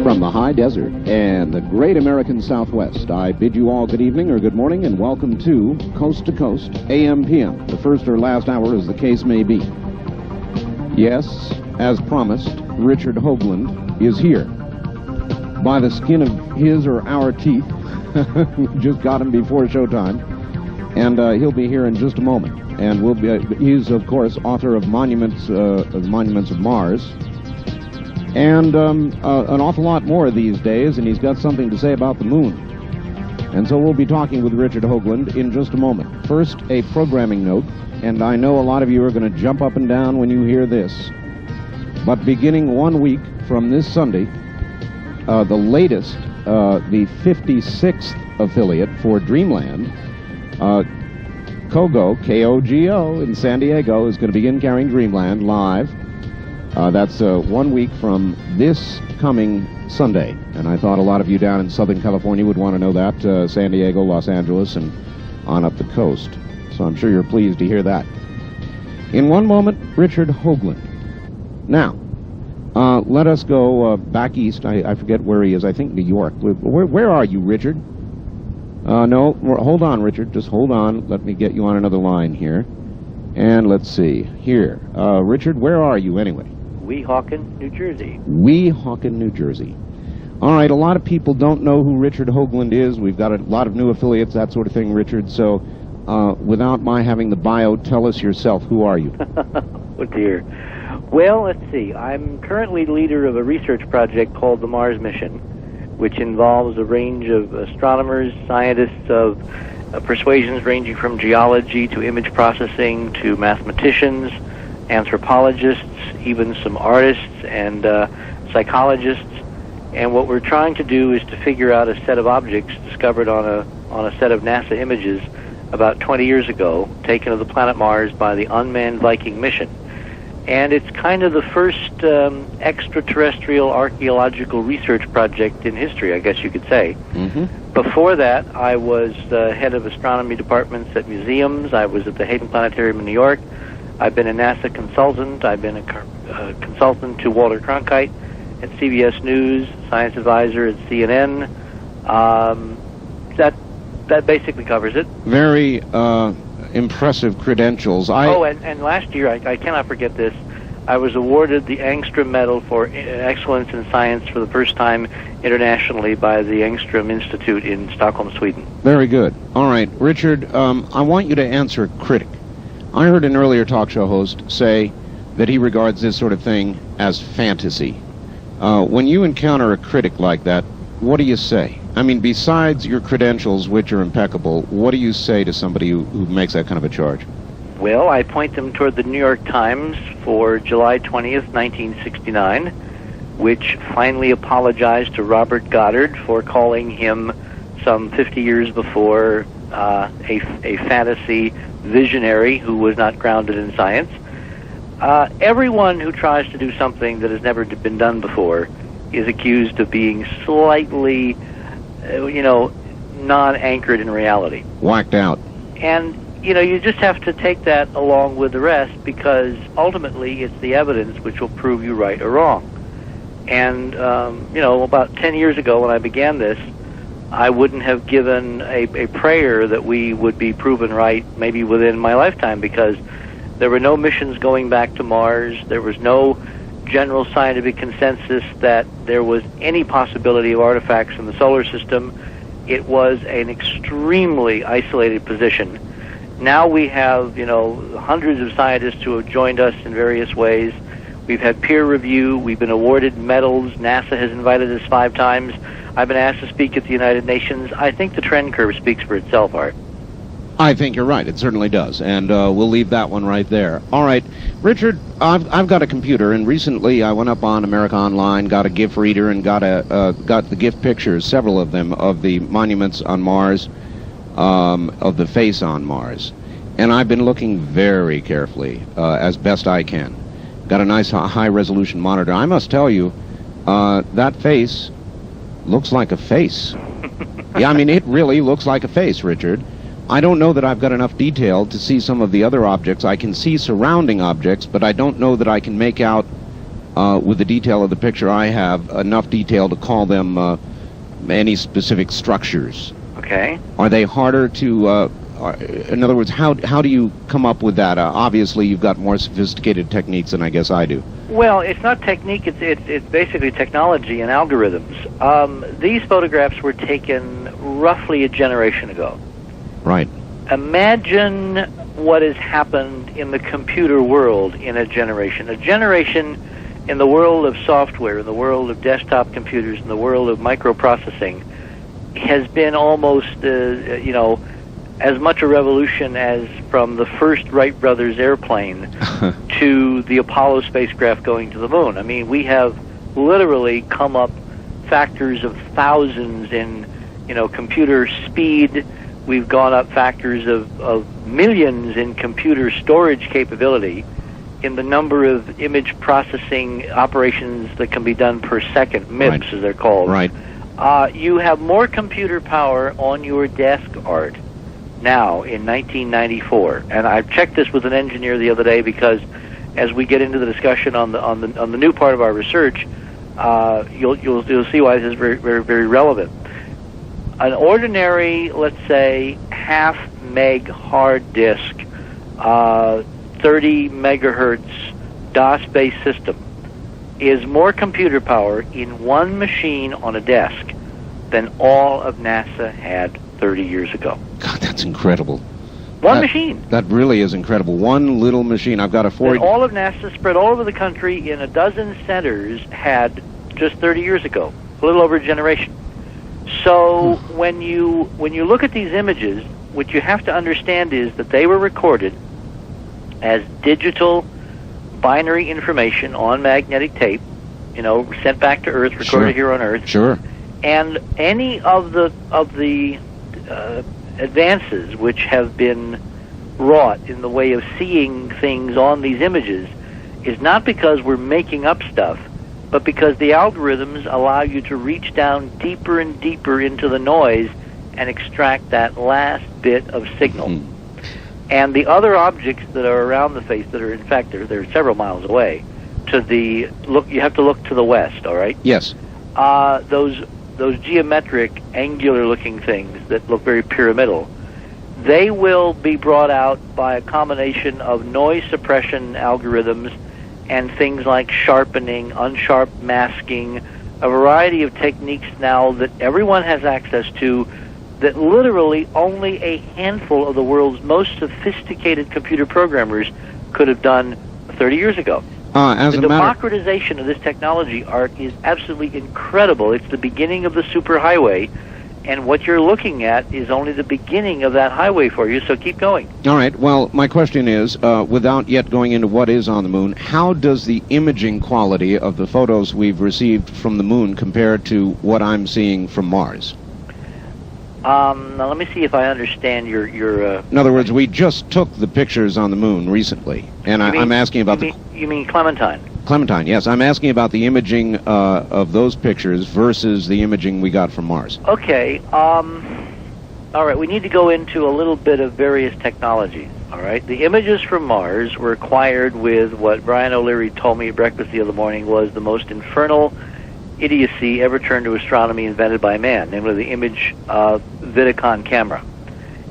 From the high desert and the great American Southwest, I bid you all good evening or good morning and welcome to Coast to Coast, AM PM. The first or last hour, as the case may be. Yes, as promised, Richard Hoagland is here. By the skin of his or our teeth. We just got him before showtime. And he'll be here in just a moment. And we'll be, he's, of course, author of Monuments of Mars. And an awful lot more these days, and he's got something to say about the moon. And so we'll be talking with Richard Hoagland in just a moment. First, a programming note, and I know a lot of you are going to jump up and down when you hear this. But beginning 1 week from this Sunday, the latest, the 56th affiliate for Dreamland, KOGO, K-O-G-O, in San Diego, is going to begin carrying Dreamland live. That's 1 week from this coming Sunday. And I thought a lot of you down in Southern California would want to know that. San Diego, Los Angeles, and on up the coast. So I'm sure you're pleased to hear that. In one moment, Richard Hoagland. Now, let us go back east. I forget where he is. I think New York. Where are you, Richard? No, hold on, Richard. Just hold on. Let me get you on another line here. And let's see. Here. Richard, where are you anyway? Weehawken, New Jersey. Weehawken, New Jersey. All right, a lot of people don't know who Richard Hoagland is. We've got a lot of new affiliates, that sort of thing, Richard. So, without my having the bio, tell us yourself. Who are you? Oh, dear. Well, let's see. I'm currently leader of a research project called the Mars Mission, which involves a range of astronomers, scientists of persuasions ranging from geology to image processing to mathematicians, anthropologists, even some artists and psychologists. And what we're trying to do is to figure out a set of objects discovered on a set of NASA images about 20 years ago, taken of the planet Mars by the unmanned Viking mission. And it's kind of the first extraterrestrial archaeological research project in history, I guess you could say. Mm-hmm. Before that, I was head of astronomy departments at museums. I was at the Hayden Planetarium in New York. I've been a NASA consultant. I've been a consultant to Walter Cronkite at CBS News, science advisor at CNN. That basically covers it. Very impressive credentials. And last year, I cannot forget this, I was awarded the Engström Medal for Excellence in Science for the first time internationally by the Engström Institute in Stockholm, Sweden. Very good. All right, Richard, I want you to answer a critic. I heard an earlier talk show host say that he regards this sort of thing as fantasy. When you encounter a critic like that, what do you say? I mean, besides your credentials, which are impeccable, what do you say to somebody who makes that kind of a charge? Well, I point them toward the New York Times for July 20th, 1969, which finally apologized to Robert Goddard for calling him some 50 years before a fantasy visionary who was not grounded in science. Everyone who tries to do something that has never been done before is accused of being slightly, non-anchored in reality. Whacked out. And, you just have to take that along with the rest because ultimately it's the evidence which will prove you right or wrong. And, about 10 years ago when I began this, I wouldn't have given a prayer that we would be proven right maybe within my lifetime because there were no missions going back to Mars. There was no general scientific consensus that there was any possibility of artifacts in the solar system. It was an extremely isolated position. Now we have, hundreds of scientists who have joined us in various ways. We've had peer review. We've been awarded medals. NASA has invited us 5 times. I've been asked to speak at the United Nations. I think the trend curve speaks for itself, Art. I think you're right. It certainly does. And we'll leave that one right there. All right. Richard, I've got a computer, and recently I went up on America Online, got a GIF reader, and got the GIF pictures, several of them, of the monuments on Mars, of the face on Mars. And I've been looking very carefully, as best I can. Got a nice high-resolution monitor. I must tell you, that face looks like a face. Yeah, I mean, it really looks like a face, Richard. I don't know that I've got enough detail to see some of the other objects. I can see surrounding objects, but I don't know that I can make out with the detail of the picture I have, enough detail to call them any specific structures. Okay. Are they harder to, in other words, how do you come up with that? Obviously, you've got more sophisticated techniques than I guess I do. Well, it's not technique, it's basically technology and algorithms. These photographs were taken roughly a generation ago. Right. Imagine what has happened in the computer world in a generation. A generation in the world of software, in the world of desktop computers, in the world of microprocessing, has been almost, as much a revolution as from the first Wright brothers airplane to the Apollo spacecraft going to the moon. I mean, we have literally come up factors of thousands in, computer speed. We've gone up factors of millions in computer storage capability, in the number of image processing operations that can be done per second, MIPS right. as they're called. Right. You have more computer power on your desk, Art, now in 1994. And I checked this with an engineer the other day because as we get into the discussion on the new part of our research, you'll see why this is very, very, very relevant. An ordinary, let's say, half meg hard disk, 30 megahertz DOS-based system is more computer power in one machine on a desk than all of NASA had 30 years ago. God, that's incredible. One machine. That really is incredible. One little machine. I've got a 40... All of NASA spread all over the country in a dozen centers had just 30 years ago, a little over a generation. So when you look at these images, what you have to understand is that they were recorded as digital binary information on magnetic tape, sent back to Earth, recorded here on Earth. Sure. And any of the advances which have been wrought in the way of seeing things on these images is not because we're making up stuff, but because the algorithms allow you to reach down deeper and deeper into the noise and extract that last bit of signal. Mm-hmm. And the other objects that are around the face that are, in fact, they're several miles away, you have to look to the west, all right? Yes. Those geometric, angular-looking things that look very pyramidal, they will be brought out by a combination of noise suppression algorithms and things like sharpening, unsharp masking, a variety of techniques now that everyone has access to that literally only a handful of the world's most sophisticated computer programmers could have done 30 years ago. The democratization of this technology, Art, is absolutely incredible. It's the beginning of the superhighway, and what you're looking at is only the beginning of that highway for you, so keep going. All right. Well, my question is, without yet going into what is on the moon, how does the imaging quality of the photos we've received from the moon compare to what I'm seeing from Mars? Now let me see if I understand your in other words, we just took the pictures on the moon recently, and I'm asking about You mean Clementine? Clementine, yes. I'm asking about the imaging of those pictures versus the imaging we got from Mars. Okay. All right, we need to go into a little bit of various technologies, all right? The images from Mars were acquired with what Brian O'Leary told me at breakfast the other morning was the most infernal idiocy ever turned to astronomy invented by man, namely the image Vidicon camera.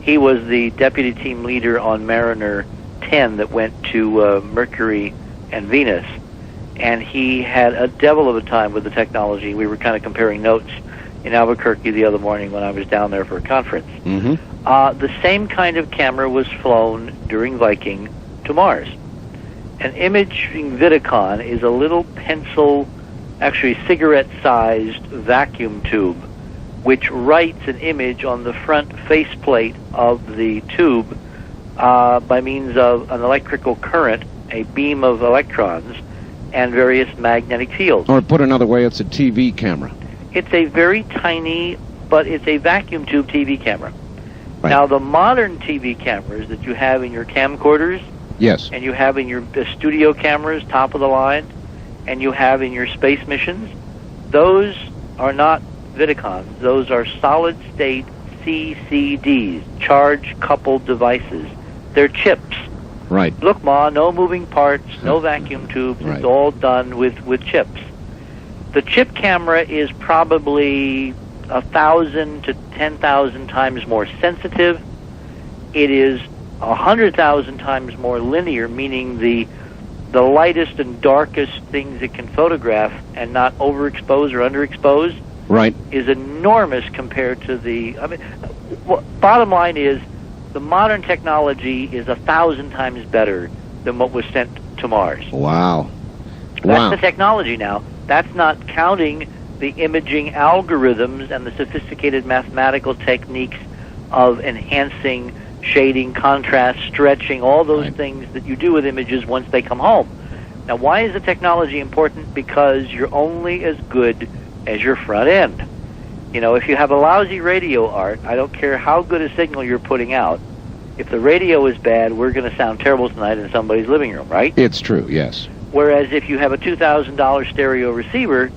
He was the deputy team leader on Mariner 10 that went to Mercury and Venus, and he had a devil of a time with the technology. We were kind of comparing notes in Albuquerque the other morning when I was down there for a conference. Mm-hmm. The same kind of camera was flown during Viking to Mars. An imaging Vidicon is a little pencil, actually cigarette-sized vacuum tube, which writes an image on the front faceplate of the tube by means of an electrical current, a beam of electrons, and various magnetic fields. Or put another way, it's a TV camera. It's a very tiny, but it's a vacuum tube TV camera. Right. Now, the modern TV cameras that you have in your camcorders, yes, and you have in your studio cameras, top of the line, and you have in your space missions, those are not Vidicons. Those are solid-state CCDs, charge-coupled devices. They're chips. Right. Look, Ma, no moving parts, no vacuum tubes. Right. It's all done with chips. The chip camera is probably 1,000 to 10,000 times more sensitive. It is 100,000 times more linear, meaning the lightest and darkest things it can photograph and not overexpose or underexpose Right. is enormous compared to bottom line is the modern technology is 1,000 times better than what was sent to Mars. Wow. That's the technology now. That's not counting the imaging algorithms and the sophisticated mathematical techniques of enhancing, shading, contrast, stretching, all those things that you do with images once they come home. Now, why is the technology important? Because you're only as good as your front end. You know, if you have a lousy radio, Art, I don't care how good a signal you're putting out. If the radio is bad, we're going to sound terrible tonight in somebody's living room, right? It's true, yes. Whereas if you have a $2,000 stereo receiver,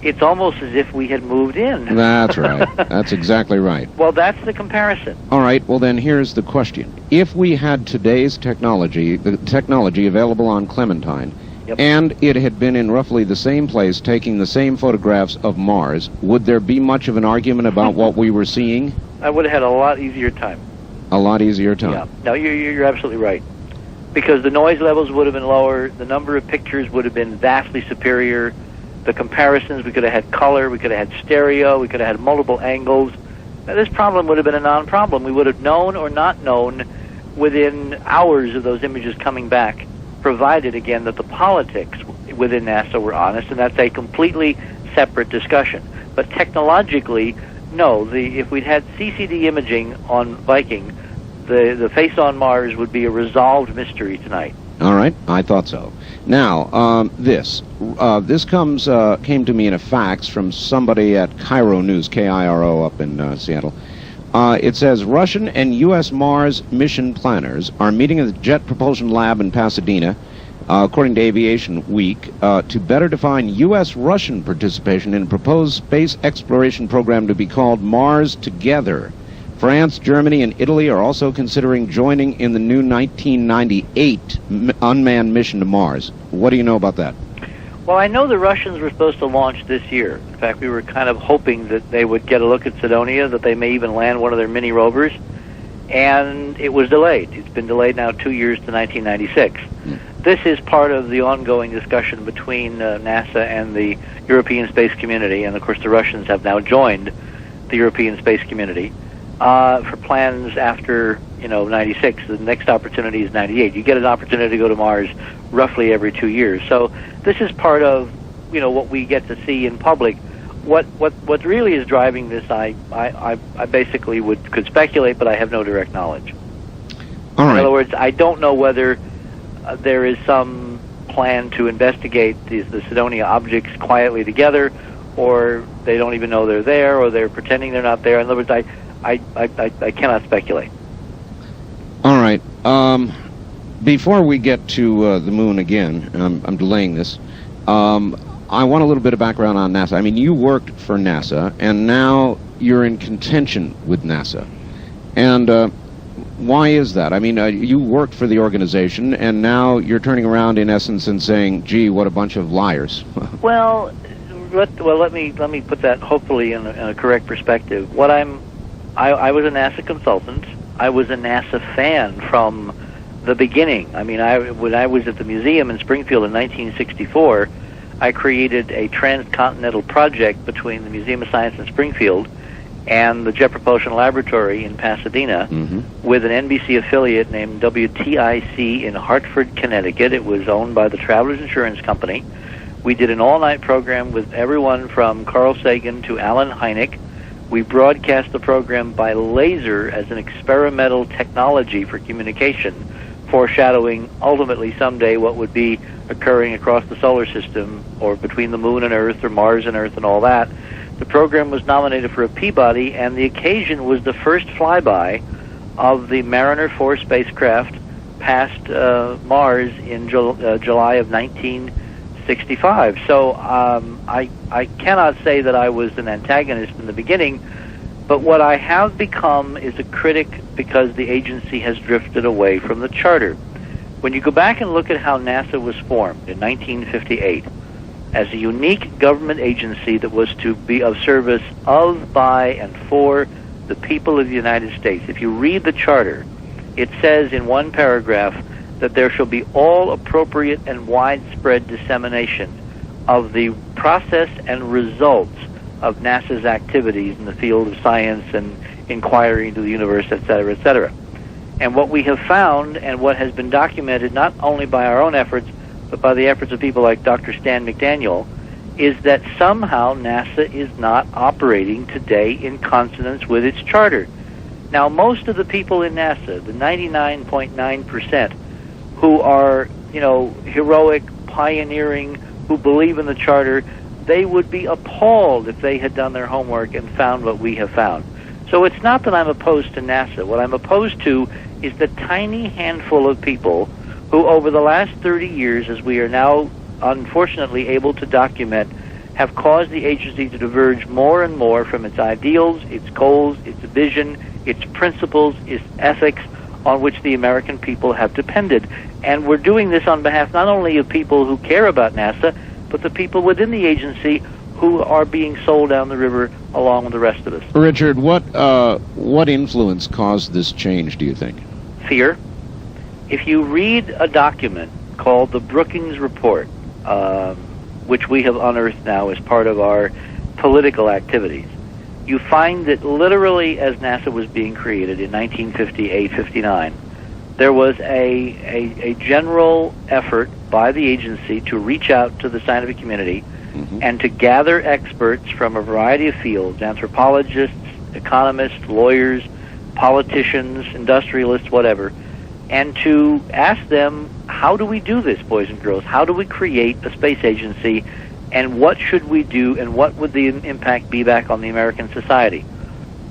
it's almost as if we had moved in. That's right. That's exactly right. Well, that's the comparison. All right, well then here's the question. If we had today's technology, the technology available on Clementine, and it had been in roughly the same place taking the same photographs of Mars, would there be much of an argument about what we were seeing? I would have had a lot easier time. A lot easier time. Yeah. No, you're absolutely right. Because the noise levels would have been lower, the number of pictures would have been vastly superior, the comparisons, we could have had color, we could have had stereo, we could have had multiple angles. Now, this problem would have been a non-problem. We would have known or not known within hours of those images coming back, provided, again, that the politics within NASA were honest, and that's a completely separate discussion. But technologically, no. If we'd had CCD imaging on Viking, the face on Mars would be a resolved mystery tonight. All right, I thought so. Now, this came to me in a fax from somebody at Cairo News, KIRO, up in Seattle. It says, Russian and U.S. Mars mission planners are meeting at the Jet Propulsion Lab in Pasadena, according to Aviation Week, to better define U.S.-Russian participation in a proposed space exploration program to be called Mars Together. France, Germany, and Italy are also considering joining in the new 1998 unmanned mission to Mars. What do you know about that? Well, I know the Russians were supposed to launch this year. In fact, we were kind of hoping that they would get a look at Cydonia, that they may even land one of their mini rovers, and it was delayed. It's been delayed now 2 years to 1996. This is part of the ongoing discussion between NASA and the European space community, and of course the Russians have now joined the European space community for plans after 96. The next opportunity is 98. You get an opportunity to go to Mars roughly every 2 years. So this is part of what we get to see in public. What really is driving this, I basically could speculate, but I have no direct knowledge. All right. In other words, I don't know whether there is some plan to investigate the Cydonia objects quietly together, or they don't even know they're there, or they're pretending they're not there. In other words, I cannot speculate. All right. Before we get to the moon again, I'm delaying this, I want a little bit of background on NASA. I mean, you worked for NASA, and now you're in contention with NASA. And why is that? I mean, you worked for the organization, and now you're turning around, in essence, and saying, gee, what a bunch of liars. Well, let me put that hopefully in a correct perspective. I was a NASA consultant. I was a NASA fan from the beginning. I mean, when I was at the museum in Springfield in 1964, I created a transcontinental project between the Museum of Science in Springfield and the Jet Propulsion Laboratory in Pasadena with an NBC affiliate named WTIC in Hartford, Connecticut. It was owned by the Travelers Insurance Company. We did an all-night program with everyone from Carl Sagan to Alan Hynek. We broadcast the program by laser as an experimental technology for communication, foreshadowing ultimately someday what would be occurring across the solar system or between the moon and Earth or Mars and Earth and all that. The program was nominated for a Peabody, and the occasion was the first flyby of the Mariner 4 spacecraft past Mars in July of 1965. So I cannot say that I was an antagonist in the beginning, but what I have become is a critic because the agency has drifted away from the charter. When you go back and look at how NASA was formed in 1958 as a unique government agency that was to be of service of, by, and for the people of the United States, if you read the charter, it says in one paragraph that there shall be all appropriate and widespread dissemination of the process and results of NASA's activities in the field of science and inquiry into the universe, et cetera, et cetera. And what we have found, and what has been documented not only by our own efforts, but by the efforts of people like Dr. Stan McDaniel, is that somehow NASA is not operating today in consonance with its charter. Now, most of the people in NASA, the 99.9%, who are, heroic, pioneering, who believe in the charter, they would be appalled if they had done their homework and found what we have found. So it's not that I'm opposed to NASA. What I'm opposed to is the tiny handful of people who, over the last 30 years, as we are now unfortunately able to document, have caused the agency to diverge more and more from its ideals, its goals, its vision, its principles, its ethics, on which the American people have depended. And we're doing this on behalf not only of people who care about NASA, but the people within the agency who are being sold down the river along with the rest of us. Richard, what influence caused this change, do you think? Fear. If you read a document called the Brookings Report, which we have unearthed now as part of our political activities, you find that literally as NASA was being created in 1958-59, there was a general effort by the agency to reach out to the scientific community and to gather experts from a variety of fields, anthropologists, economists, lawyers, politicians, industrialists, whatever, and to ask them, how do we do this, boys and girls? How do we create a space agency, and what should we do, and what would the impact be back on the American society?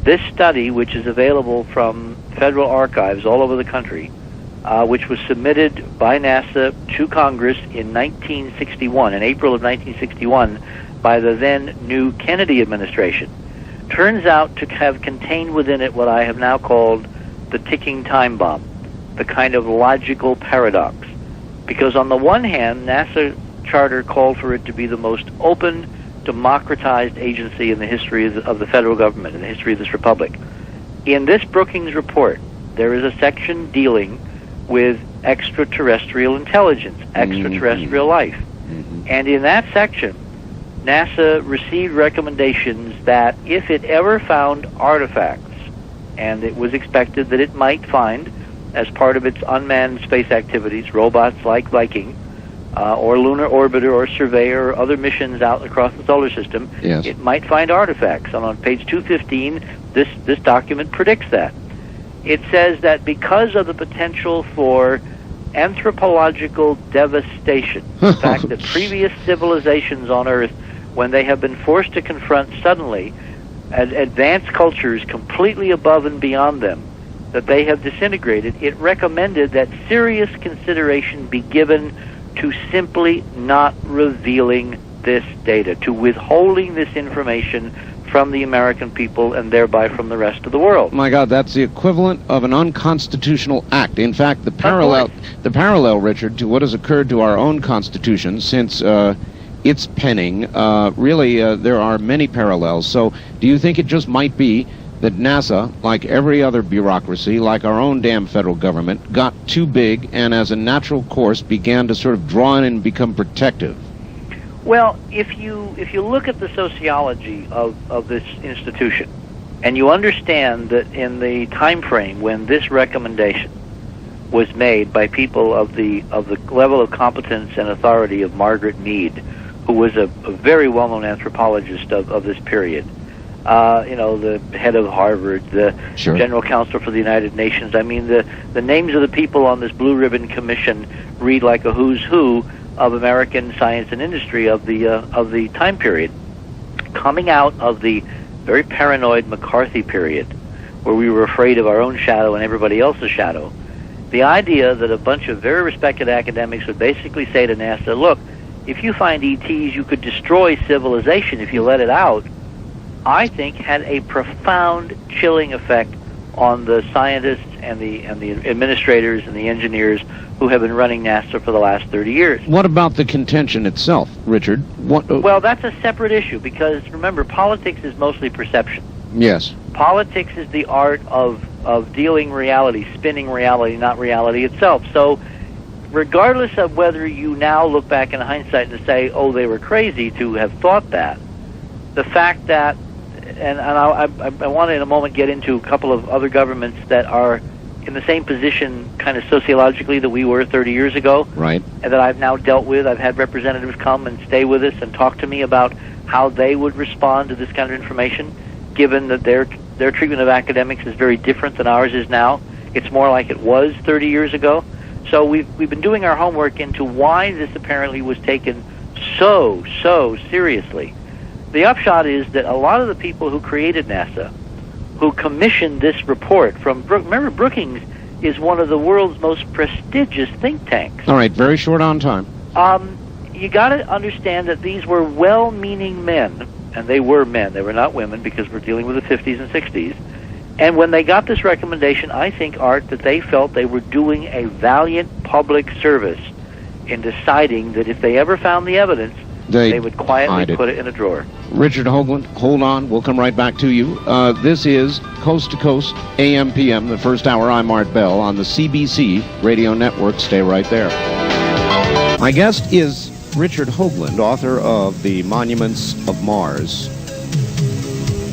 This study, which is available from federal archives all over the country, which was submitted by NASA to Congress in 1961, in April of 1961, by the then new Kennedy administration, turns out to have contained within it what I have now called the ticking time bomb, the kind of logical paradox. Because on the one hand, NASA charter called for it to be the most open, democratized agency in the history of the federal government, in the history of this republic. In this Brookings report, there is a section dealing with extraterrestrial intelligence, extraterrestrial life. And in that section, NASA received recommendations that if it ever found artifacts, and it was expected that it might find, as part of its unmanned space activities, robots like Viking, or Lunar Orbiter or Surveyor or other missions out across the solar system, it might find artifacts. And on page 215, this document predicts that. It says that because of the potential for anthropological devastation, the fact that previous civilizations on Earth, when they have been forced to confront suddenly advanced cultures completely above and beyond them, that they have disintegrated, it recommended that serious consideration be given to simply not revealing this data, to withholding this information from the American people and thereby from the rest of the world. My God, that's the equivalent of an unconstitutional act. In fact, the parallel, Richard, to what has occurred to our own Constitution since its penning, really there are many parallels. So do you think it just might be that NASA, like every other bureaucracy, like our own damn federal government, got too big and as a natural course began to sort of draw in and become protective? Well, if you look at the sociology of this institution, and you understand that in the time frame when this recommendation was made by people of the level of competence and authority of Margaret Mead, who was a very well-known anthropologist of this period, the head of Harvard, the general counsel for the United Nations. I mean, the names of the people on this Blue Ribbon Commission read like a who's who of American science and industry of the time period, coming out of the very paranoid McCarthy period, where we were afraid of our own shadow and everybody else's shadow. The idea that a bunch of very respected academics would basically say to NASA, look, if you find ETs, you could destroy civilization if you let it out, I think had a profound chilling effect on the scientists and the administrators and the engineers who have been running NASA for the last 30 years. What about the contention itself, Richard? Well, that's a separate issue, because remember, politics is mostly perception. Yes. Politics is the art of dealing reality, spinning reality, not reality itself. So regardless of whether you now look back in hindsight and say, oh, they were crazy to have thought that, the fact that, and I want to in a moment get into a couple of other governments that are in the same position kind of sociologically that we were 30 years ago. Right. And that I've now dealt with. I've had representatives come and stay with us and talk to me about how they would respond to this kind of information, given that their treatment of academics is very different than ours is now. It's more like it was 30 years ago. So we've been doing our homework into why this apparently was taken so seriously. The upshot is that a lot of the people who created NASA, who commissioned this report from remember, Brookings is one of the world's most prestigious think tanks. All right, very short on time. You got to understand that these were well-meaning men, and they were men. They were not women, because we're dealing with the 50s and 60s. And when they got this recommendation, I think, Art, that they felt they were doing a valiant public service in deciding that if they ever found the evidence, they would quietly put it in a drawer. Richard Hoagland, hold on. We'll come right back to you. This is Coast to Coast, AM, PM, the first hour. I'm Art Bell on the CBC radio network. Stay right there. My guest is Richard Hoagland, author of The Monuments of Mars.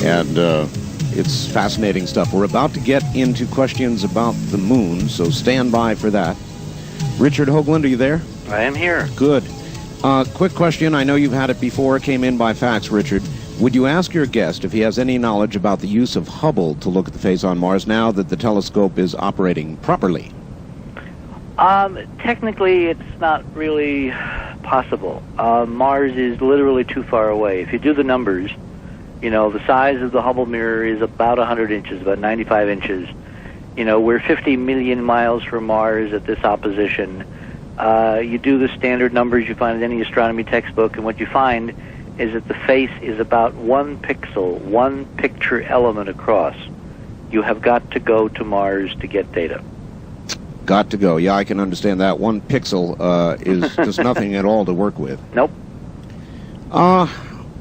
And it's fascinating stuff. We're about to get into questions about the moon, so stand by for that. Richard Hoagland, are you there? I am here. Good. Quick question. I know you've had it before. It came in by fax, Richard. Would you ask your guest if he has any knowledge about the use of Hubble to look at the face on Mars now that the telescope is operating properly? Technically, it's not really possible. Mars is literally too far away. If you do the numbers, you know, the size of the Hubble mirror is about 100 inches, about 95 inches. You know, we're 50 million miles from Mars at this opposition. You do the standard numbers you find in any astronomy textbook, and what you find is that the face is about 1 pixel, 1 picture element across. You have got to go to Mars to get data. Got to go. Yeah, I can understand that. 1 pixel is just nothing at all to work with. Nope.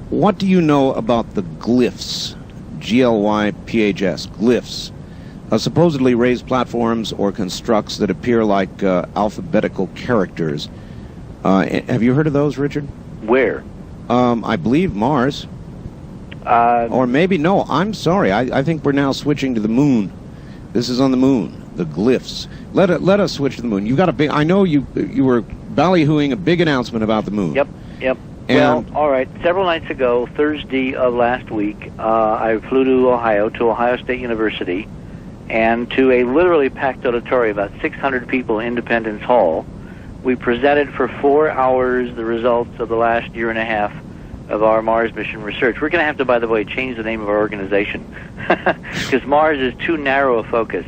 What do you know about the glyphs? Glyphs, glyphs. Supposedly raised platforms or constructs that appear like alphabetical characters. Have you heard of those, Richard? Where? I believe Mars. Or maybe, no, I'm sorry. I think we're now switching to the moon. This is on the moon, the glyphs. Let us switch to the moon. You've got a big, I know you were ballyhooing a big announcement about the moon. Yep. Well, all right. Several nights ago, Thursday of last week, I flew to Ohio State University, and to a literally packed auditorium, about 600 people in Independence Hall. We presented for 4 hours the results of the last year and a half of our Mars mission research. We're going to have to, by the way, change the name of our organization, because Mars is too narrow a focus,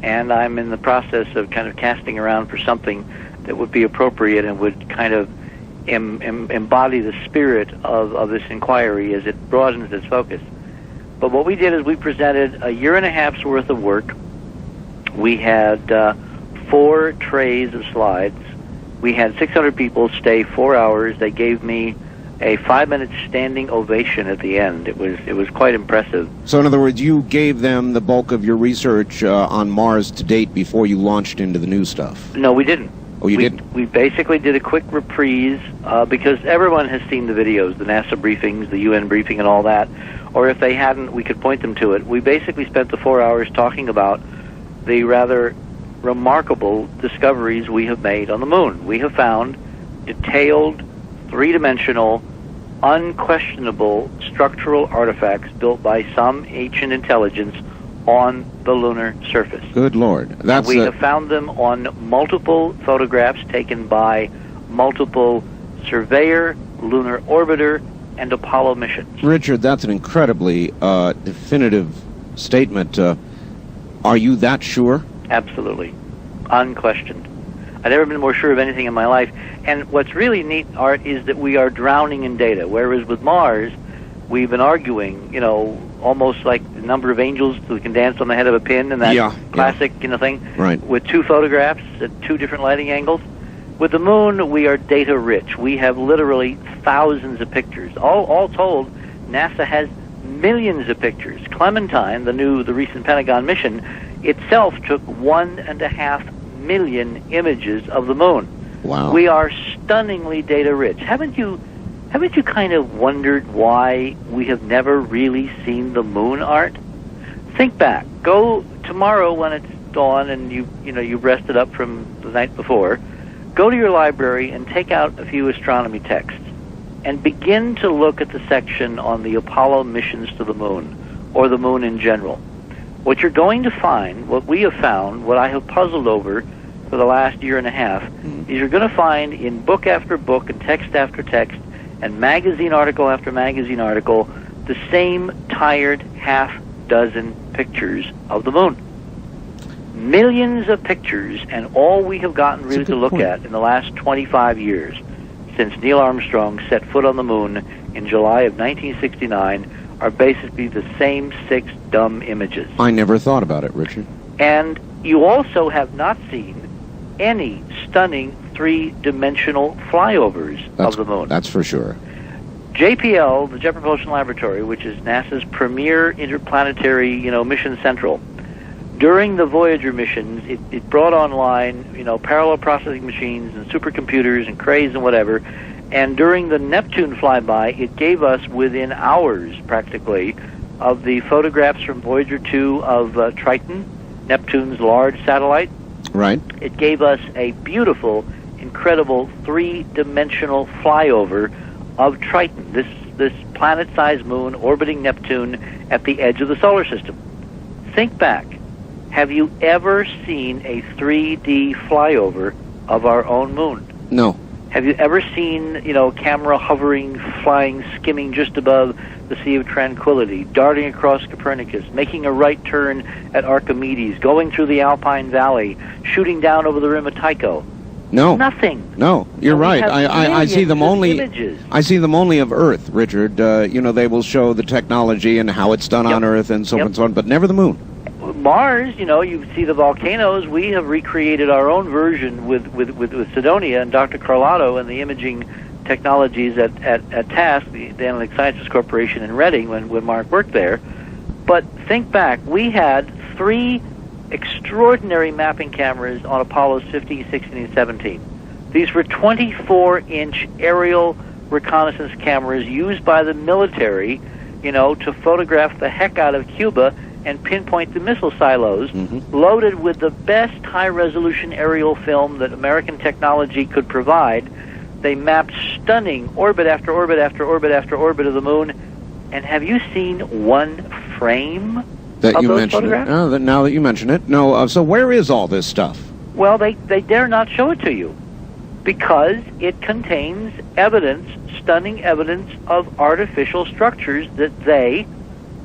and I'm in the process of kind of casting around for something that would be appropriate and would kind of embody the spirit of this inquiry as it broadens its focus. But what we did is we presented a year and a half's worth of work. We had 4 trays of slides. We had 600 people stay 4 hours. They gave me a 5-minute standing ovation at the end. It was quite impressive. So in other words, you gave them the bulk of your research on Mars to date before you launched into the new stuff? No, we didn't. Oh, you didn't? We basically did a quick reprise because everyone has seen the videos, the NASA briefings, the UN briefing, and all that. Or if they hadn't, we could point them to it. We basically spent the 4 hours talking about the rather remarkable discoveries we have made on the moon. We have found detailed, three-dimensional, unquestionable structural artifacts built by some ancient intelligence on the lunar surface. Good Lord. We have found them on multiple photographs taken by multiple surveyor, lunar orbiter, and Apollo missions. Richard, that's an incredibly definitive statement. Are you that sure? Absolutely. Unquestioned. I've never been more sure of anything in my life. And what's really neat, Art, is that we are drowning in data, whereas with Mars, we've been arguing, you know, almost like the number of angels that can dance on the head of a pin, and that classic, you know, thing, right, with 2 photographs at 2 different lighting angles. With the moon, we are data rich. We have literally thousands of pictures. All told, NASA has millions of pictures. Clementine, the recent Pentagon mission, itself took 1.5 million images of the moon. Wow. We are stunningly data rich. Haven't you kind of wondered why we have never really seen the moon, Art? Think back. Go tomorrow when it's dawn and you've rested up from the night before. Go to your library and take out a few astronomy texts and begin to look at the section on the Apollo missions to the moon, or the moon in general. What you're going to find, what we have found, what I have puzzled over for the last year and a half, is you're going to find in book after book and text after text and magazine article after magazine article the same tired half-dozen pictures of the moon. Millions of pictures, and all we have gotten really to look at in the last 25 years, since Neil Armstrong set foot on the moon in July of 1969, are basically the same 6 dumb images. I never thought about it, Richard. And you also have not seen any stunning 3-dimensional flyovers of the moon. That's for sure. JPL, the Jet Propulsion Laboratory, which is NASA's premier interplanetary, mission central, during the Voyager missions, it brought online, parallel processing machines and supercomputers and crays and whatever. And during the Neptune flyby, it gave us, within hours practically, of the photographs from Voyager 2 of Triton, Neptune's large satellite. Right. It gave us a beautiful, incredible 3-dimensional flyover of Triton, this planet-sized moon orbiting Neptune at the edge of the solar system. Think back. Have you ever seen a 3D flyover of our own moon? No. Have you ever seen, camera hovering, flying, skimming just above the Sea of Tranquility, darting across Copernicus, making a right turn at Archimedes, going through the Alpine Valley, shooting down over the rim of Tycho? No. Nothing. No, you're right. I see them only. Images. I see them only of Earth, Richard. They will show the technology and how it's done on Earth and so on and so on, but never the moon. Mars, you see the volcanoes. We have recreated our own version with Sidonia and Dr. Carlotto and the imaging technologies at TASC, the Analytic Sciences Corporation in Reading, when Mark worked there. But think back, we had 3 extraordinary mapping cameras on Apollos 15, 16, and 17. These were 24-inch aerial reconnaissance cameras used by the military, to photograph the heck out of Cuba and pinpoint the missile silos, loaded with the best high-resolution aerial film that American technology could provide. They mapped stunning orbit after orbit after orbit after orbit of the moon. And have you seen one frame that of you those mentioned photographs? Now that you mention it, no. So where is all this stuff? Well, they dare not show it to you because it contains evidence, stunning evidence of artificial structures that they,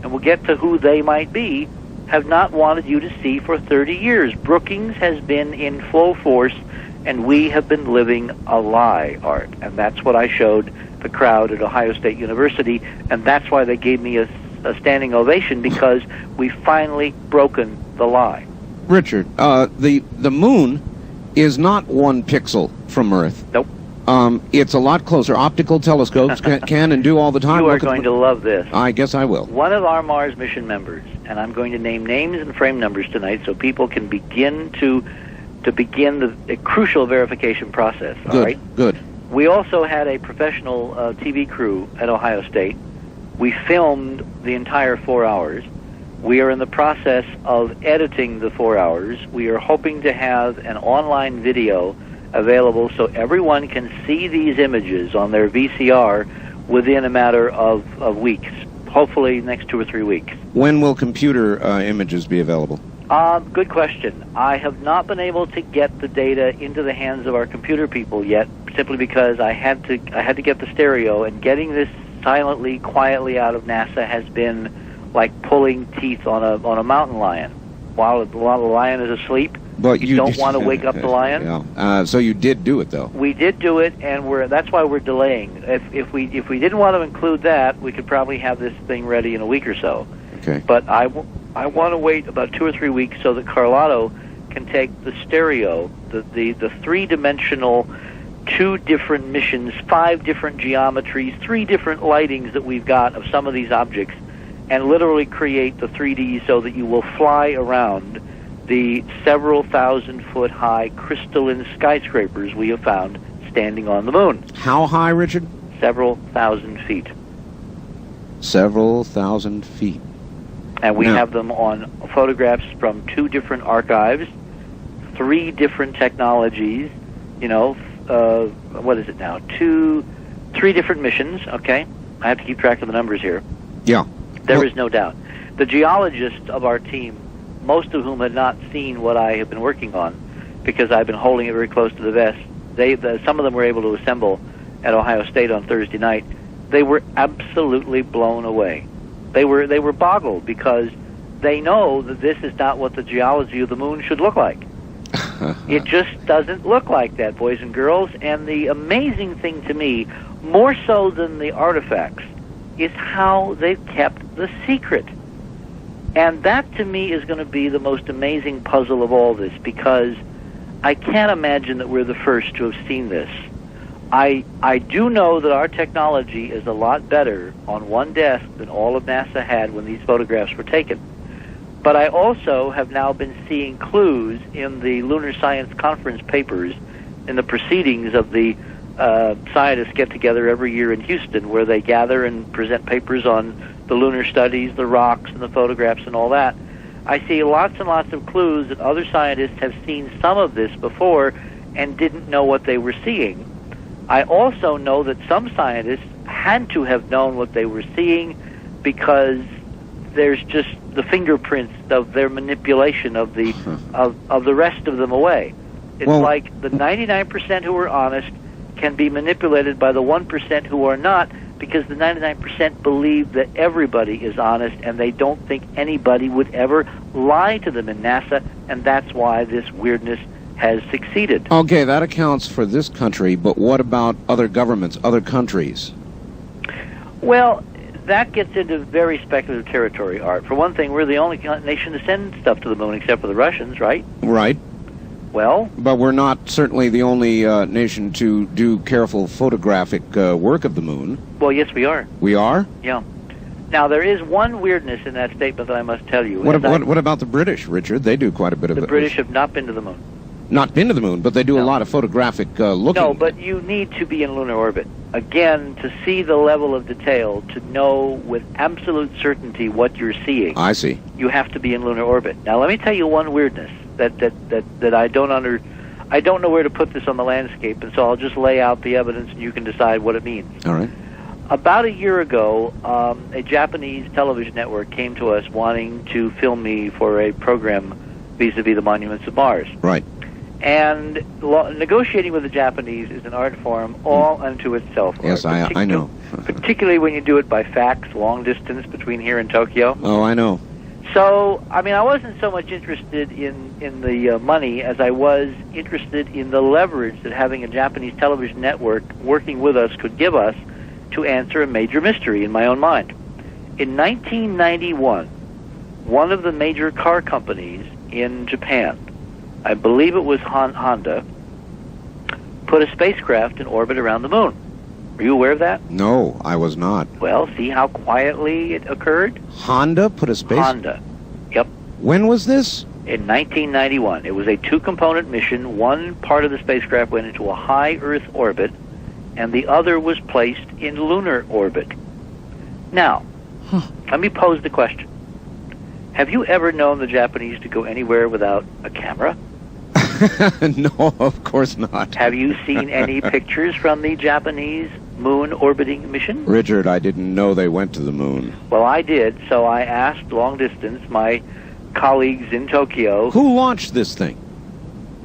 and we'll get to who they might be, have not wanted you to see for 30 years. Brookings has been in full force, and we have been living a lie, Art. And that's what I showed the crowd at Ohio State University, and that's why they gave me a standing ovation, because we've finally broken the lie. Richard, the moon is not 1 pixel from Earth. Nope. It's a lot closer. Optical telescopes can and do all the time. You are going to love this. I guess I will. One of our Mars mission members, and I'm going to name names and frame numbers tonight so people can begin to begin the crucial verification process. Good, all right? Good. We also had a professional TV crew at Ohio State. We filmed the entire 4 hours. We are in the process of editing the 4 hours. We are hoping to have an online video available so everyone can see these images on their VCR within a matter of weeks, hopefully next 2 or 3 weeks. When will computer images be available? Good question. I have not been able to get the data into the hands of our computer people yet, simply because I had to get the stereo, and getting this silently, quietly out of NASA has been like pulling teeth on a mountain lion. While the lion is asleep, But you don't want to wake up the lion. Yeah. So you did do it, though. We did do it, and that's why we're delaying. If we didn't want to include that, we could probably have this thing ready in a week or so. Okay. But I want to wait about 2 or 3 weeks so that Carlotta can take the stereo, the three-dimensional, 2 different missions, 5 different geometries, 3 different lightings that we've got of some of these objects, and literally create the 3D so that you will fly around the several thousand-foot high crystalline skyscrapers we have found standing on the moon. How high, Richard? Several thousand feet. Several thousand feet. And we have them on photographs from 2 different archives, 3 different technologies, what is it now? 3 different missions, okay? I have to keep track of the numbers here. Yeah. There is no doubt. The geologists of our team, most of whom had not seen what I have been working on, because I've been holding it very close to the vest, some of them were able to assemble at Ohio State on Thursday night. They were absolutely blown away. They were boggled because they know that this is not what the geology of the moon should look like. It just doesn't look like that, boys and girls. And the amazing thing to me, more so than the artifacts, is how they've kept the secret. And that, to me, is going to be the most amazing puzzle of all this, because I can't imagine that we're the first to have seen this. I do know that our technology is a lot better on one desk than all of NASA had when these photographs were taken. But I also have now been seeing clues in the Lunar Science Conference papers, in the proceedings of the scientists get together every year in Houston, where they gather and present papers on the lunar studies, the rocks, and the photographs, and all that. I see lots and lots of clues that other scientists have seen some of this before and didn't know what they were seeing. I also know that some scientists had to have known what they were seeing because there's just the fingerprints of their manipulation of the of the rest of them away. It's like the 99% who are honest can be manipulated by the 1% who are not, because the 99% believe that everybody is honest and they don't think anybody would ever lie to them in NASA, and that's why this weirdness has succeeded. Okay, that accounts for this country, but what about other governments, other countries? Well, that gets into very speculative territory, Art. For one thing, we're the only nation to send stuff to the moon except for the Russians, right? Right. Well, but we're not certainly the only nation to do careful photographic work of the moon. Well, yes, we are. We are? Yeah. Now, there is one weirdness in that statement that I must tell you. What about the British, Richard? They do quite a bit of it. The British have not been to the moon. Not been to the moon, but they do a lot of photographic looking. No, but you need to be in lunar orbit. Again, to see the level of detail, to know with absolute certainty what you're seeing. I see. You have to be in lunar orbit. Now, let me tell you one weirdness that I don't know where to put this on the landscape, and so I'll just lay out the evidence and you can decide what it means. All right. About a year ago, a Japanese television network came to us wanting to film me for a program vis-a-vis the monuments of Mars. Right. And negotiating with the Japanese is an art form all unto itself. Yes, I know. Particularly when you do it by fax, long distance between here and Tokyo. Oh, I know. So, I mean, I wasn't so much interested in the money as I was interested in the leverage that having a Japanese television network working with us could give us to answer a major mystery in my own mind. In 1991, one of the major car companies in Japan, I believe it was Honda, put a spacecraft in orbit around the moon. Were you aware of that? No, I was not. Well, see how quietly it occurred? Honda put a space... Honda. Yep. When was this? In 1991. It was a 2-component mission. One part of the spacecraft went into a high Earth orbit, and the other was placed in lunar orbit. Now, let me pose the question. Have you ever known the Japanese to go anywhere without a camera? No, of course not. Have you seen any pictures from the Japanese moon orbiting mission? Richard, I didn't know they went to the moon. Well, I did, so I asked long distance my colleagues in Tokyo. Who launched this thing?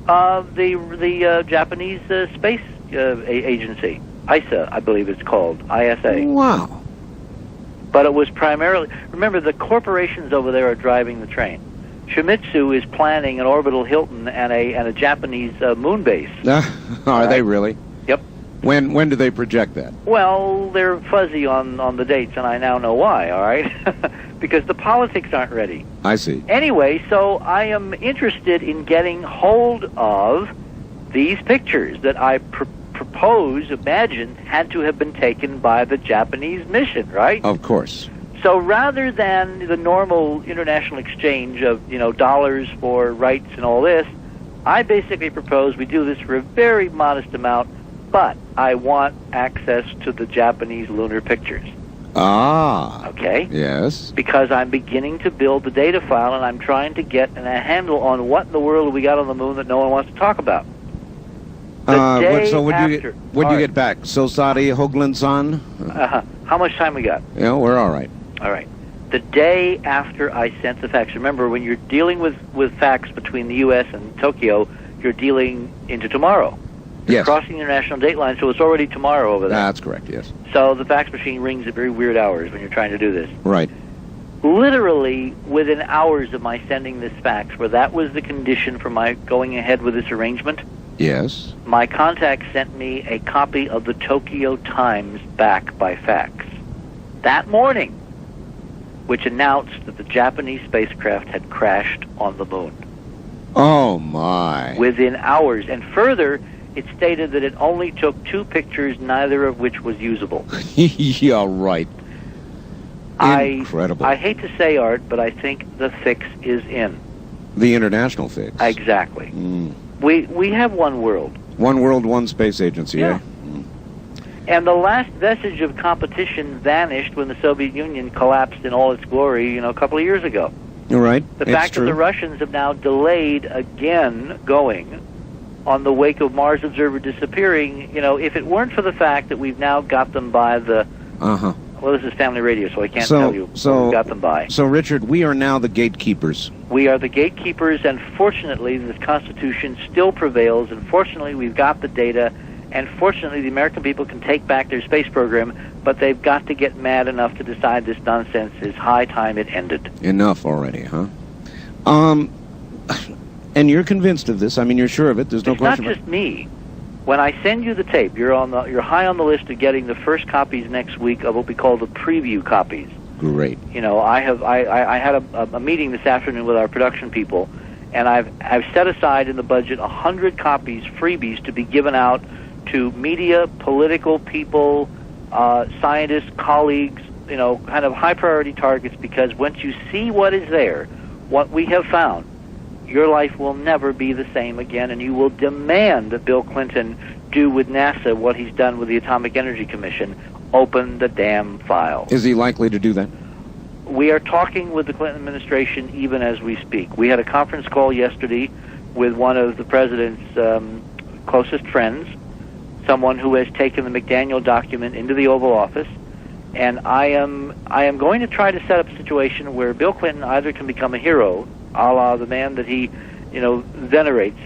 The Japanese space agency, ISA, I believe it's called, ISA. Wow. But it was primarily, remember, the corporations over there are driving the train. Shimizu is planning an orbital Hilton and a Japanese moon base. Are they really? Yep. When do they project that? Well, they're fuzzy on the dates, and I now know why, all right? Because the politics aren't ready. I see. Anyway, so I am interested in getting hold of these pictures that I imagine, had to have been taken by the Japanese mission, right? Of course. So rather than the normal international exchange of, dollars for rights and all this, I basically propose we do this for a very modest amount, but I want access to the Japanese lunar pictures. Ah. Okay? Yes. Because I'm beginning to build the data file, and I'm trying to get a handle on what in the world we got on the moon that no one wants to talk about. So what'd you get back? Sosari Hoagland-san? How much time we got? Yeah, we're all right. All right. The day after I sent the fax, remember, when you're dealing with fax between the U.S. and Tokyo, you're dealing into tomorrow. You're crossing the international date line, so it's already tomorrow over there. That's correct, yes. So the fax machine rings at very weird hours when you're trying to do this. Right. Literally within hours of my sending this fax, where that was the condition for my going ahead with this arrangement, yes, my contact sent me a copy of the Tokyo Times back by fax that morning, which announced that the Japanese spacecraft had crashed on the moon. Oh, my. Within hours. And further, it stated that it only took 2 pictures, neither of which was usable. Yeah, right. Incredible. I hate to say, Art, but I think the fix is in. The international fix. Exactly. We have one world. One world, one space agency, yeah. Eh? And the last vestige of competition vanished when the Soviet Union collapsed in all its glory, a couple of years ago. You're right. The fact that the Russians have now delayed again going on the wake of Mars Observer disappearing, if it weren't for the fact that we've now got them by the... Well, this is family radio, so I can't tell you what we've got them by. So, Richard, we are now the gatekeepers. We are the gatekeepers, and fortunately, the Constitution still prevails, and fortunately, we've got the data, and fortunately, the American people can take back their space program, but they've got to get mad enough to decide this nonsense is high time it ended. Enough already, huh? And you're convinced of this? I mean, you're sure of it? There's no question about it? It's not just me. When I send you the tape, you're high on the list of getting the first copies next week of what we call the preview copies. Great. I had a meeting this afternoon with our production people, and I've set aside in the budget 100 copies, freebies, to be given out to media, political people, scientists, colleagues, kind of high priority targets, because once you see what is there, what we have found, your life will never be the same again, and you will demand that Bill Clinton do with NASA what he's done with the Atomic Energy Commission, open the damn file. Is he likely to do that? We are talking with the Clinton administration even as we speak. We had a conference call yesterday with one of the president's closest friends, someone who has taken the McDaniel document into the Oval Office, and I am going to try to set up a situation where Bill Clinton either can become a hero, a la the man that he, venerates,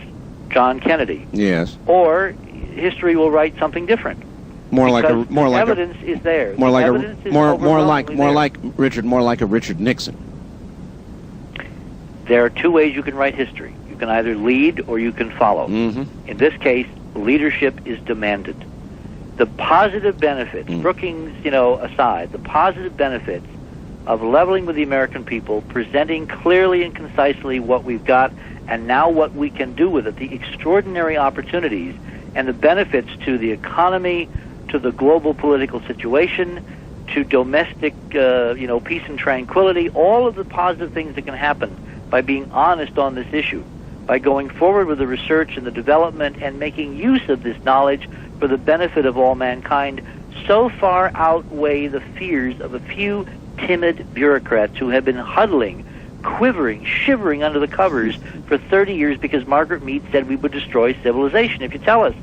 John Kennedy. Yes. Or history will write something different. Evidence is there. More like a Richard Nixon. There are 2 ways you can write history. You can either lead or you can follow. Mm-hmm. In this case, leadership is demanded. The positive benefits, Brookings, aside, the positive benefits of leveling with the American people, presenting clearly and concisely what we've got and now what we can do with it, the extraordinary opportunities and the benefits to the economy, to the global political situation, to domestic, peace and tranquility, all of the positive things that can happen by being honest on this issue, by going forward with the research and the development and making use of this knowledge for the benefit of all mankind, so far outweigh the fears of a few timid bureaucrats who have been huddling, quivering, shivering under the covers for 30 years because Margaret Mead said we would destroy civilization. If you tell us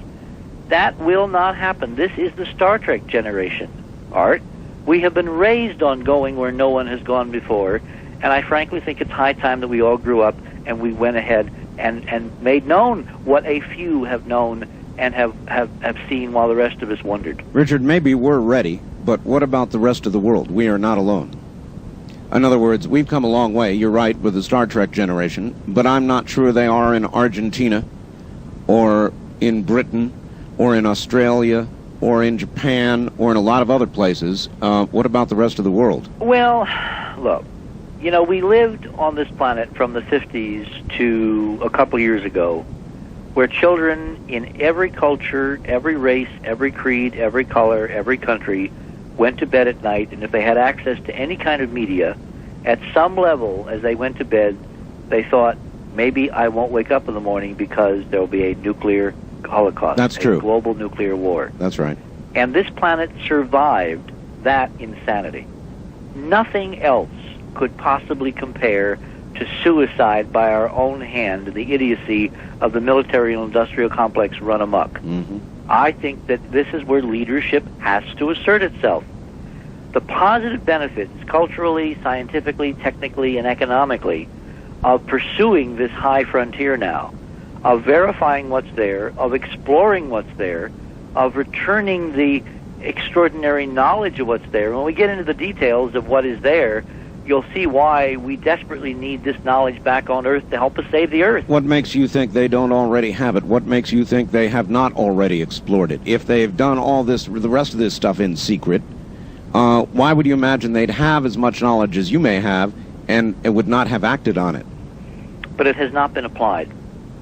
that will not happen, this is the Star Trek generation, Art. We have been raised on going where no one has gone before, and I frankly think it's high time that we all grew up and we went ahead and made known what a few have known and have seen while the rest of us wondered. Richard, maybe we're ready, but what about the rest of the world? We are not alone. In other words, we've come a long way, you're right, with the Star Trek generation, but I'm not sure they are in Argentina, or in Britain, or in Australia, or in Japan, or in a lot of other places. What about the rest of the world? Well, look, you know, we lived on this planet from the 50s to a couple years ago, where children in every culture, every race, every creed, every color, every country went to bed at night, and if they had access to any kind of media, at some level, as they went to bed, they thought, maybe I won't wake up in the morning because there will be a nuclear holocaust. That's true. A global nuclear war. That's right. And this planet survived that insanity. Nothing else could possibly compare to suicide by our own hand, the idiocy of the military and industrial complex run amok. Mm-hmm. I think that this is where leadership has to assert itself. The positive benefits, culturally, scientifically, technically, and economically, of pursuing this high frontier now, of verifying what's there, of exploring what's there, of returning the extraordinary knowledge of what's there. When we get into the details of what is there, you'll see why we desperately need this knowledge back on Earth to help us save the Earth. What makes you think they don't already have it? What makes you think they have not already explored it? If they've done all this, the rest of this stuff in secret, why would you imagine they'd have as much knowledge as you may have and it would not have acted on it? But it has not been applied.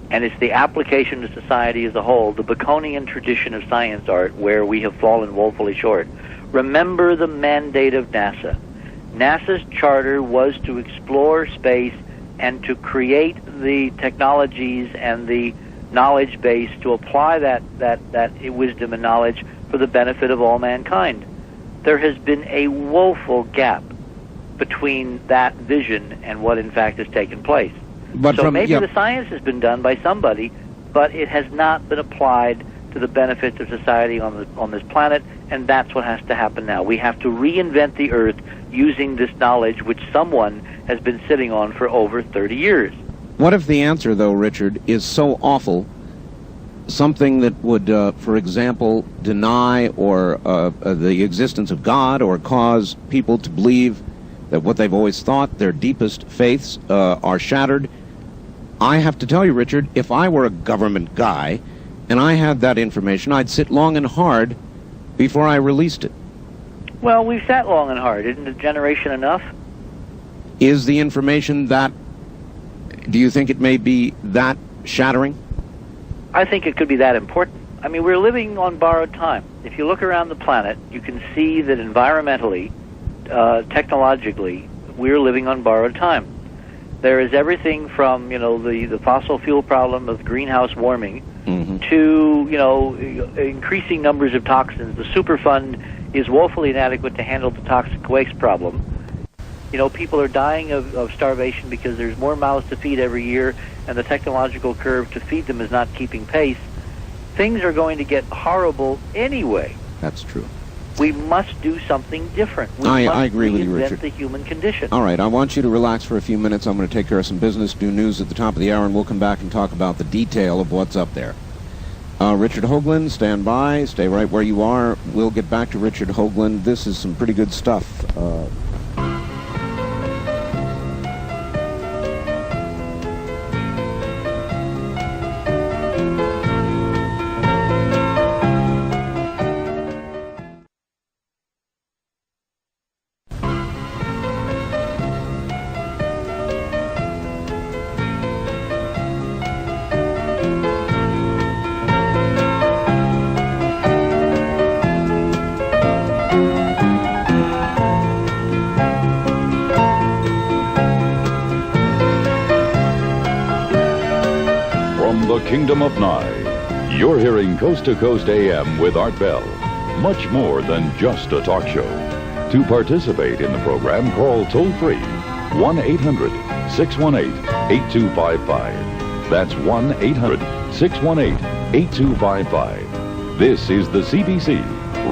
And it's the application to society as a whole, the Baconian tradition of science art, where we have fallen woefully short. Remember the mandate of NASA. NASA's charter was to explore space and to create the technologies and the knowledge base to apply that wisdom and knowledge for the benefit of all mankind. There has been a woeful gap between that vision and what in fact has taken place. But so maybe the science has been done by somebody, but it has not been applied to the benefits of society on this planet, and that's what has to happen now. We have to reinvent the Earth using this knowledge which someone has been sitting on for over 30 years. What if the answer, though, Richard, is so awful, something that would, for example, deny or the existence of God, or cause people to believe that what they've always thought, their deepest faiths, are shattered? I have to tell you, Richard, if I were a government guy and I had that information, I'd sit long and hard before I released it. Well, we've sat long and hard. Isn't a generation enough? Is the information that, do you think it may be that shattering? I think it could be that important. I mean, we're living on borrowed time. If you look around the planet, you can see that environmentally, technologically, we're living on borrowed time. There is everything from, you know, the fossil fuel problem of greenhouse warming to, you know, increasing numbers of toxins. The Superfund is woefully inadequate to handle the toxic waste problem. You know, people are dying of starvation because there's more mouths to feed every year, and the technological curve to feed them is not keeping pace. Things are going to get horrible anyway. That's true. We must do something different. I agree with you, Richard. The human condition. All right, I want you to relax for a few minutes. I'm going to take care of some business, do news at the top of the hour, and we'll come back and talk about the detail of what's up there. Richard Hoagland, stand by. Stay right where you are. We'll get back to Richard Hoagland. This is some pretty good stuff. Kingdom of Nye. You're hearing Coast to Coast AM with Art Bell. Much more than just a talk show. To participate in the program, call toll-free 1-800-618-8255. That's 1-800-618-8255. This is the CBC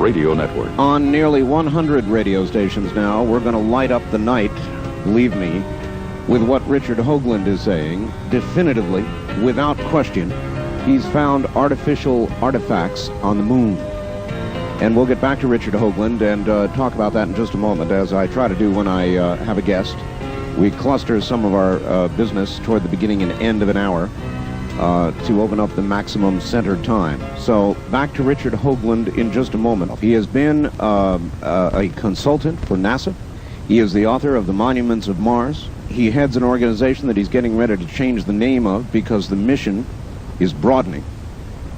Radio Network. On nearly 100 radio stations now, we're going to light up the night, believe me, with what Richard Hoagland is saying. Definitively, without question, he's found artificial artifacts on the moon. And we'll get back to Richard Hoagland and talk about that in just a moment, as I try to do when I have a guest. We cluster some of our business toward the beginning and end of an hour to open up the maximum center time. So back to Richard Hoagland in just a moment. He has been a consultant for NASA. He is the author of The Monuments of Mars. He heads an organization that he's getting ready to change the name of because the mission is broadening.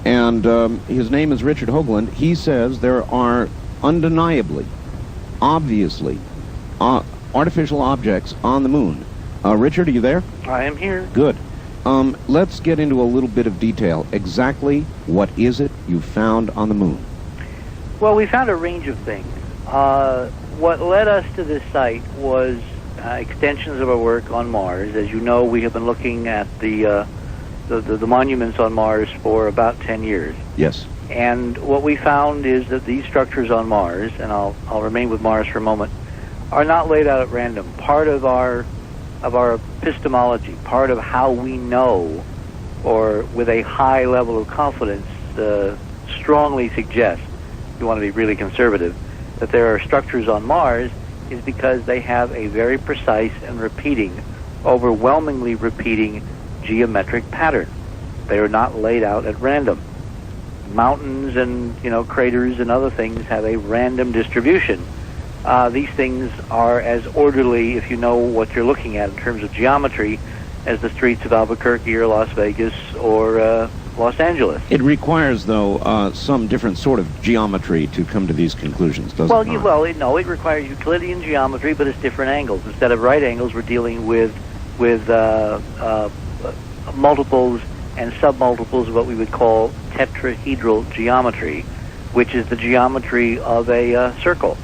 And his name is Richard Hoagland. He says there are undeniably, obviously, artificial objects on the moon. Richard, are you there? I am here. Good. Let's get into a little bit of detail. Exactly what is it you found on the moon? Well, we found a range of things. What led us to this site was extensions of our work on Mars. As you know, we have been looking at the monuments on Mars for about 10 years. Yes. And what we found is that these structures on Mars, and I'll remain with Mars for a moment, are not laid out at random. Part of our epistemology, part of how we know, or with a high level of confidence, strongly suggests, if you want to be really conservative, that there are structures on Mars, is because they have a very precise and overwhelmingly repeating geometric pattern. They are not laid out at random. Mountains and craters and other things have a random distribution. These things are as orderly, if you know what you're looking at in terms of geometry, as the streets of Albuquerque or Las Vegas or Los Angeles. It requires, though, some different sort of geometry to come to these conclusions, doesn't it? No, it requires Euclidean geometry, but it's different angles. Instead of right angles, we're dealing with multiples and submultiples of what we would call tetrahedral geometry, which is the geometry of a circle.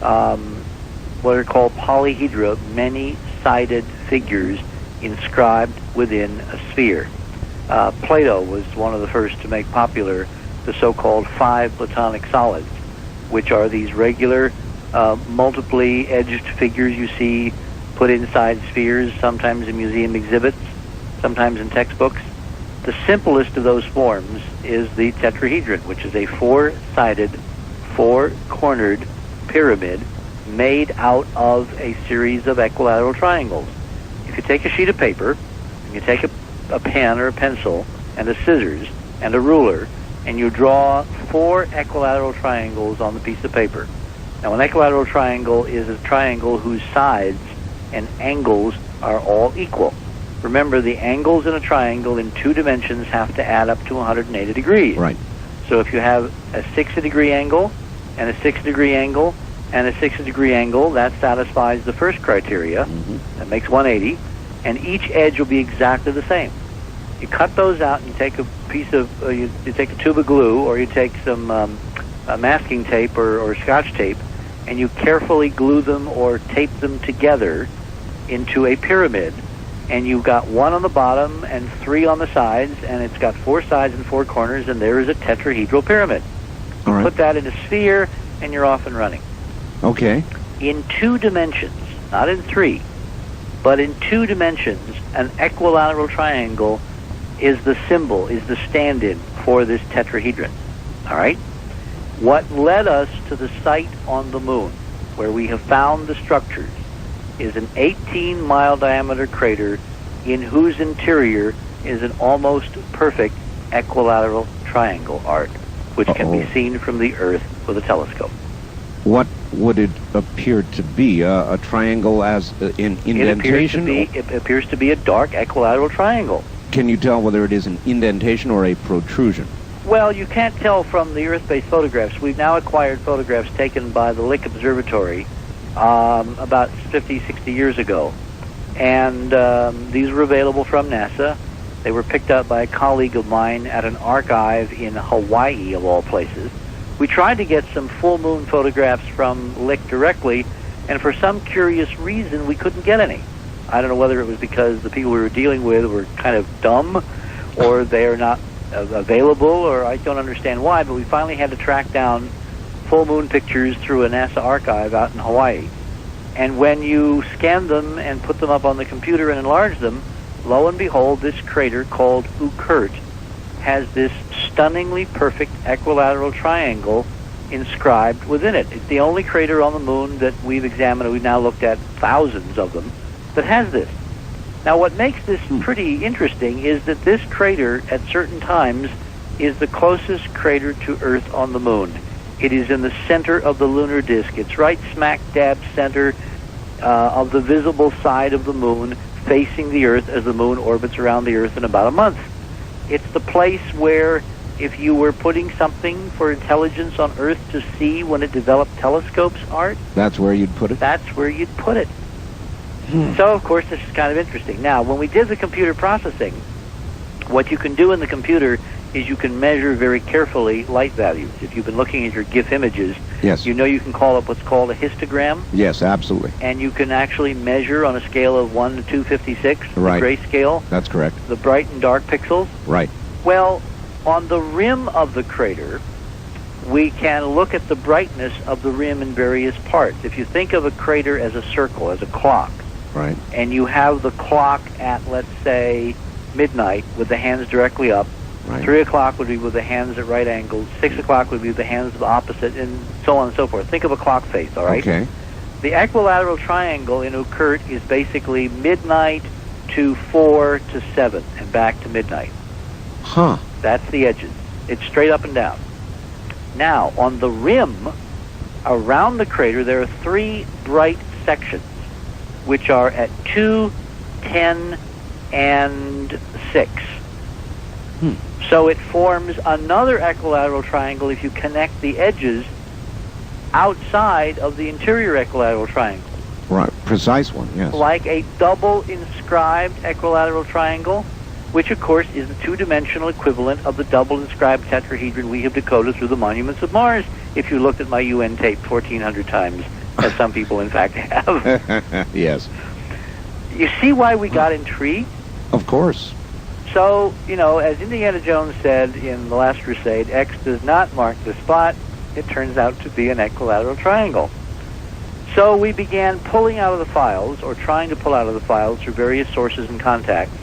What are called polyhedra, many-sided figures inscribed within a sphere. Plato was one of the first to make popular the so-called 5 Platonic solids, which are these regular, multiply edged figures you see put inside spheres, sometimes in museum exhibits, sometimes in textbooks. The simplest of those forms is the tetrahedron, which is a 4-sided, 4-cornered pyramid made out of a series of equilateral triangles. If you take a sheet of paper, and you take a pen or a pencil, and a scissors, and a ruler, and you draw 4 equilateral triangles on the piece of paper. Now, an equilateral triangle is a triangle whose sides and angles are all equal. Remember, the angles in a triangle in 2 dimensions have to add up to 180 degrees. Right. So if you have a 60-degree angle, and a 60-degree angle, and a 60-degree angle, that satisfies the first criteria. Mm-hmm. That makes 180. And each edge will be exactly the same. You cut those out, and you take a piece of, you take a tube of glue, or you take some masking tape or Scotch tape, and you carefully glue them or tape them together into a pyramid. And you've got 1 on the bottom and 3 on the sides, and it's got 4 sides and 4 corners, and there is a tetrahedral pyramid. All right. Put that in a sphere, and you're off and running. Okay. In 2 dimensions, not in 3, but in 2 dimensions, an equilateral triangle is the symbol, is the stand-in for this tetrahedron. All right? What led us to the site on the moon, where we have found the structures, is an 18-mile diameter crater in whose interior is an almost perfect equilateral triangle arc, which can be seen from the Earth with a telescope. What would it appear to be? A triangle as in indentation? It appears to be a dark equilateral triangle. Can you tell whether it is an indentation or a protrusion? Well, you can't tell from the Earth-based photographs. We've now acquired photographs taken by the Lick Observatory about 50, 60 years ago. And these were available from NASA. They were picked up by a colleague of mine at an archive in Hawaii, of all places. We tried to get some full moon photographs from Lick directly, and for some curious reason, we couldn't get any. I don't know whether it was because the people we were dealing with were kind of dumb, or they're not available, or I don't understand why, but we finally had to track down full moon pictures through a NASA archive out in Hawaii. And when you scan them and put them up on the computer and enlarge them, lo and behold, this crater called Okhurt has this stunningly perfect equilateral triangle inscribed within it. It's the only crater on the moon that we've examined. We've now looked at thousands of them that has this. Now, what makes this pretty interesting is that this crater, at certain times, is the closest crater to Earth on the moon. It is in the center of the lunar disk. It's right smack dab center of the visible side of the moon, facing the Earth as the moon orbits around the Earth in about a month. It's the place where, if you were putting something for intelligence on Earth to see when it developed telescopes, Art, That's where you'd put it? that's where you'd put it. So, of course, this is kind of interesting. Now, when we did the computer processing, what you can do in the computer is you can measure very carefully light values. If you've been looking at your GIF images, Yes. you know you can call up what's called a histogram, Yes, absolutely. and you can actually measure on a scale of 1 to 256, Right. the grayscale, That's correct. the bright and dark pixels. Right. Well, on the rim of the crater, we can look at the brightness of the rim in various parts. If you think of a crater as a circle, as a clock, Right. and you have the clock at, let's say, midnight with the hands directly up, Right. 3 o'clock would be with the hands at right angles, 6 o'clock would be with the hands at the opposite, and so on and so forth. Think of a clock face, all right? Okay. The equilateral triangle in Okhurt is basically midnight to 4 to 7, and back to midnight. Huh. That's the edges. It's straight up and down. Now, on the rim, around the crater, there are 3 bright sections, which are at 2, 10, and 6. So it forms another equilateral triangle if you connect the edges outside of the interior equilateral triangle. Right. Precise one, yes. Like a double inscribed equilateral triangle, which of course is the two-dimensional equivalent of the double inscribed tetrahedron we have decoded through the monuments of Mars, if you looked at my UN tape 1,400 times, as some people in fact have. Yes. You see why we got intrigued? Of course. So, you know, as Indiana Jones said in The Last Crusade, X does not mark the spot. It turns out to be an equilateral triangle. So we began pulling out of the files, or trying to pull out of the files through various sources and contacts,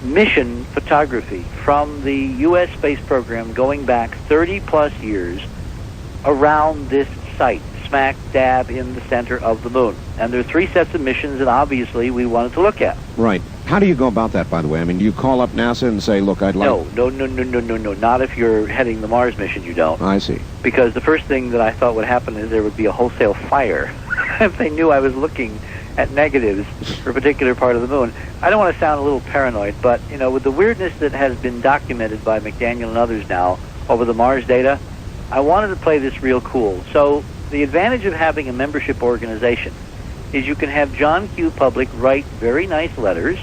mission photography from the U.S. space program going back 30-plus years around this site, smack dab in the center of the moon. And there are 3 sets of missions that obviously we wanted to look at. Right. How do you go about that, by the way? I mean, do you call up NASA and say, look, I'd like... No. Not if you're heading the Mars mission, you don't. I see. Because the first thing that I thought would happen is there would be a wholesale fire if they knew I was looking at negatives for a particular part of the moon. I don't want to sound a little paranoid, but, you know, with the weirdness that has been documented by McDaniel and others now over the Mars data, I wanted to play this real cool. So the advantage of having a membership organization is you can have John Q. Public write very nice letters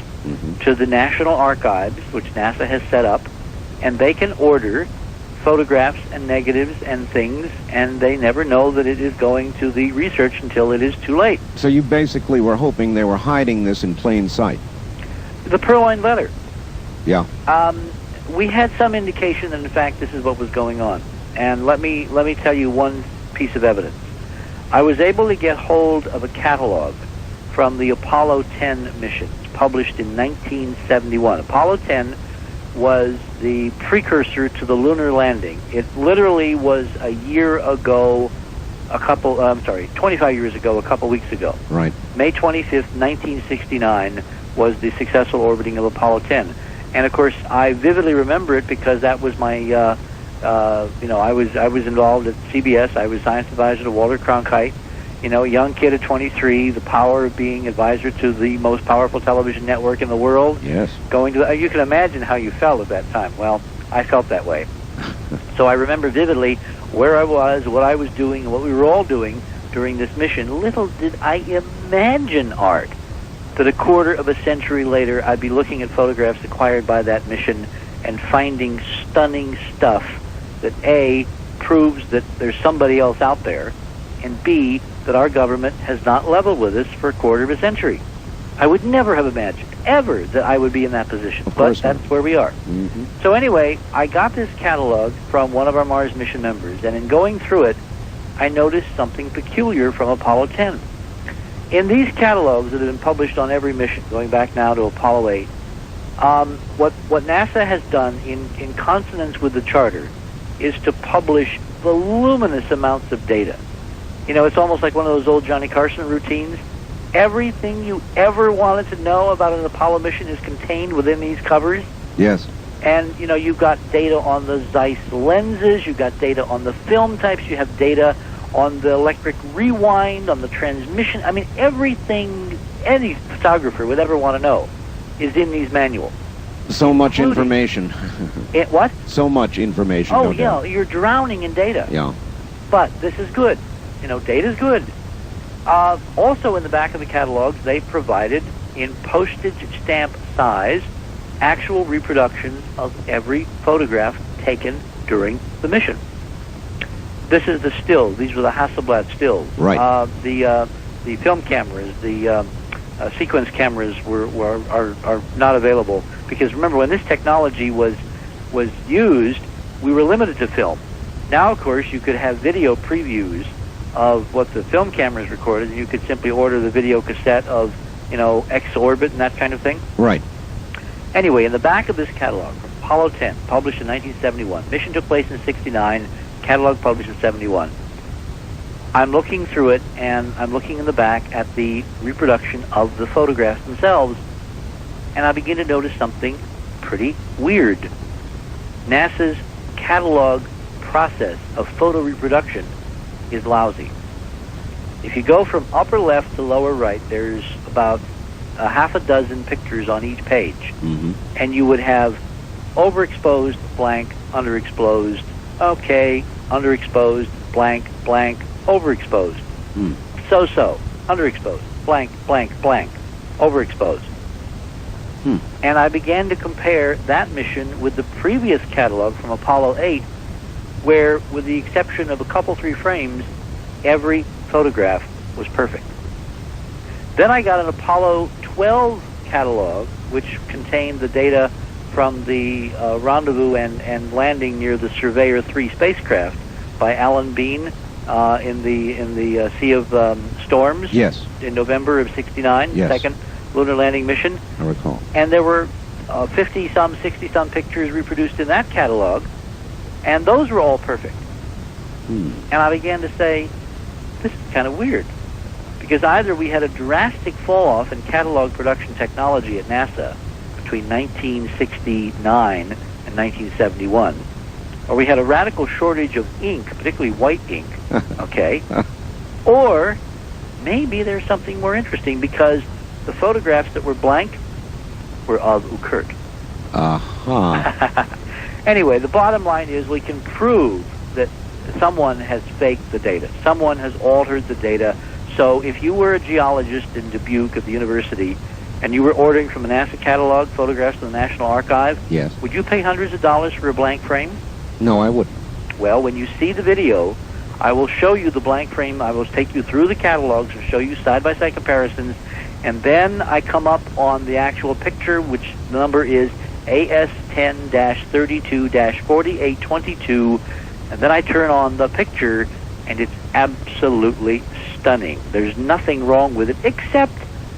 to the National Archives, which NASA has set up, and they can order photographs and negatives and things, and they never know that it is going to the research until it is too late. So you basically were hoping they were hiding this in plain sight. The purloined letter. Yeah. We had some indication that, in fact, this is what was going on. And let me tell you one piece of evidence. I was able to get hold of a catalog from the Apollo 10 mission, published in 1971. Apollo 10 was the precursor to the lunar landing. It literally was a year ago, 25 years ago, a couple weeks ago. Right. May 25th, 1969 was the successful orbiting of Apollo 10. And of course, I vividly remember it because that was my, I was involved at CBS. I was science advisor to Walter Cronkite. You know, young kid at 23, the power of being advisor to the most powerful television network in the world. Yes. You can imagine how you felt at that time. Well, I felt that way. So I remember vividly where I was, what I was doing, and what we were all doing during this mission. Little did I imagine, Art, that a quarter of a century later I'd be looking at photographs acquired by that mission and finding stunning stuff that A, proves that there's somebody else out there, and B, that our government has not leveled with us for a quarter of a century. I would never have imagined, ever, that I would be in that position. But that's where we are. Mm-hmm. So anyway, I got this catalog from one of our Mars mission members, and in going through it, I noticed something peculiar from Apollo 10. In these catalogs that have been published on every mission, going back now to Apollo 8, what NASA has done in consonance with the charter is to publish voluminous amounts of data. You know, it's almost like one of those old Johnny Carson routines. Everything you ever wanted to know about an Apollo mission is contained within these covers. Yes. And, you know, you've got data on the Zeiss lenses, you've got data on the film types, you have data on the electric rewind, on the transmission. I mean, everything any photographer would ever want to know is in these manuals. So much information. What? So much information. Oh, yeah, you're drowning in data. Yeah. But this is good. You know, data's good. Also in the back of the catalogs, they provided, in postage stamp size, actual reproductions of every photograph taken during the mission. This is the still. These were the Hasselblad stills. Right. The film cameras, the sequence cameras are not available, because remember, when this technology was used, we were limited to film. Now, of course, you could have video previews of what the film cameras recorded, and you could simply order the video cassette of, you know, X orbit and that kind of thing. Right. Anyway, in the back of this catalog, from Apollo 10, published in 1971, mission took place in 69, catalog published in 71. I'm looking through it, and I'm looking in the back at the reproduction of the photographs themselves, and I begin to notice something pretty weird. NASA's catalog process of photo reproduction is lousy. If you go from upper left to lower right, there's about a half a dozen pictures on each page. Mm-hmm. And you would have overexposed, blank, underexposed, okay, underexposed, blank, blank, overexposed. So-so, underexposed, blank, blank, blank, overexposed. And I began to compare that mission with the previous catalog from Apollo 8, where, with the exception of a couple, 3 frames, every photograph was perfect. Then I got an Apollo 12 catalog, which contained the data from the rendezvous and landing near the Surveyor 3 spacecraft by Alan Bean in the Sea of Storms. Yes. In November of '69, yes. Second lunar landing mission. I recall. And there were 50-some, 60-some pictures reproduced in that catalog, and those were all perfect. And I began to say, this is kind of weird, because either we had a drastic fall-off in catalog production technology at NASA between 1969 and 1971, or we had a radical shortage of ink, particularly white ink, okay? Or maybe there's something more interesting, because the photographs that were blank were of Occult. Anyway, the bottom line is we can prove that someone has faked the data. Someone has altered the data. So if you were a geologist in Dubuque at the university and you were ordering from a NASA catalog photographs from the National Archive, yes, would you pay hundreds of dollars for a blank frame? No, I wouldn't. Well, when you see the video, I will show you the blank frame. I will take you through the catalogs and show you side-by-side comparisons. And then I come up on the actual picture, which the number is AS10-32-4822. And then I turn on the picture, and it's absolutely stunning. There's nothing wrong with it, except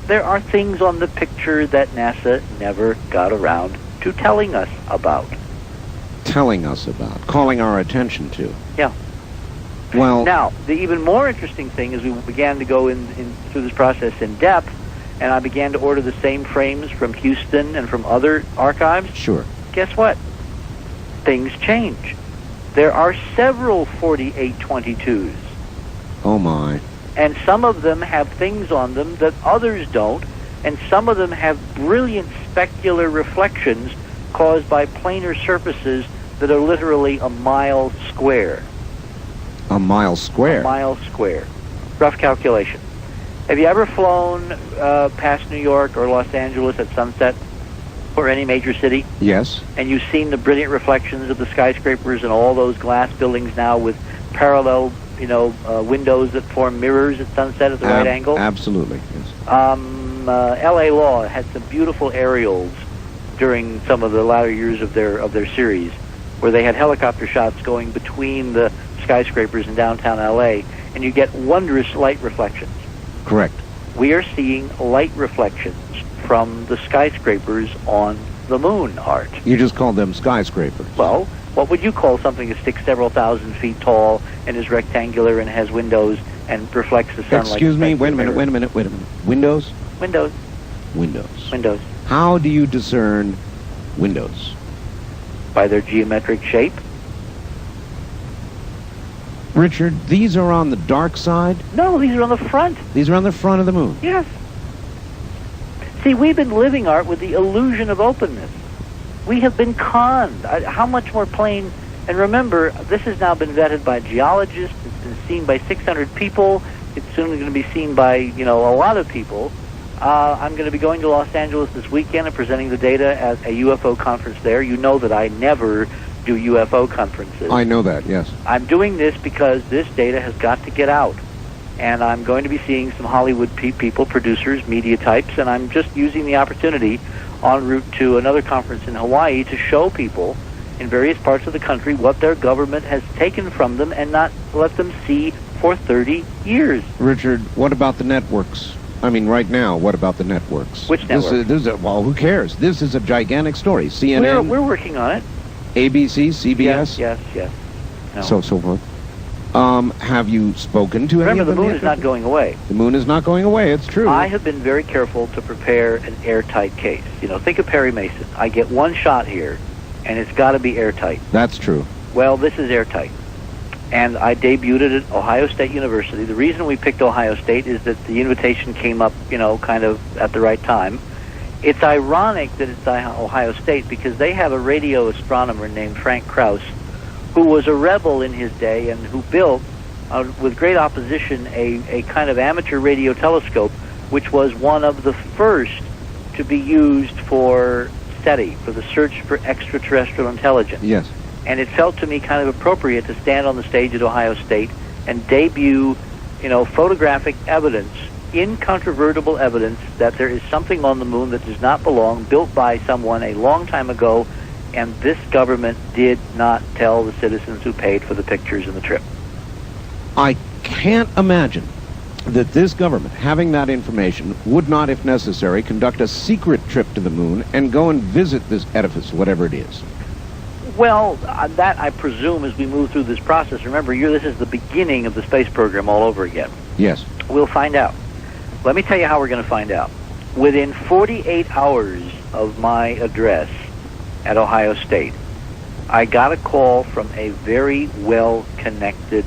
there are things on the picture that NASA never got around to telling us about. Telling us about, calling our attention to. Yeah. Well, now, the even more interesting thing is we began to go in through this process in depth, and I began to order the same frames from Houston and from other archives. Sure. Guess what? Things change. There are several 4822s. Oh, my. And some of them have things on them that others don't, and some of them have brilliant specular reflections caused by planar surfaces that are literally a mile square. A mile square? A mile square. Rough calculation. Have you ever flown past New York or Los Angeles at sunset, or any major city? Yes. And you've seen the brilliant reflections of the skyscrapers and all those glass buildings now with parallel, windows that form mirrors at sunset at the right angle? Absolutely, yes. L.A. Law had some beautiful aerials during some of the latter years of their series, where they had helicopter shots going between the skyscrapers in downtown L.A., and you get wondrous light reflections. Correct. We are seeing light reflections from the skyscrapers on the moon, Art. You just called them skyscrapers. Well, what would you call something that sticks several thousand feet tall and is rectangular and has windows and reflects the sunlight? Excuse me, wait a minute. Windows? Windows. Windows. Windows. How do you discern windows? By their geometric shape. Richard, these are on the dark side? No, these are on the front. These are on the front of the moon? Yes. See, we've been living, Art, with the illusion of openness. We have been conned. How much more plain? And remember, this has now been vetted by geologists. It's been seen by 600 people. It's soon going to be seen by, a lot of people. I'm going to be going to Los Angeles this weekend and presenting the data at a UFO conference there. You know that I never do UFO conferences. I know that, yes. I'm doing this because this data has got to get out. And I'm going to be seeing some Hollywood people, producers, media types, and I'm just using the opportunity en route to another conference in Hawaii to show people in various parts of the country what their government has taken from them and not let them see for 30 years. Richard, what about the networks? I mean, right now, what about the networks? Which networks? Well, who cares? This is a gigantic story. CNN? We're working on it. ABC, CBS? Yes. No. So forth. Have you spoken to any of them? Remember, the moon is not going away. The moon is not going away, it's true. I have been very careful to prepare an airtight case. Think of Perry Mason. I get one shot here, and it's got to be airtight. That's true. Well, this is airtight. And I debuted it at Ohio State University. The reason we picked Ohio State is that the invitation came up, kind of at the right time. It's ironic that it's Ohio State because they have a radio astronomer named Frank Krause, who was a rebel in his day and who built, with great opposition, a kind of amateur radio telescope, which was one of the first to be used for SETI, for the search for extraterrestrial intelligence. Yes. And it felt to me kind of appropriate to stand on the stage at Ohio State and debut, photographic evidence, incontrovertible evidence that there is something on the moon that does not belong, built by someone a long time ago, and this government did not tell the citizens who paid for the pictures and the trip. I can't imagine that this government, having that information, would not, if necessary, conduct a secret trip to the moon and go and visit this edifice, whatever it is. Well, that I presume as we move through this process. Remember, this is the beginning of the space program all over again. Yes. We'll find out. Let me tell you how we're going to find out. Within 48 hours of my address at Ohio State, I got a call from a very well-connected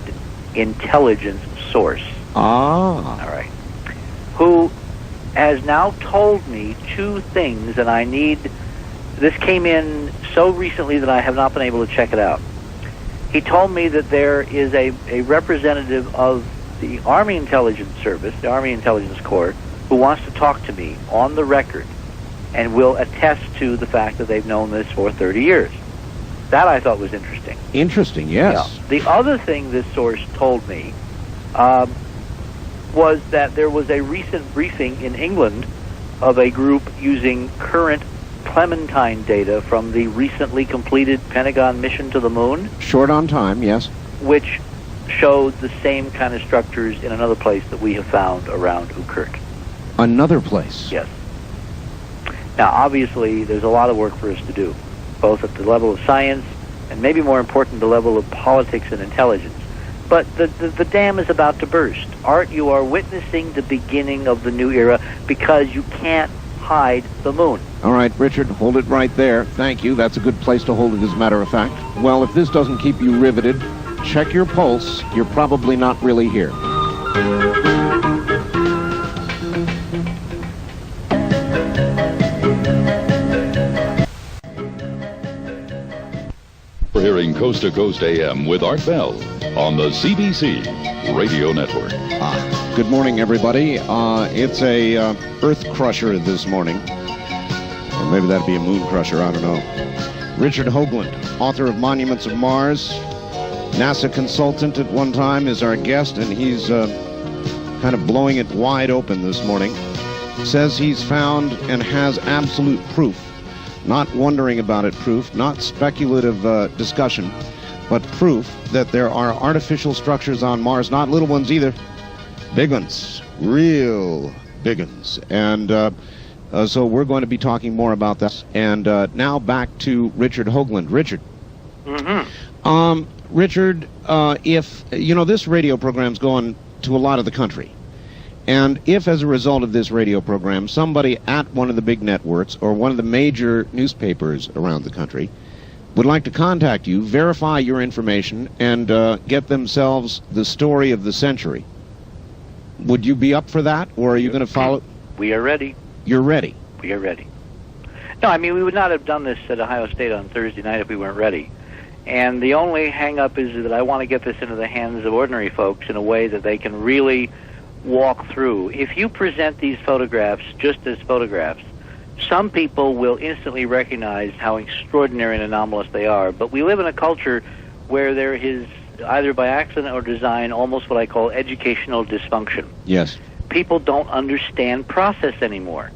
intelligence source. Ah. All right. Who has now told me two things, and I need... This came in so recently that I have not been able to check it out. He told me that there is a representative of the Army Intelligence Service, the Army Intelligence Corps, who wants to talk to me on the record and will attest to the fact that they've known this for 30 years. That I thought was interesting. Interesting, yes. Yeah. The other thing this source told me was that there was a recent briefing in England of a group using current Clementine data from the recently completed Pentagon mission to the moon. Short on time, yes. Which showed the same kind of structures in another place that we have found around Ukurt. Another place? Yes. Now, obviously, there's a lot of work for us to do, both at the level of science and maybe more important, the level of politics and intelligence. But the dam is about to burst. Art, you are witnessing the beginning of the new era because you can't hide the moon. All right, Richard, hold it right there. Thank you. That's a good place to hold it, as a matter of fact. Well, if this doesn't keep you riveted, check your pulse. You're probably not really here. We're hearing Coast to Coast AM with Art Bell on the CBC Radio Network. Good morning, everybody. It's a Earth crusher this morning. Or maybe that'd be a moon crusher, I don't know. Richard Hoagland, author of Monuments of Mars, NASA consultant at one time, is our guest, and he's kind of blowing it wide open this morning. Says he's found and has absolute proof. Not wondering about it proof, not speculative discussion, but proof that there are artificial structures on Mars, not little ones either, big ones, real big ones. And so we're going to be talking more about that. And now back to Richard Hoagland. Richard. Richard, if, this radio program's going to a lot of the country, and if, as a result of this radio program, somebody at one of the big networks or one of the major newspapers around the country would like to contact you, verify your information, and get themselves the story of the century, would you be up for that, or are you going to follow? We are ready. You're ready? We are ready. No, I mean, we would not have done this at Ohio State on Thursday night if we weren't ready. And the only hang-up is that I want to get this into the hands of ordinary folks in a way that they can really walk through. If you present these photographs just as photographs, some people will instantly recognize how extraordinary and anomalous they are. But we live in a culture where there is, either by accident or design, almost what I call educational dysfunction. Yes. People don't understand process anymore.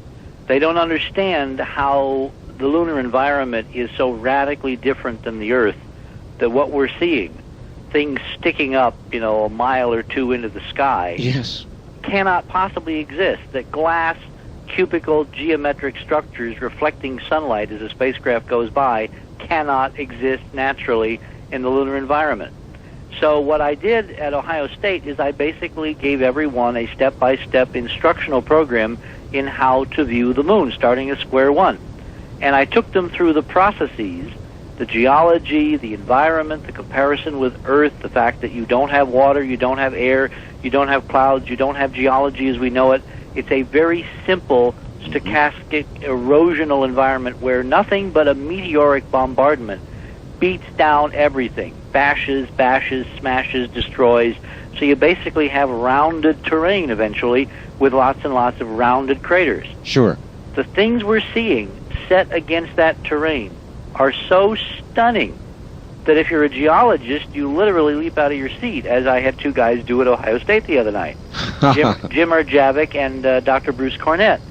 They don't understand how the lunar environment is so radically different than the Earth that what we're seeing, things sticking up, a mile or two into the sky, yes, cannot possibly exist. That glass, cubical, geometric structures reflecting sunlight as a spacecraft goes by cannot exist naturally in the lunar environment. So what I did at Ohio State is I basically gave everyone a step-by-step instructional program in how to view the moon, starting at square one. And I took them through the processes, the geology, the environment, the comparison with Earth, the fact that you don't have water, you don't have air, you don't have clouds, you don't have geology as we know it. It's a very simple, stochastic, erosional environment where nothing but a meteoric bombardment beats down everything. Bashes, smashes, destroys. So you basically have rounded terrain eventually with lots and lots of rounded craters. Sure. The things we're seeing set against that terrain are so stunning that if you're a geologist, you literally leap out of your seat, as I had two guys do at Ohio State the other night. Jim Arjavik and Dr. Bruce Cornett.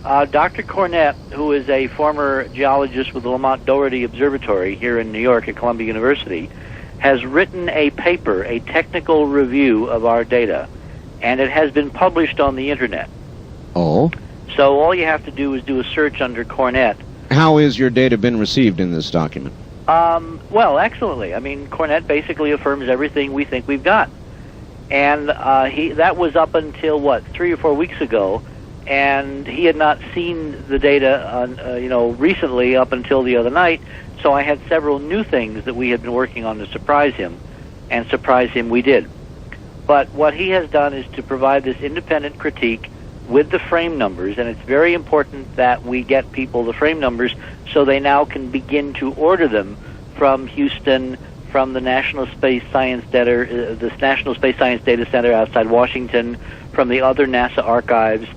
Dr. Cornett, who is a former geologist with the Lamont Doherty Observatory here in New York at Columbia University, has written a paper, a technical review of our data, and it has been published on the Internet. Oh. So all you have to do is do a search under Cornett. How is your data been received in this document? Well, excellently. I mean, Cornett basically affirms everything we think we've got. And that was up until, 3 or 4 weeks ago, and he had not seen the data, recently up until the other night, so I had several new things that we had been working on to surprise him, and surprise him we did. But what he has done is to provide this independent critique with the frame numbers, and it's very important that we get people the frame numbers so they now can begin to order them from Houston, from the National Space Science Data, the National Space Science Data Center outside Washington, from the other NASA archives.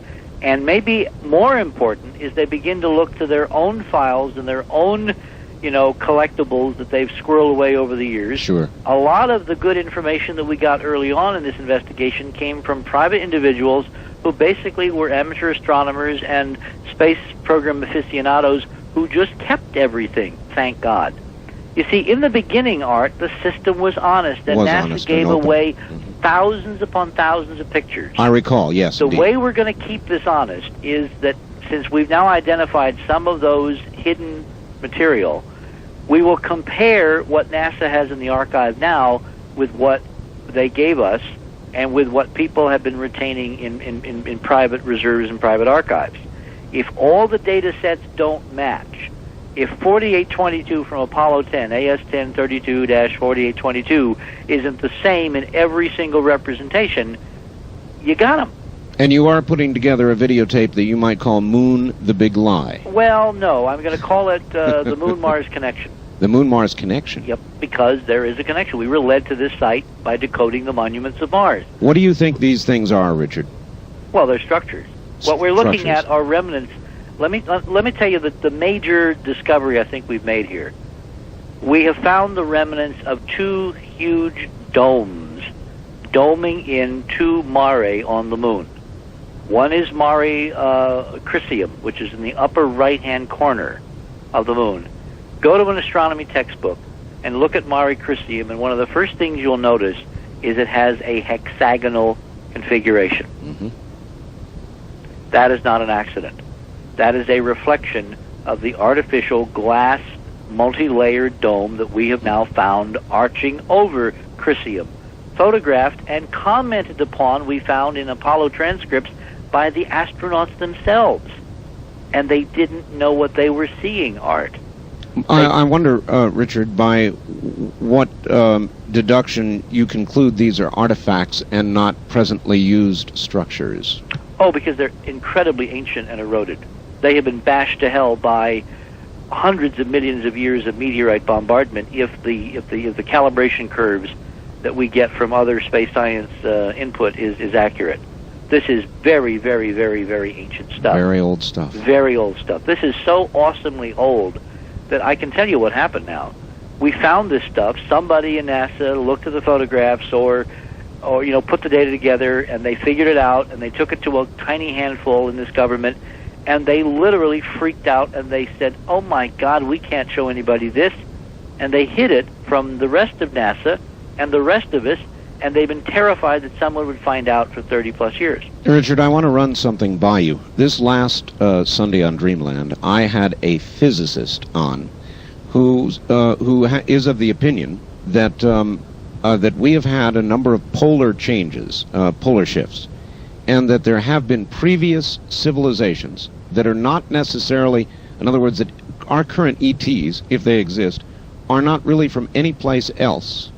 And maybe more important is they begin to look to their own files and their own, collectibles that they've squirreled away over the years. Sure. A lot of the good information that we got early on in this investigation came from private individuals who basically were amateur astronomers and space program aficionados who just kept everything, thank God. You see, in the beginning, Art, the system was honest, and NASA gave away thousands upon thousands of pictures. I recall, yes. The way we're going to keep this honest is that since we've now identified some of those hidden material, we will compare what NASA has in the archive now with what they gave us and with what people have been retaining in private reserves and private archives. If all the data sets don't match, if 4822 from Apollo 10, AS1032-4822, isn't the same in every single representation, you got them. And you are putting together a videotape that you might call Moon the Big Lie. Well, no, I'm going to call it the Moon-Mars Connection. The Moon-Mars Connection? Yep, because there is a connection. We were led to this site by decoding the monuments of Mars. What do you think these things are, Richard? Well, they're structures. What we're looking at are remnants. Let me tell you that the major discovery I think we've made here. We have found the remnants of two huge domes doming in two mare on the moon. One is Mare Crisium, which is in the upper right-hand corner of the moon. Go to an astronomy textbook and look at Mare Crisium, and one of the first things you'll notice is it has a hexagonal configuration. Mm-hmm. That is not an accident. That is a reflection of the artificial glass multi-layered dome that we have now found arching over Chrysium, photographed and commented upon, we found in Apollo transcripts, by the astronauts themselves. And they didn't know what they were seeing, Art. I wonder, Richard, by what deduction you conclude these are artifacts and not presently used structures? Oh, because they're incredibly ancient and eroded. They have been bashed to hell by hundreds of millions of years of meteorite bombardment if the calibration curves that we get from other space science input is accurate. This is very, very, very, very ancient stuff. Very old stuff. Very old stuff. This is so awesomely old that I can tell you what happened now. We found this stuff. Somebody in NASA looked at the photographs or put the data together, and they figured it out, and they took it to a tiny handful in this government, and they literally freaked out, and they said, oh my God, we can't show anybody this. And they hid it from the rest of NASA and the rest of us, and they've been terrified that someone would find out for 30-plus years. Richard, I want to run something by you. This last Sunday on Dreamland, I had a physicist on who is of the opinion that that we have had a number of polar changes, polar shifts, and that there have been previous civilizations that are not necessarily, in other words, that our current ETs, if they exist, are not really from any place else,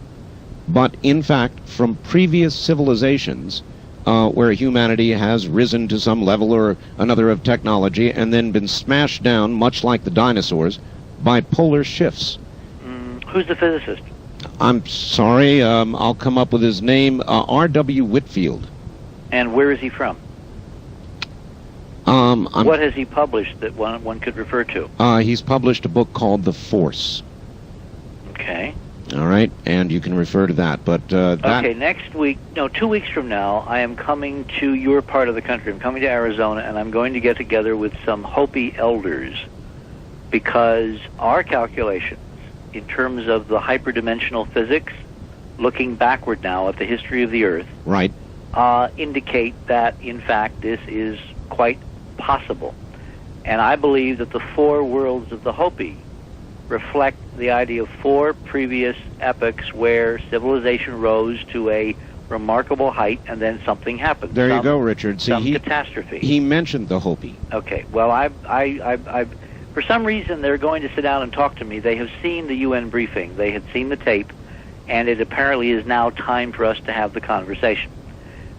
but in fact from previous civilizations where humanity has risen to some level or another of technology and then been smashed down, much like the dinosaurs, by polar shifts. Who's the physicist? I'm sorry, I'll come up with his name, R.W. Whitfield. And where is he from? What has he published that one could refer to? He's published a book called The Force. Okay. All right, and you can refer to that. But okay, next week, 2 weeks from now, I am coming to your part of the country. I'm coming to Arizona, and I'm going to get together with some Hopi elders, because our calculations in terms of the hyperdimensional physics, looking backward now at the history of the Earth, right, indicate that, in fact, this is quite possible. And I believe that the four worlds of the Hopi reflect the idea of four previous epochs where civilization rose to a remarkable height and then something happened. There you go, Richard. See, some catastrophe. He mentioned the Hopi. Okay. Well, I for some reason they're going to sit down and talk to me. They have seen the UN briefing. They had seen the tape, and it apparently is now time for us to have the conversation.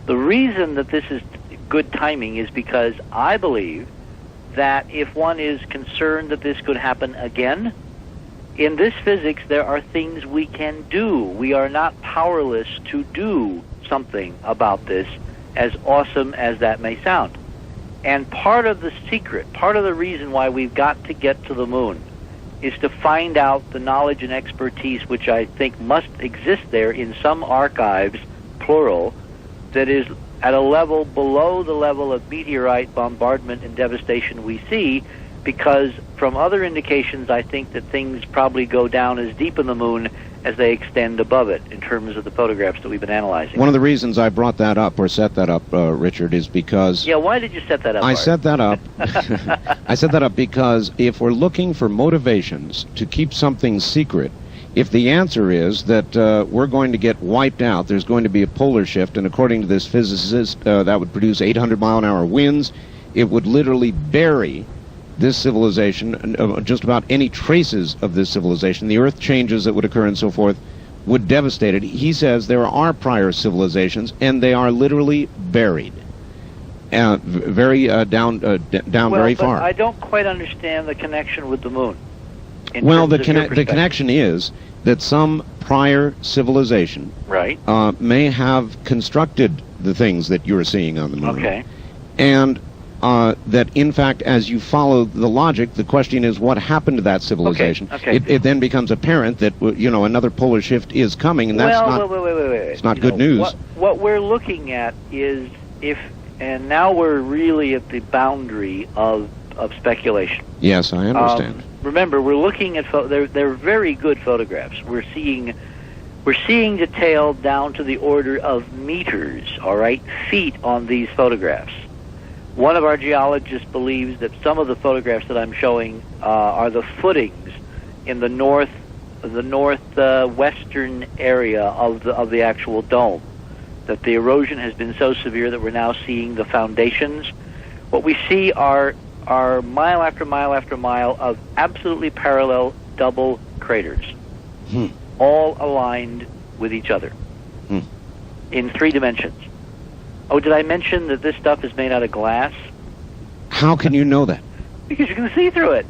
The reason that this is good timing is because I believe that if one is concerned that this could happen again, in this physics there are things we can do. We are not powerless to do something about this, as awesome as that may sound. And part of the secret, part of the reason why we've got to get to the moon is to find out the knowledge and expertise which I think must exist there in some archives, plural, that is at a level below the level of meteorite bombardment and devastation we see, because from other indications I think that things probably go down as deep in the moon as they extend above it in terms of the photographs that we've been analyzing. One of the reasons I brought that up, or set that up, Richard, is because... Yeah, why did you set that up, I Art? set that up. I set that up because if we're looking for motivations to keep something secret, if the answer is that we're going to get wiped out, there's going to be a polar shift, and according to this physicist, that would produce 800-mile-an-hour winds, it would literally bury this civilization, just about any traces of this civilization, the earth changes that would occur and so forth, would devastate it. He says there are prior civilizations, and they are literally buried, down very far. I don't quite understand the connection with the moon. Well, the connection is that some prior civilization right. May have constructed the things that you're seeing on the moon. Okay. And that, in fact, as you follow the logic, the question is what happened to that civilization. Okay. It then becomes apparent that, another polar shift is coming, and that's wait. It's not good news. What we're looking at is and now we're really at the boundary of speculation. Yes, I understand. Remember, we're looking at they're very good photographs. We're seeing detail down to the order of meters, all right, feet on these photographs. One of our geologists believes that some of the photographs that I'm showing are the footings in the northwestern area of the actual dome. That the erosion has been so severe that we're now seeing the foundations. What we see are mile after mile after mile of absolutely parallel double craters, all aligned with each other in 3 dimensions. Oh, did I mention that this stuff is made out of glass? How can you know that? Because you can see through it.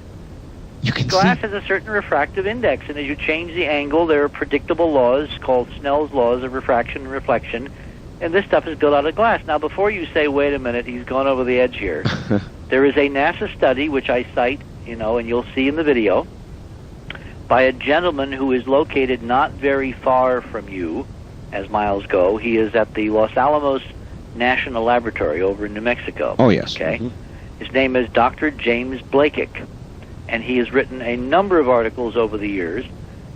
You can Glass see. has a certain refractive index, and as you change the angle, there are predictable laws called Snell's laws of refraction and reflection, and this stuff is built out of glass. Now, before you say, wait a minute, he's gone over the edge here, there is a NASA study, which I cite, and you'll see in the video, by a gentleman who is located not very far from you, as miles go. He is at the Los Alamos National Laboratory over in New Mexico. Oh, yes. Okay. His name is Dr. James Blakick, and he has written a number of articles over the years,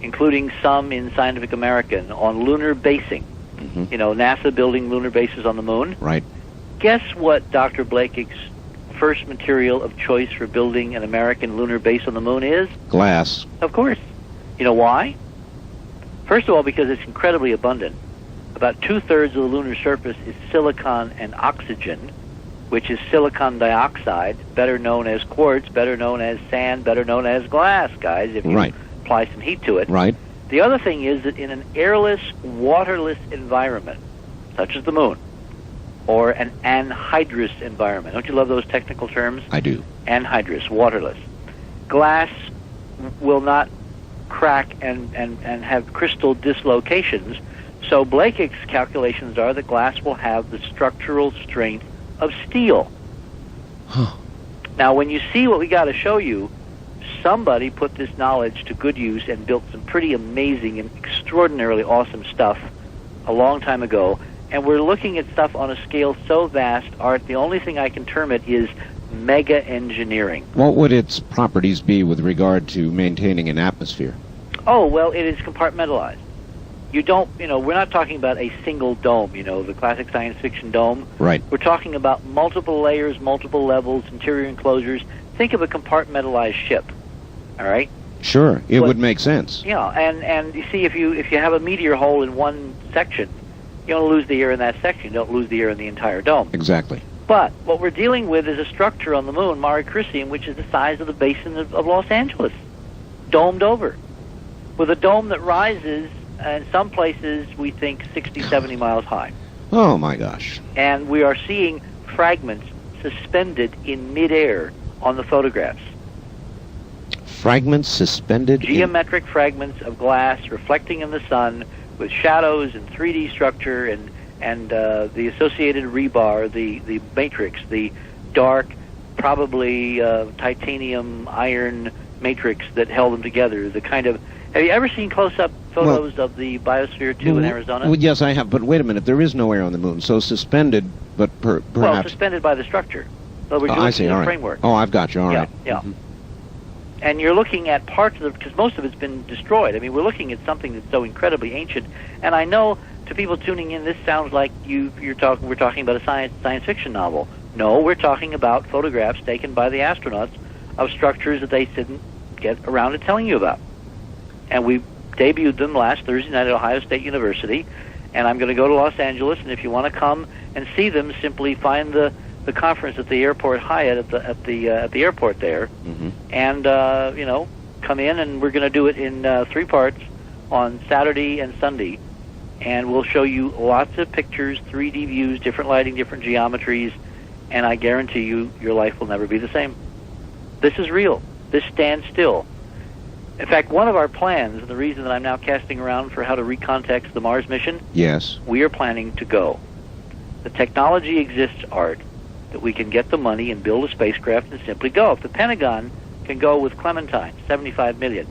including some in Scientific American on lunar basing. NASA building lunar bases on the moon. Right. Guess what Dr. Blakick's first material of choice for building an American lunar base on the moon is? Glass. Of course. You know why? First of all, because it's incredibly abundant. About 2/3 of the lunar surface is silicon and oxygen, which is silicon dioxide, better known as quartz, better known as sand, better known as glass, guys, if you apply some heat to it. Right. The other thing is that in an airless, waterless environment, such as the moon, or an anhydrous environment, don't you love those technical terms? I do. Anhydrous, waterless. Glass will not crack and have crystal dislocations, so Blakick's calculations are that glass will have the structural strength of steel. Now, when you see what we got to show you, somebody put this knowledge to good use and built some pretty amazing and extraordinarily awesome stuff a long time ago, and we're looking at stuff on a scale so vast, Art, the only thing I can term it is mega engineering. What would its properties be with regard to maintaining an atmosphere? Oh, well, it is compartmentalized. You don't, we're not talking about a single dome, the classic science fiction dome. Right. We're talking about multiple layers, multiple levels, interior enclosures. Think of a compartmentalized ship, all right? Sure, it would make sense. Yeah, and you see, if you have a meteor hole in one section, you don't lose the air in that section. You don't lose the air in the entire dome. Exactly. But what we're dealing with is a structure on the moon, Mare Crisium, which is the size of the basin of Los Angeles, domed over, with a dome that rises, in some places, we think, 60, 70 miles high. Oh, my gosh. And we are seeing fragments suspended in midair on the photographs. Fragments suspended? Geometric fragments of glass reflecting in the sun with shadows and 3D structure and the associated rebar, the matrix, the dark, probably titanium iron matrix that held them together. The kind of, have you ever seen close-up photos of the Biosphere 2 in Arizona? Well, yes, I have, but wait a minute. There is no air on the moon, so suspended, but perhaps... Well, suspended by the structure. So we're doing the framework. Oh, I've got you. All right. Yeah. And you're looking at parts of it, because most of it's been destroyed. I mean, we're looking at something that's so incredibly ancient. And I know to people tuning in, this sounds like we're talking about a science fiction novel. No, we're talking about photographs taken by the astronauts of structures that they didn't get around to telling you about. And we debuted them last Thursday night at Ohio State University. And I'm going to go to Los Angeles, and if you want to come and see them, simply find the conference at the airport Hyatt at the airport there, and come in, and we're going to do it in 3 parts on Saturday and Sunday, and we'll show you lots of pictures, 3D views, different lighting, different geometries, and I guarantee you your life will never be the same. This is real. This stands still. In fact, one of our plans, and the reason that I'm now casting around for how to recontext the Mars mission, yes, we are planning to go. The technology exists, Art, that we can get the money and build a spacecraft and simply go. If the Pentagon can go with Clementine, $75 million,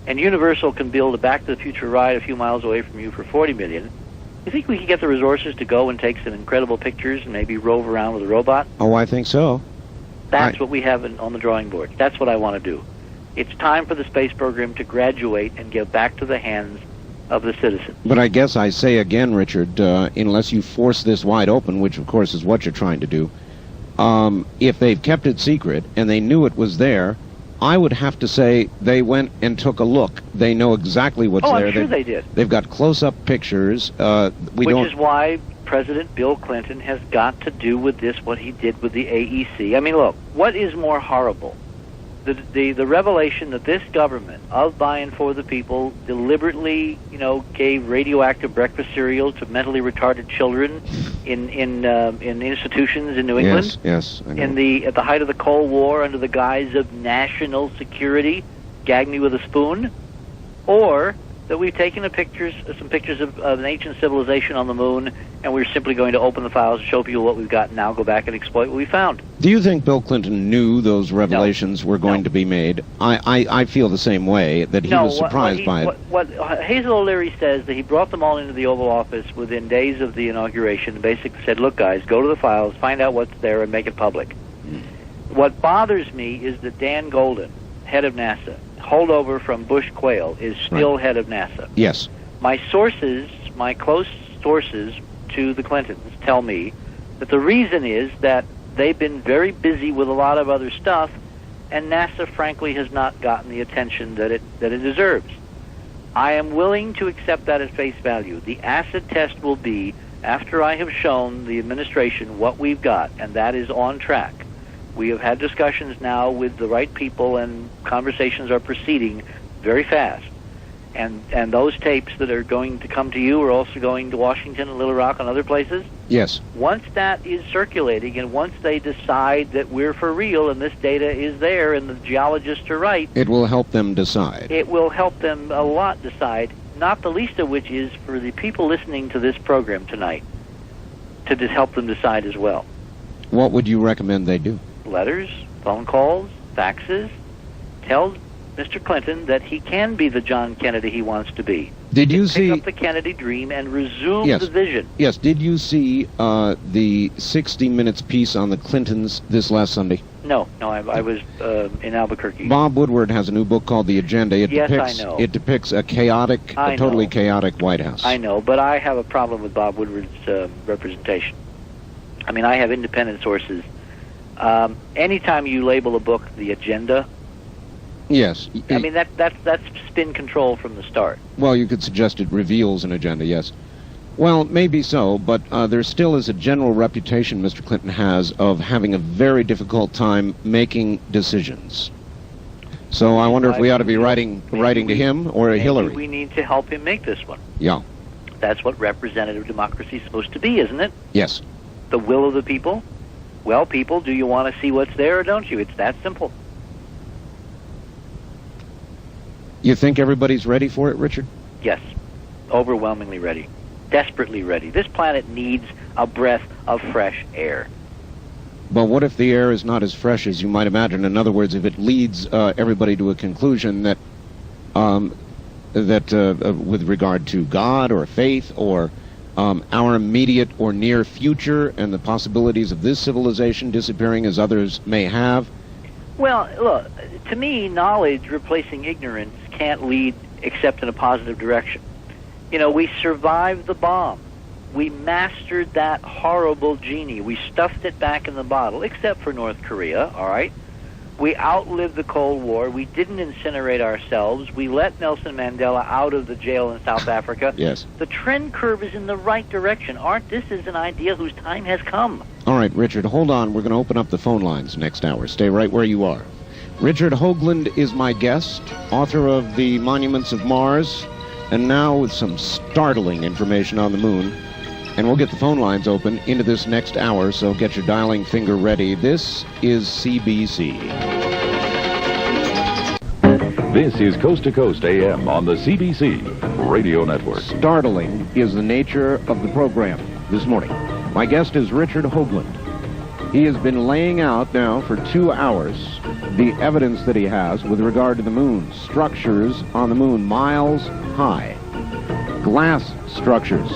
and Universal can build a Back to the Future ride a few miles away from you for $40 million, you think we can get the resources to go and take some incredible pictures and maybe rove around with a robot? Oh, I think so. That's what we have on the drawing board. That's what I want to do. It's time for the space program to graduate and get back to the hands of the citizens. But I guess I say again, Richard, unless you force this wide open, which of course is what you're trying to do, if they've kept it secret and they knew it was there, I would have to say they went and took a look. They know exactly what's there. I'm sure they did. They've got close-up pictures. Which is why President Bill Clinton has got to do with this what he did with the AEC. I mean, look, what is more horrible? The revelation that this government of by and for the people deliberately, gave radioactive breakfast cereal to mentally retarded children in institutions in New England. Yes, I know. At the height of the Cold War, under the guise of national security, gag me with a spoon, or that we've taken some pictures of an ancient civilization on the moon, and we're simply going to open the files and show people what we've got, and now go back and exploit what we found. Do you think Bill Clinton knew those revelations were going to be made? I feel the same way, that he was surprised by it. What Hazel O'Leary says, that he brought them all into the Oval Office within days of the inauguration, and basically said, look, guys, go to the files, find out what's there, and make it public. What bothers me is that Dan Golden, head of NASA, holdover from Bush Quayle, is still head of NASA. Yes. My close sources to the Clintons tell me that the reason is that they've been very busy with a lot of other stuff, and NASA, frankly, has not gotten the attention that it deserves. I am willing to accept that at face value. The acid test will be after I have shown the administration what we've got, and that is on track. We have had discussions now with the right people, and conversations are proceeding very fast. And those tapes that are going to come to you are also going to Washington and Little Rock and other places? Yes. Once that is circulating, and once they decide that we're for real and this data is there and the geologists are right... It will help them decide. It will help them a lot decide, not the least of which is for the people listening to this program tonight to just help them decide as well. What would you recommend they do? Letters, phone calls, faxes. Tell Mr. Clinton that he can be the John Kennedy he wants to be. Did you see... Pick up the Kennedy dream and resume the vision. Yes. Did you see the 60 Minutes piece on the Clintons this last Sunday? No, I was in Albuquerque. Bob Woodward has a new book called The Agenda. I know. It depicts a totally chaotic White House. I know, but I have a problem with Bob Woodward's representation. I mean, I have independent sources. Anytime you label a book The Agenda... Yes. I mean, that's spin control from the start. Well, you could suggest it reveals an agenda, yes. Well, maybe so, but there still is a general reputation Mr. Clinton has of having a very difficult time making decisions. So I wonder if we ought to be writing to him or Hillary. We need to help him make this one. Yeah. That's what representative democracy is supposed to be, isn't it? Yes. The will of the people. Well, people, do you want to see what's there or don't you? It's that simple. You think everybody's ready for it, Richard? Yes. Overwhelmingly ready. Desperately ready. This planet needs a breath of fresh air. But what if the air is not as fresh as you might imagine? In other words, if it leads everybody to a conclusion that with regard to God or faith or our immediate or near future and the possibilities of this civilization disappearing as others may have? Well, look, to me, knowledge replacing ignorance can't lead except in a positive direction. You know, we survived the bomb. We mastered that horrible genie. We stuffed it back in the bottle, except for North Korea, all right? We outlived the Cold War. We didn't incinerate ourselves. We let Nelson Mandela out of the jail in South Africa. Yes. The trend curve is in the right direction. This is an idea whose time has come. All right, Richard, hold on. We're going to open up the phone lines next hour. Stay right where you are. Richard Hoagland is my guest, author of The Monuments of Mars, and now with some startling information on the moon. And we'll get the phone lines open into this next hour, so get your dialing finger ready. This is CBC. This is Coast to Coast AM on the CBC Radio Network. Startling is the nature of the program this morning. My guest is Richard Hoagland. He has been laying out now for 2 hours the evidence that he has with regard to the moon. Structures on the moon miles high. Glass structures.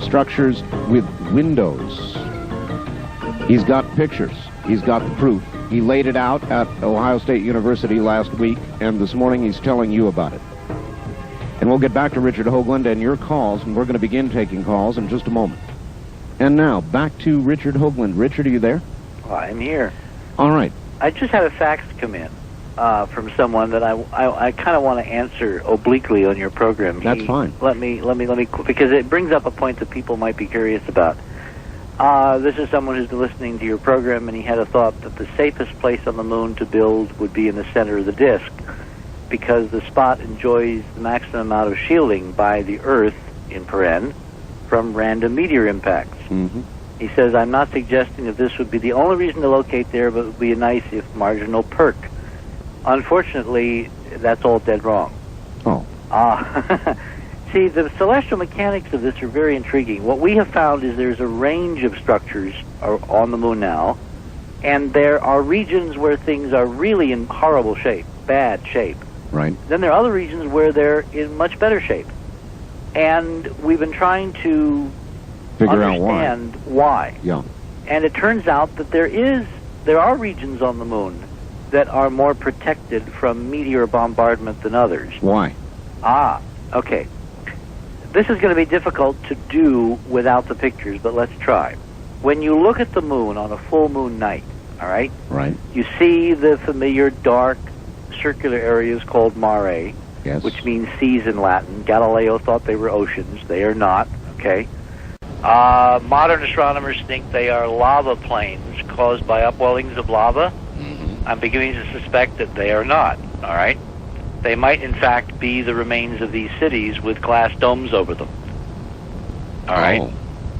Structures with windows. He's got pictures. He's got the proof. He laid it out at Ohio State University last week, and this morning he's telling you about it. And we'll get back to Richard Hoagland and your calls, and we're going to begin taking calls in just a moment. And now, back to Richard Hoagland. Richard, are you there? I'm here. All right. I just had a fax come in. from someone that I kind of want to answer obliquely on your program. That's fine. Let me, because it brings up a point that people might be curious about. This is someone who's been listening to your program, and he had a thought that the safest place on the moon to build would be in the center of the disk, because the spot enjoys the maximum amount of shielding by the Earth, in paren, from random meteor impacts. Mm-hmm. He says, I'm not suggesting that this would be the only reason to locate there, but it would be a nice, if marginal, perk. Unfortunately, that's all dead wrong. Oh. See, the celestial mechanics of this are very intriguing. What we have found is there's a range of structures on the moon now, and there are regions where things are really in horrible shape, bad shape. Right. Then there are other regions where they're in much better shape. And we've been trying to figure out understand why. Yeah. And it turns out that there are regions on the moon that are more protected from meteor bombardment than others. Why? Okay. This is going to be difficult to do without the pictures, but let's try. When you look at the moon on a full moon night, all right? Right. You see the familiar dark circular areas called mare, Yes. which means seas in Latin. Galileo thought they were oceans. They are not, okay? Modern astronomers think they are lava plains caused by upwellings of lava. Mm-hmm. I'm beginning to suspect that they are not, all right? They might, in fact, be the remains of these cities with glass domes over them. All right? Oh.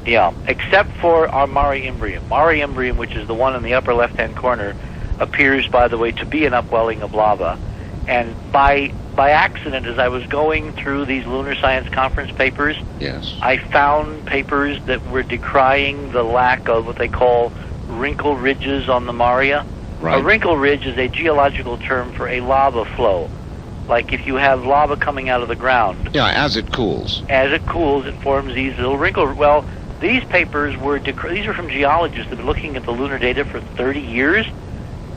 Yeah, except for our Mare Imbrium. Mare Imbrium, which is the one in the upper left-hand corner, appears, by the way, to be an upwelling of lava. And by accident, as I was going through these lunar science conference papers, Yes. I found papers that were decrying the lack of what they call wrinkle ridges on the Maria. Right. A wrinkle ridge is a geological term for a lava flow. Like if you have lava coming out of the ground. Yeah, as it cools. As it cools, it forms these little wrinkles. Well, these papers these are from geologists that have been looking at the lunar data for 30 years.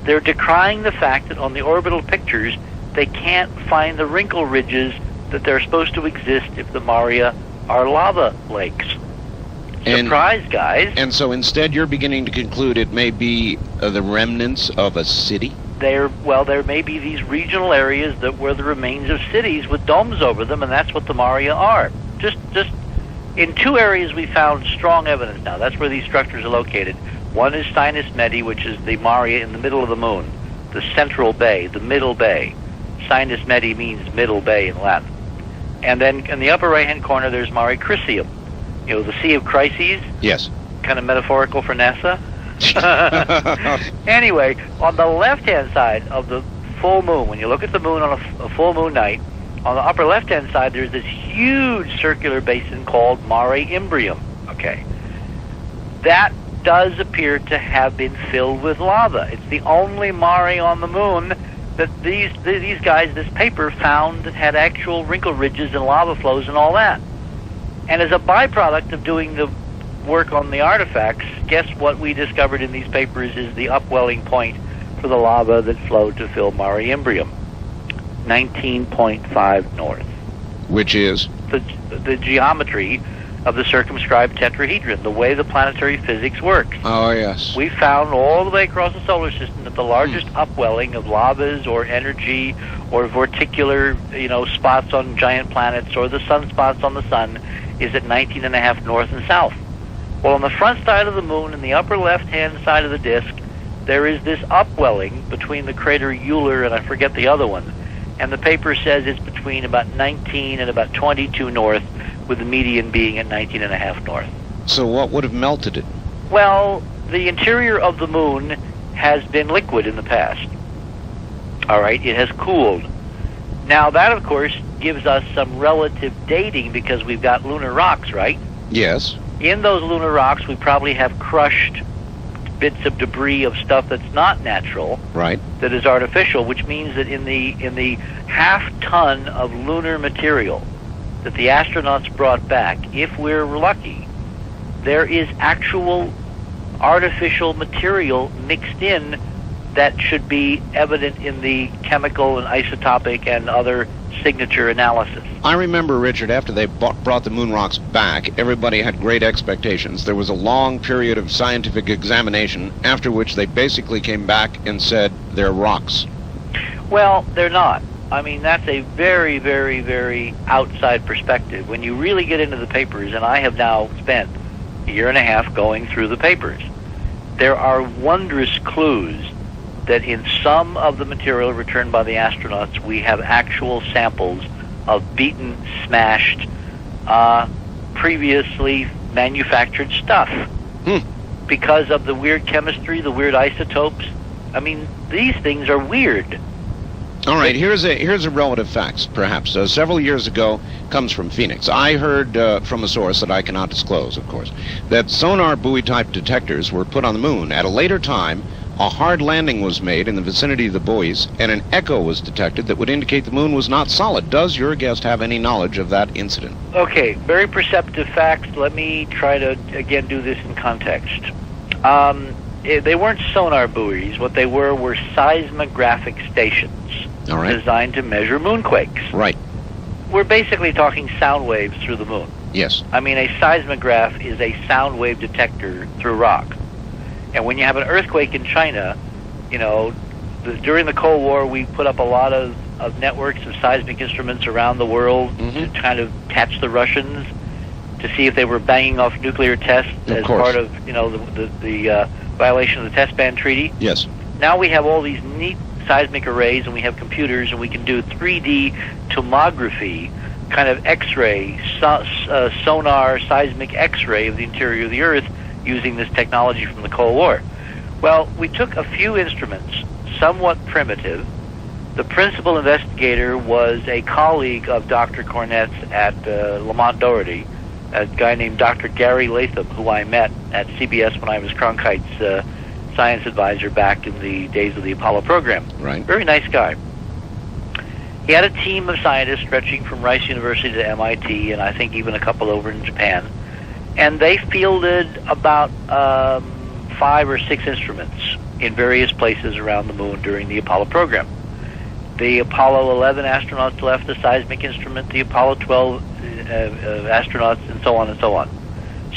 They're decrying the fact that on the orbital pictures, they can't find the wrinkle ridges that they're supposed to exist if the Maria are lava lakes. Surprise, guys. And so instead you're beginning to conclude it may be the remnants of a city? There may be these regional areas that were the remains of cities with domes over them, and that's what the Maria are. Just in two areas we found strong evidence now. That's where these structures are located. One is Sinus Medi, which is the Maria in the middle of the moon, the central bay, the middle bay. Sinus Medi means middle bay in Latin. And then in the upper right-hand corner, there's Mare Crisium. You know, the Sea of Crises? Yes. Kind of metaphorical for NASA? Anyway, on the left-hand side of the full moon, when you look at the moon on a full moon night, on the upper left-hand side, there's this huge circular basin called Mare Imbrium. Okay. That does appear to have been filled with lava. It's the only mare on the moon that these guys, this paper, found that had actual wrinkle ridges and lava flows and all that. And as a byproduct of doing the work on the artifacts, guess what we discovered in these papers is the upwelling point for the lava that flowed to fill Mare Imbrium. 19.5 north. Which is? The geometry of the circumscribed tetrahedron, the way the planetary physics works. Oh, yes. We found all the way across the solar system that the largest upwelling of lavas or energy or vorticular, spots on giant planets or the sunspots on the sun is at 19.5 north and south. Well, on the front side of the moon, in the upper left-hand side of the disk, there is this upwelling between the crater Euler and I forget the other one. And the paper says it's between about 19 and about 22 north, with the median being at 19.5 north. So what would have melted it? Well, the interior of the moon has been liquid in the past. All right, it has cooled. Now, that, of course, gives us some relative dating because we've got lunar rocks, right? Yes. In those lunar rocks, we probably have crushed bits of debris of stuff that's not natural, right, that is artificial, which means that in the half ton of lunar material that the astronauts brought back, if we're lucky, there is actual artificial material mixed in that should be evident in the chemical and isotopic and other signature analysis. I remember, Richard, after they brought the moon rocks back, everybody had great expectations. There was a long period of scientific examination, after which they basically came back and said they're rocks. Well, they're not. I mean, that's a very, very, very outside perspective. When you really get into the papers, and I have now spent a year and a half going through the papers, there are wondrous clues that in some of the material returned by the astronauts, we have actual samples of beaten, smashed, previously manufactured stuff. Because of the weird chemistry, the weird isotopes. I mean, these things are weird. All right, here's a relative fact, perhaps. Several years ago, comes from Phoenix. I heard from a source that I cannot disclose, of course, that sonar buoy-type detectors were put on the moon. At a later time, a hard landing was made in the vicinity of the buoys, and an echo was detected that would indicate the moon was not solid. Does your guest have any knowledge of that incident? Okay, very perceptive facts. Let me try to, again, do this in context. They weren't sonar buoys. What they were seismographic stations. All right. Designed to measure moonquakes. Right. We're basically talking sound waves through the moon. Yes. I mean, a seismograph is a sound wave detector through rock. And when you have an earthquake in China, you know, during the Cold War, we put up a lot of networks of seismic instruments around the world to kind of catch the Russians, to see if they were banging off nuclear tests as part of, you know, the violation of the Test Ban Treaty. Yes. Now we have all these neat seismic arrays, and we have computers, and we can do 3D tomography, kind of X-ray, sonar, seismic X-ray of the interior of the Earth using this technology from the Cold War. Well, we took a few instruments, somewhat primitive. The principal investigator was a colleague of Dr. Cornett's at Lamont Doherty, a guy named Dr. Gary Latham, who I met at CBS when I was Cronkite's science advisor back in the days of the Apollo program. Right. Very nice guy. He had a team of scientists stretching from Rice University to MIT, and I think even a couple over in Japan. And they fielded about 5 or 6 instruments in various places around the moon during the Apollo program. The Apollo 11 astronauts left the seismic instrument, the Apollo 12 astronauts, and so on and so on.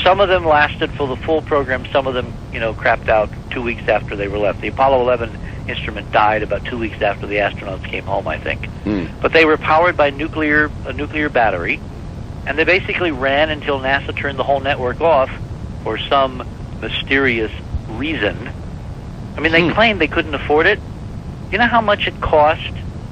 Some of them lasted for the full program. Some of them, you know, crapped out 2 weeks after they were left. The Apollo 11 instrument died about 2 weeks after the astronauts came home, I think. But they were powered by a nuclear battery, and they basically ran until NASA turned the whole network off for some mysterious reason. I mean, they claimed they couldn't afford it. You know how much it cost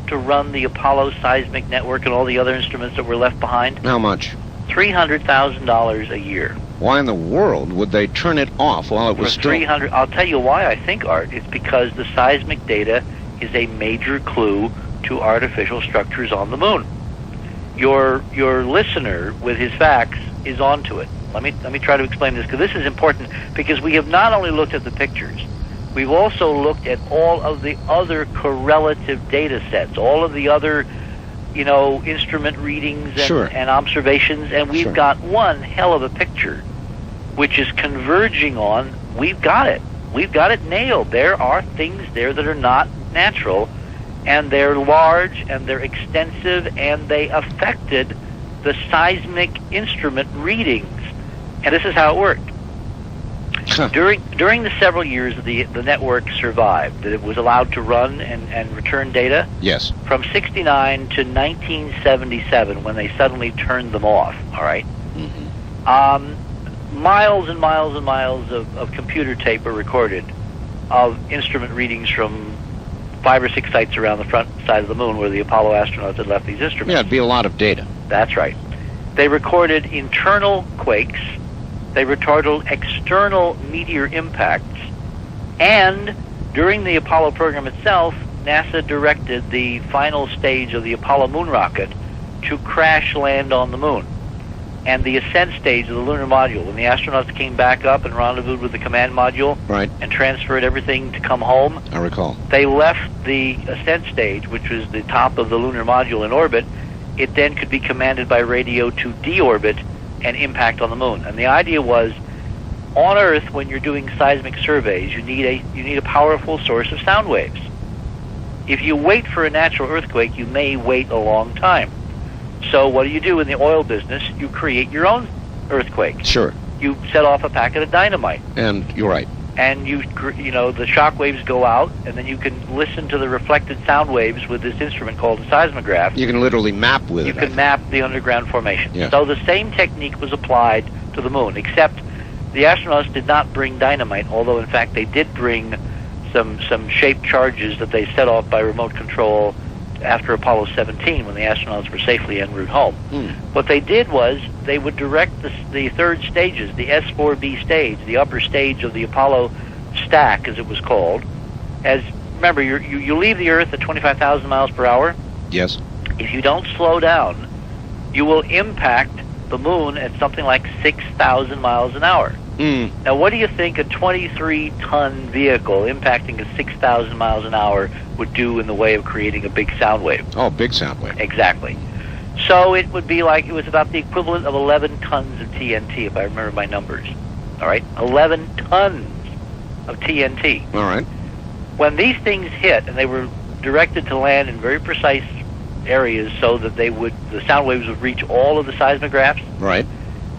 to run the Apollo seismic network and all the other instruments that were left behind? How much? $300,000 a year. Why in the world would they turn it off while it was still... I'll tell you why I think, Art. It's because the seismic data is a major clue to artificial structures on the moon. Your listener, with his facts, is onto it. Let me try to explain this, because this is important, because we have not only looked at the pictures, we've also looked at all of the other correlative data sets, all of the other, you know, instrument readings and observations, and we've got one hell of a picture, which is converging on, we've got it nailed. There are things there that are not natural, and they're large, and they're extensive, and they affected the seismic instrument readings. And this is how it worked. During the several years that the network survived, that it was allowed to run and return data, yes, from 69 to 1977, when they suddenly turned them off, all right? Miles and miles and miles of computer tape were recorded of instrument readings from 5 or 6 sites around the front side of the moon where the Apollo astronauts had left these instruments. Yeah, it'd be a lot of data. That's right. They recorded internal quakes, they recorded external meteor impacts, and during the Apollo program itself, NASA directed the final stage of the Apollo moon rocket to crash land on the moon. And the ascent stage of the lunar module, when the astronauts came back up and rendezvoused with the command module and transferred everything to come home, I recall, they left the ascent stage, which was the top of the lunar module in orbit. It then could be commanded by radio to deorbit and impact on the moon. And the idea was, on Earth, when you're doing seismic surveys, you need a powerful source of sound waves. If you wait for a natural earthquake, you may wait a long time. So what do you do in the oil business? You create your own earthquake. Sure. You set off a packet of dynamite. And you're right. and the shock waves go out, and then you can listen to the reflected sound waves with this instrument called a seismograph. You can literally map with it. You can map the underground formation. Yeah. So the same technique was applied to the moon, except the astronauts did not bring dynamite, although in fact they did bring some shaped charges that they set off by remote control after Apollo 17, when the astronauts were safely en route home. What they did was they would direct the third stages, the S4B stage, the upper stage of the Apollo stack, as it was called. Remember, you leave the Earth at 25,000 miles per hour. Yes. If you don't slow down, you will impact the moon at something like 6,000 miles an hour. Now, what do you think a 23-ton vehicle impacting at 6,000 miles an hour would do in the way of creating a big sound wave? Oh, big sound wave. Exactly. So it would be like, it was about the equivalent of 11 tons of TNT, if I remember my numbers. All right? 11 tons of TNT. All right. When these things hit, and they were directed to land in very precise areas so that the sound waves would reach all of the seismographs. Right.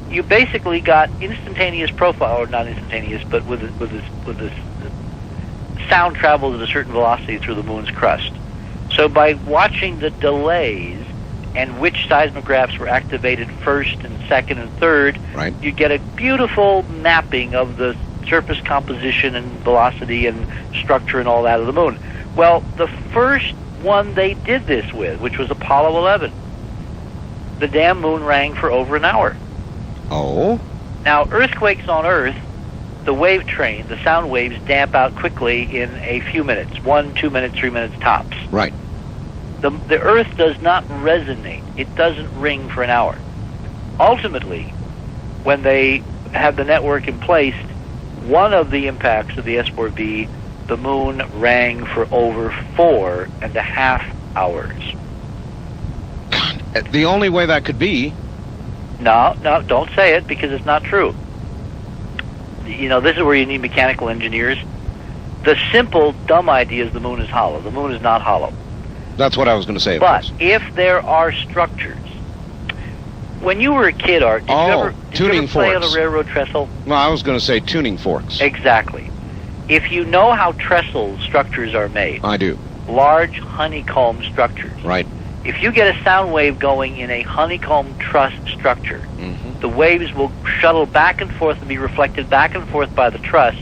You basically got instantaneous profile, or not instantaneous, but with this sound travels at a certain velocity through the moon's crust. So by watching the delays and which seismographs were activated first and second and third, right, you get a beautiful mapping of the surface composition and velocity and structure and all that of the moon. Well, the first one they did this with, which was Apollo 11, the damn moon rang for over an hour. Oh? Now, earthquakes on Earth, the wave train, the sound waves damp out quickly in a few minutes, 1, 2 minutes, 3 minutes tops. Right. The Earth does not resonate. It doesn't ring for an hour. Ultimately, when they have the network in place, one of the impacts of the S4B, the moon rang for over 4.5 hours. God, the only way that could be... No, don't say it, because it's not true. This is where you need mechanical engineers. The simple, dumb idea is the moon is hollow. The moon is not hollow. That's what I was going to say. But if there are structures... When you were a kid, Art, did you ever play on a railroad trestle? Well, I was going to say tuning forks. Exactly. If you know how trestle structures are made... I do. Large honeycomb structures. Right. If you get a sound wave going in a honeycomb truss structure, the waves will shuttle back and forth and be reflected back and forth by the truss,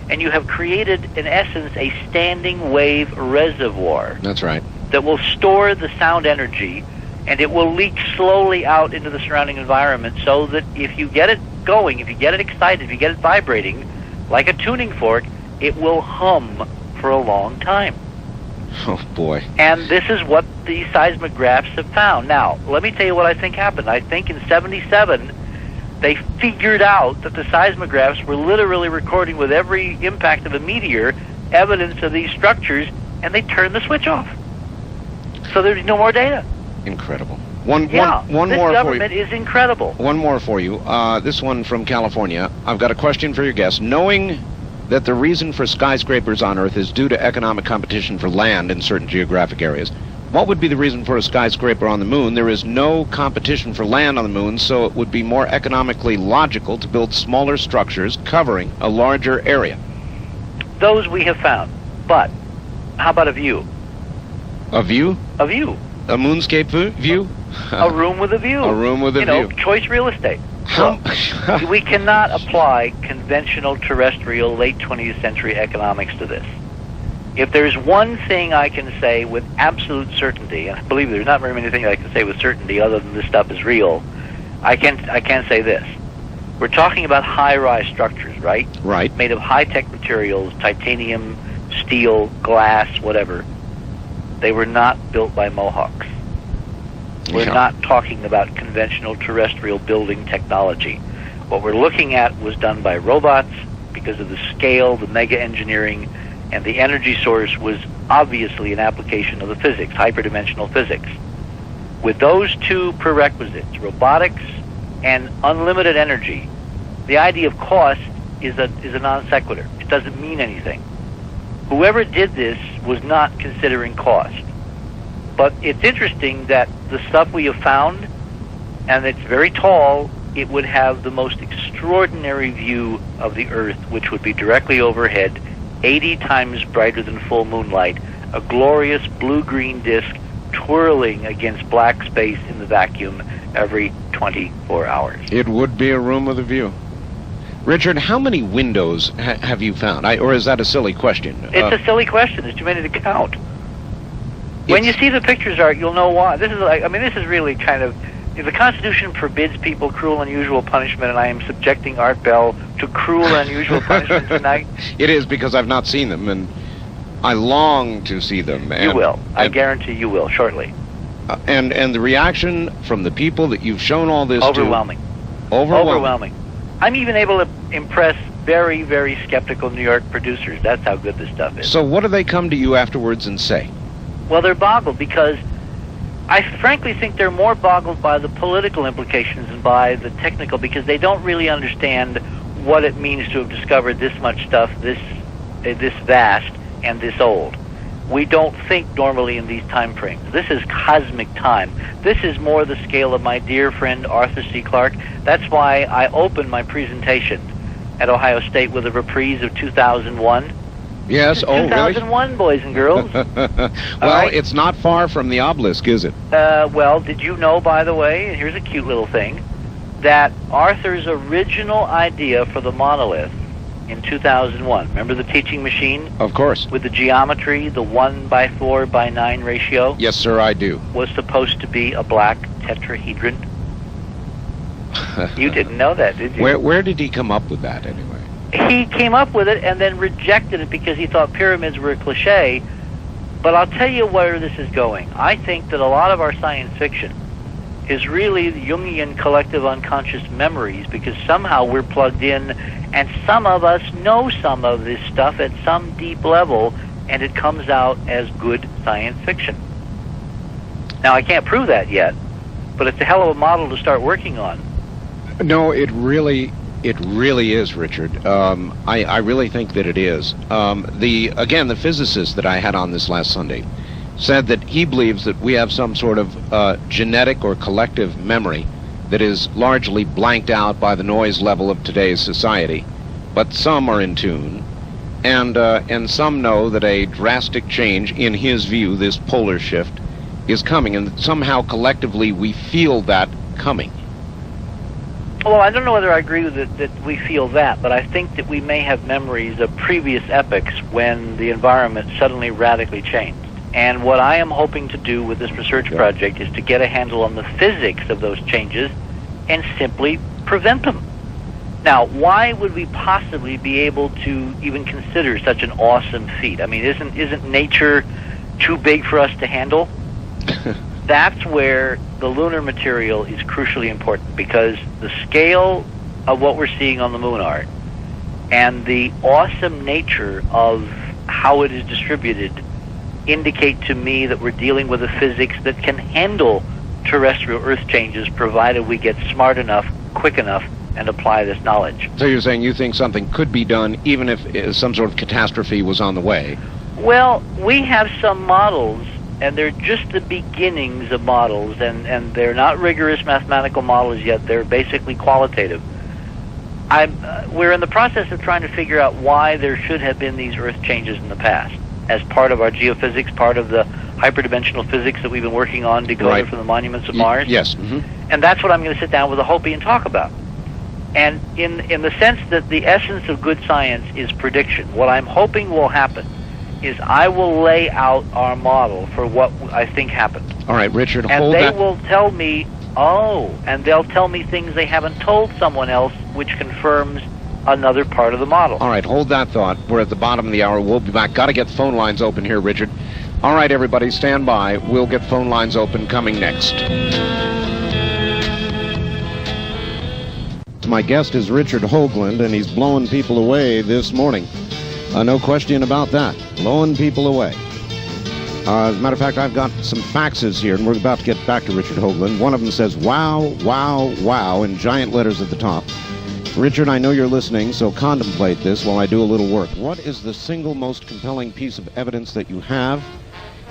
and you have created, in essence, a standing wave reservoir. That's right. That will store the sound energy, and it will leak slowly out into the surrounding environment, so that if you get it going, if you get it excited, if you get it vibrating, like a tuning fork, it will hum for a long time. Oh, boy. And this is what the seismographs have found. Now, let me tell you what I think happened. I think in 77, they figured out that the seismographs were literally recording with every impact of a meteor evidence of these structures, and they turned the switch off. So there's no more data. Incredible. One This more for you. government is incredible. One more for you. This one from California. I've got a question for your guest. Knowing that the reason for skyscrapers on Earth is due to economic competition for land in certain geographic areas, what would be the reason for a skyscraper on the moon? There is no competition for land on the moon, so it would be more economically logical to build smaller structures covering a larger area. Those we have found. But how about a view? A view? A view. A moonscape view? A room with a view. A room with a view. Choice real estate. Look, we cannot apply conventional terrestrial late 20th century economics to this. If there's one thing I can say with absolute certainty, and I believe there's not very many things I can say with certainty other than this stuff is real, I can say this. We're talking about high-rise structures, right? Right. Made of high-tech materials, titanium, steel, glass, whatever. They were not built by Mohawks. We're not talking about conventional terrestrial building technology. What we're looking at was done by robots because of the scale, the mega engineering, and the energy source was obviously an application of the physics, hyperdimensional physics. With those two prerequisites, robotics and unlimited energy, the idea of cost is a non sequitur. It doesn't mean anything. Whoever did this was not considering cost. But it's interesting that the stuff we have found, and it's very tall, it would have the most extreme extraordinary view of the Earth, which would be directly overhead, 80 times brighter than full moonlight, a glorious blue-green disk twirling against black space in the vacuum every 24 hours. It would be a room with a view. Richard, how many windows have you found? Or is that a silly question? It's a silly question. There's too many to count. When you see the pictures, Art, you'll know why. This is really kind of... The Constitution forbids people cruel and unusual punishment, and I am subjecting Art Bell to cruel and unusual punishment tonight. It is, because I've not seen them, and I long to see them. You will. I guarantee you will, shortly. And the reaction from the people that you've shown all this Overwhelming. to... Overwhelming. I'm even able to impress very, very skeptical New York producers. That's how good this stuff is. So what do they come to you afterwards and say? Well, they're boggled, because I frankly think they're more boggled by the political implications than by the technical, because they don't really understand what it means to have discovered this much stuff, this vast and this old. We don't think normally in these time frames. This is cosmic time. This is more the scale of my dear friend Arthur C. Clarke. That's why I opened my presentation at Ohio State with a reprise of 2001. Yes, oh, 2001, really? Boys and girls. Well, right? It's not far from the obelisk, is it? Well, did you know, by the way, and here's a cute little thing, that Arthur's original idea for the monolith in 2001, remember the teaching machine? Of course. With the geometry, the 1:4:9 ratio? Yes, sir, I do. Was supposed to be a black tetrahedron. You didn't know that, did you? Where did he come up with that, anyway? He came up with it and then rejected it because he thought pyramids were a cliche. But I'll tell you where this is going. I think that a lot of our science fiction is really the Jungian collective unconscious memories, because somehow we're plugged in and some of us know some of this stuff at some deep level, and it comes out as good science fiction. Now, I can't prove that yet, but it's a hell of a model to start working on. No, it really is, Richard. I really think that it is. The physicist that I had on this last Sunday said that he believes that we have some sort of genetic or collective memory that is largely blanked out by the noise level of today's society, but some are in tune, and some know that a drastic change, in his view, this polar shift, is coming, and somehow collectively we feel that coming. Well, I don't know whether I agree with it that we feel that, but I think that we may have memories of previous epochs when the environment suddenly radically changed. And what I am hoping to do with this research project is to get a handle on the physics of those changes and simply prevent them. Now, why would we possibly be able to even consider such an awesome feat? I mean, isn't nature too big for us to handle? That's where the lunar material is crucially important, because the scale of what we're seeing on the moon, Art, and the awesome nature of how it is distributed indicate to me that we're dealing with a physics that can handle terrestrial Earth changes, provided we get smart enough, quick enough, and apply this knowledge. So you're saying you think something could be done even if some sort of catastrophe was on the way? Well, we have some models, and they're just the beginnings of models, and they're not rigorous mathematical models yet. They're basically qualitative. We're in the process of trying to figure out why there should have been these Earth changes in the past, as part of our geophysics, part of the hyperdimensional physics that we've been working on, decoded from the monuments of Mars. Yes. Mm-hmm. And that's what I'm going to sit down with a Hopi and talk about. And in the sense that the essence of good science is prediction, what I'm hoping will happen is I will lay out our model for what I think happened. All right, Richard, and hold they that. will tell me, and they'll tell me things they haven't told someone else, which confirms another part of the model. All right, hold that thought. We're at the bottom of the hour. We'll be back. Got to get the phone lines open here, Richard. All right, everybody, stand by. We'll get phone lines open coming next. My guest is Richard Hoagland, and he's blowing people away this morning. No question about that. Blowing people away. As a matter of fact, I've got some faxes here, and we're about to get back to Richard Hoagland. One of them says, wow, wow, wow, in giant letters at the top. Richard, I know you're listening, so contemplate this while I do a little work. What is the single most compelling piece of evidence that you have?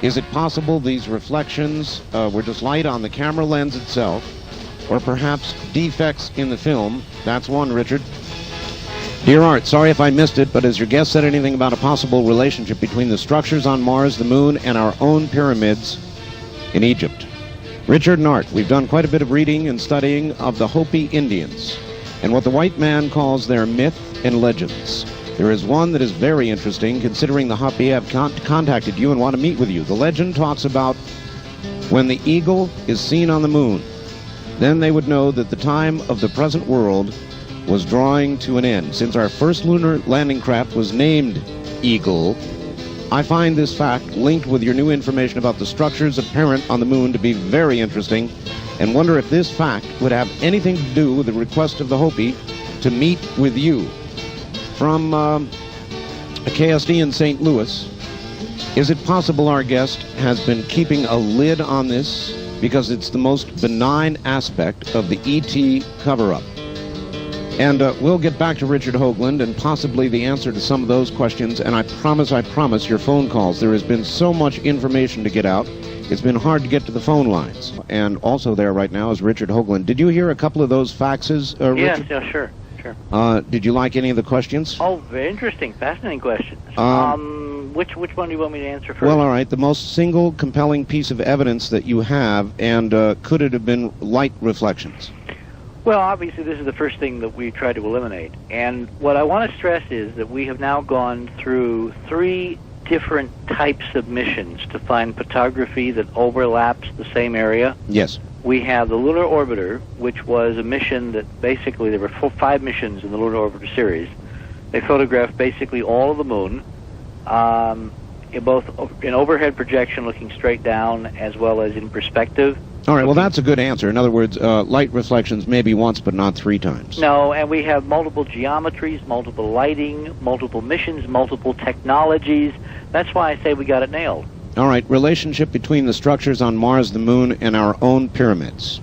Is it possible these reflections were just light on the camera lens itself? or perhaps defects in the film? That's one, Richard. Dear Art, sorry if I missed it, but has your guest said anything about a possible relationship between the structures on Mars, the moon, and our own pyramids in Egypt? Richard and Art, we've done quite a bit of reading and studying of the Hopi Indians and what the white man calls their myth and legends. There is one that is very interesting, considering the Hopi have contacted you and want to meet with you. The legend talks about when the eagle is seen on the moon, then they would know that the time of the present world was drawing to an end. Since our first lunar landing craft was named Eagle, I find this fact linked with your new information about the structures apparent on the moon to be very interesting, and wonder if this fact would have anything to do with the request of the Hopi to meet with you. From a KSD in St. Louis, is it possible our guest has been keeping a lid on this because it's the most benign aspect of the ET cover-up? And we'll get back to Richard Hoagland and possibly the answer to some of those questions, and I promise your phone calls. There has been so much information to get out, it's been hard to get to the phone lines. And also there right now is Richard Hoagland. Did you hear a couple of those faxes, Richard? Yes, yeah, sure. Did you like any of the questions? Oh, very interesting, fascinating questions. Which one do you want me to answer first? Well, all right, the most single compelling piece of evidence that you have, and could it have been light reflections? Well, obviously, this is the first thing that we try to eliminate. And what I want to stress is that we have now gone through 3 different types of missions to find photography that overlaps the same area. Yes. We have the Lunar Orbiter, which was a mission that basically, there were 5 missions in the Lunar Orbiter series. They photographed basically all of the moon, in both in overhead projection looking straight down as well as in perspective. All right, well, that's a good answer. In other words, light reflections maybe once, but not 3 times. No, and we have multiple geometries, multiple lighting, multiple missions, multiple technologies. That's why I say we got it nailed. All right, relationship between the structures on Mars, the moon, and our own pyramids.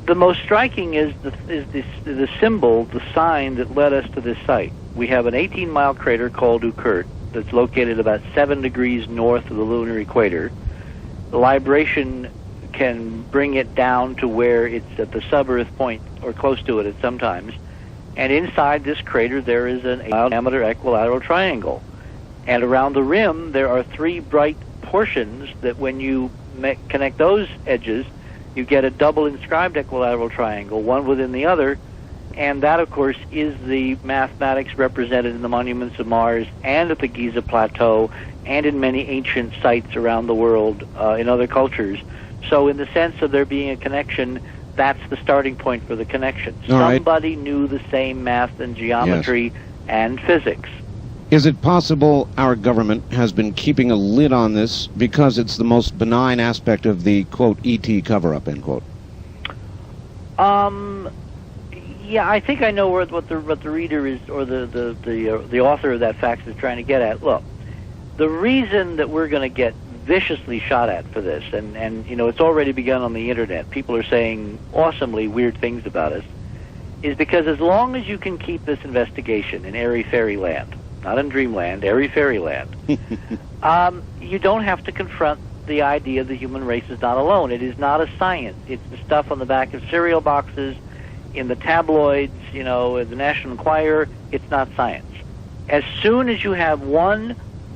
The most striking is the symbol, the sign that led us to this site. We have an 18-mile crater called Okhurt that's located about 7 degrees north of the lunar equator. The libration can bring it down to where it's at the sub-Earth point, or close to it at some times. And inside this crater there is an 8-diameter equilateral triangle. And around the rim there are 3 bright portions that when you connect those edges, you get a double inscribed equilateral triangle, one within the other. And that, of course, is the mathematics represented in the monuments of Mars and at the Giza Plateau and in many ancient sites around the world in other cultures. So in the sense of there being a connection, that's the starting point for the connection. Somebody knew the same math and geometry and physics. Is it possible our government has been keeping a lid on this because it's the most benign aspect of the, quote, ET cover-up, end quote? Yeah, I think I know what the reader is, or the author of that fax is trying to get at. Look, the reason that we're going to get viciously shot at for this, and you know, it's already begun on the internet. People are saying awesomely weird things about us, is because as long as you can keep this investigation in airy fairyland, not in dreamland, airy fairyland, you don't have to confront the idea the human race is not alone. It is not a science. It's the stuff on the back of cereal boxes, in the tabloids, you know, the National Enquirer. It's not science. As soon as you have one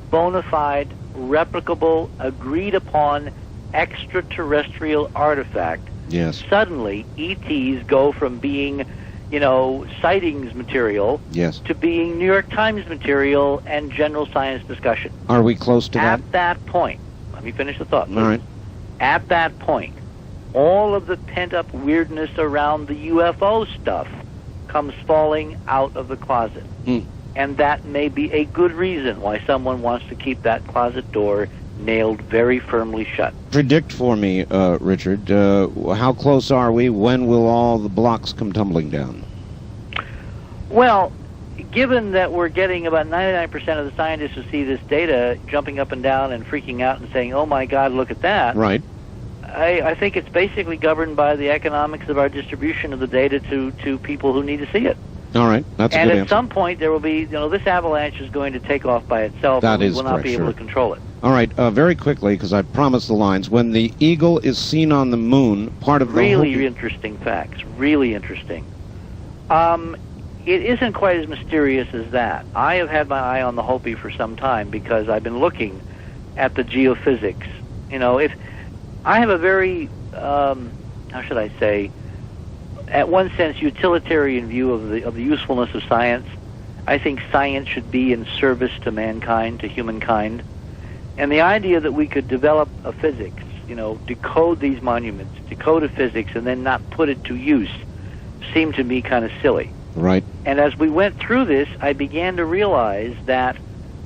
bona fide, replicable, agreed upon extraterrestrial artifact, suddenly ETs go from being, you know, sightings material to being New York Times material and general science discussion. Are we close to that? At that point, let me finish the thought. All right. At that point, all of the pent-up weirdness around the UFO stuff comes falling out of the closet. And that may be a good reason why someone wants to keep that closet door nailed very firmly shut. Predict for me, Richard, how close are we? When will all the blocks come tumbling down? Well, given that we're getting about 99% of the scientists who see this data jumping up and down and freaking out and saying, oh my God, look at that. Right. I think it's basically governed by the economics of our distribution of the data to people who need to see it. All right, that's a good answer. answer. And at some point there will be, you know, this avalanche is going to take off by itself, and we will not be able to control it. All right, very quickly, because I promised the lines. When the eagle is seen on the moon, part of the really interesting facts. Really interesting. It isn't quite as mysterious as that. I have had my eye on the Hopi for some time because I've been looking at the geophysics. You know, if I have a very, how should I say, at one sense, utilitarian view of the usefulness of science. I think science should be in service to mankind, to humankind. And the idea that we could develop a physics, you know, decode these monuments, decode a physics, and then not put it to use seemed to me kind of silly. Right. And as we went through this, I began to realize that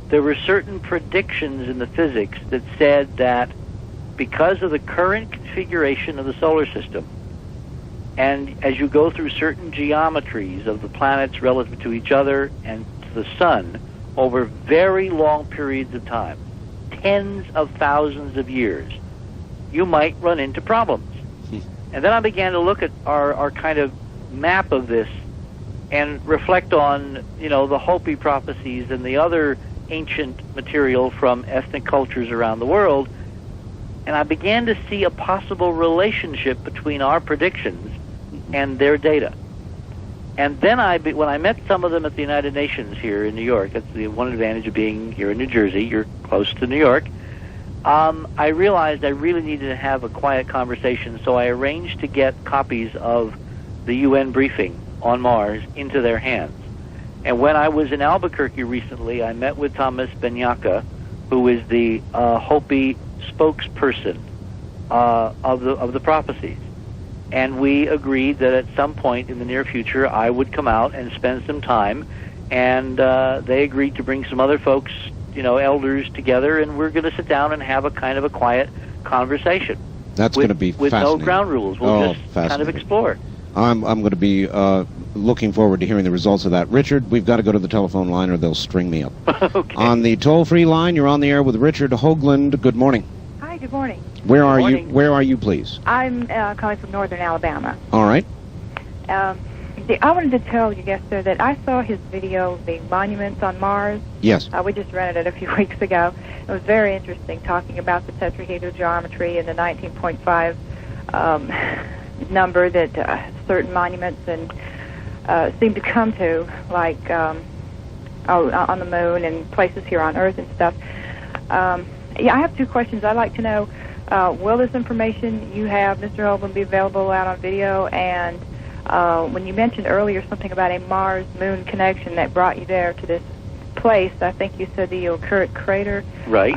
there were certain predictions in the physics that said that because of the current configuration of the solar system, and as you go through certain geometries of the planets relative to each other and to the sun over very long periods of time, tens of thousands of years, you might run into problems. And then I began to look at our kind of map of this and reflect on, you know, the Hopi prophecies and the other ancient material from ethnic cultures around the world, and I began to see a possible relationship between our predictions and their data. And then when I met some of them at the United Nations here in New York, that's the one advantage of being here in New Jersey, you're close to New York, I realized I really needed to have a quiet conversation, so I arranged to get copies of the UN briefing on Mars into their hands. And when I was in Albuquerque recently, I met with Thomas Benyaka, who is the Hopi spokesperson of the prophecies. And we agreed that at some point in the near future, I would come out and spend some time. And they agreed to bring some other folks, you know, elders together, and we're going to sit down and have a kind of a quiet conversation. That's going to be with fascinating. No ground rules. We'll just kind of explore. I'm going to be looking forward to hearing the results of that. Richard, we've got to go to the telephone line or they'll string me up. Okay. On the toll-free line, you're on the air with Richard Hoagland. Good morning. Hi, good morning. Where are you? Where are you, please? I'm calling from northern Alabama. All right. I wanted to tell you, yes, sir, that I saw his video, The Monuments on Mars. Yes. We just rented it a few weeks ago. It was very interesting, talking about the tetrahedral geometry and the 19.5 number that certain monuments seem to come to, like on the moon and places here on Earth and stuff. Yeah, I have two questions. I'd like to know, will this information you have, Mr. Hoagland, be available out on video? And when you mentioned earlier something about a Mars-Moon connection that brought you there to this place, I think you said the Okinawa crater. Right.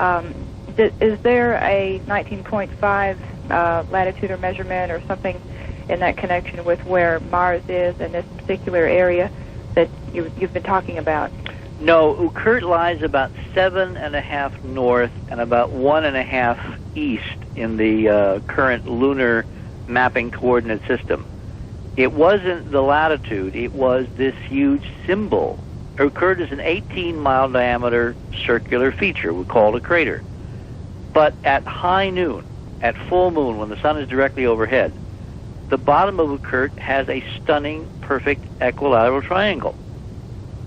Is there a 19.5 latitude or measurement or something in that connection with where Mars is in this particular area that you've been talking about? No, Okinawa lies about 7.5 north and about 1.5 east in the current lunar mapping coordinate system. It wasn't the latitude, it was this huge symbol. Okinawa is an 18-mile diameter circular feature we call a crater. But at high noon, at full moon, when the sun is directly overhead, the bottom of Okinawa has a stunning, perfect equilateral triangle.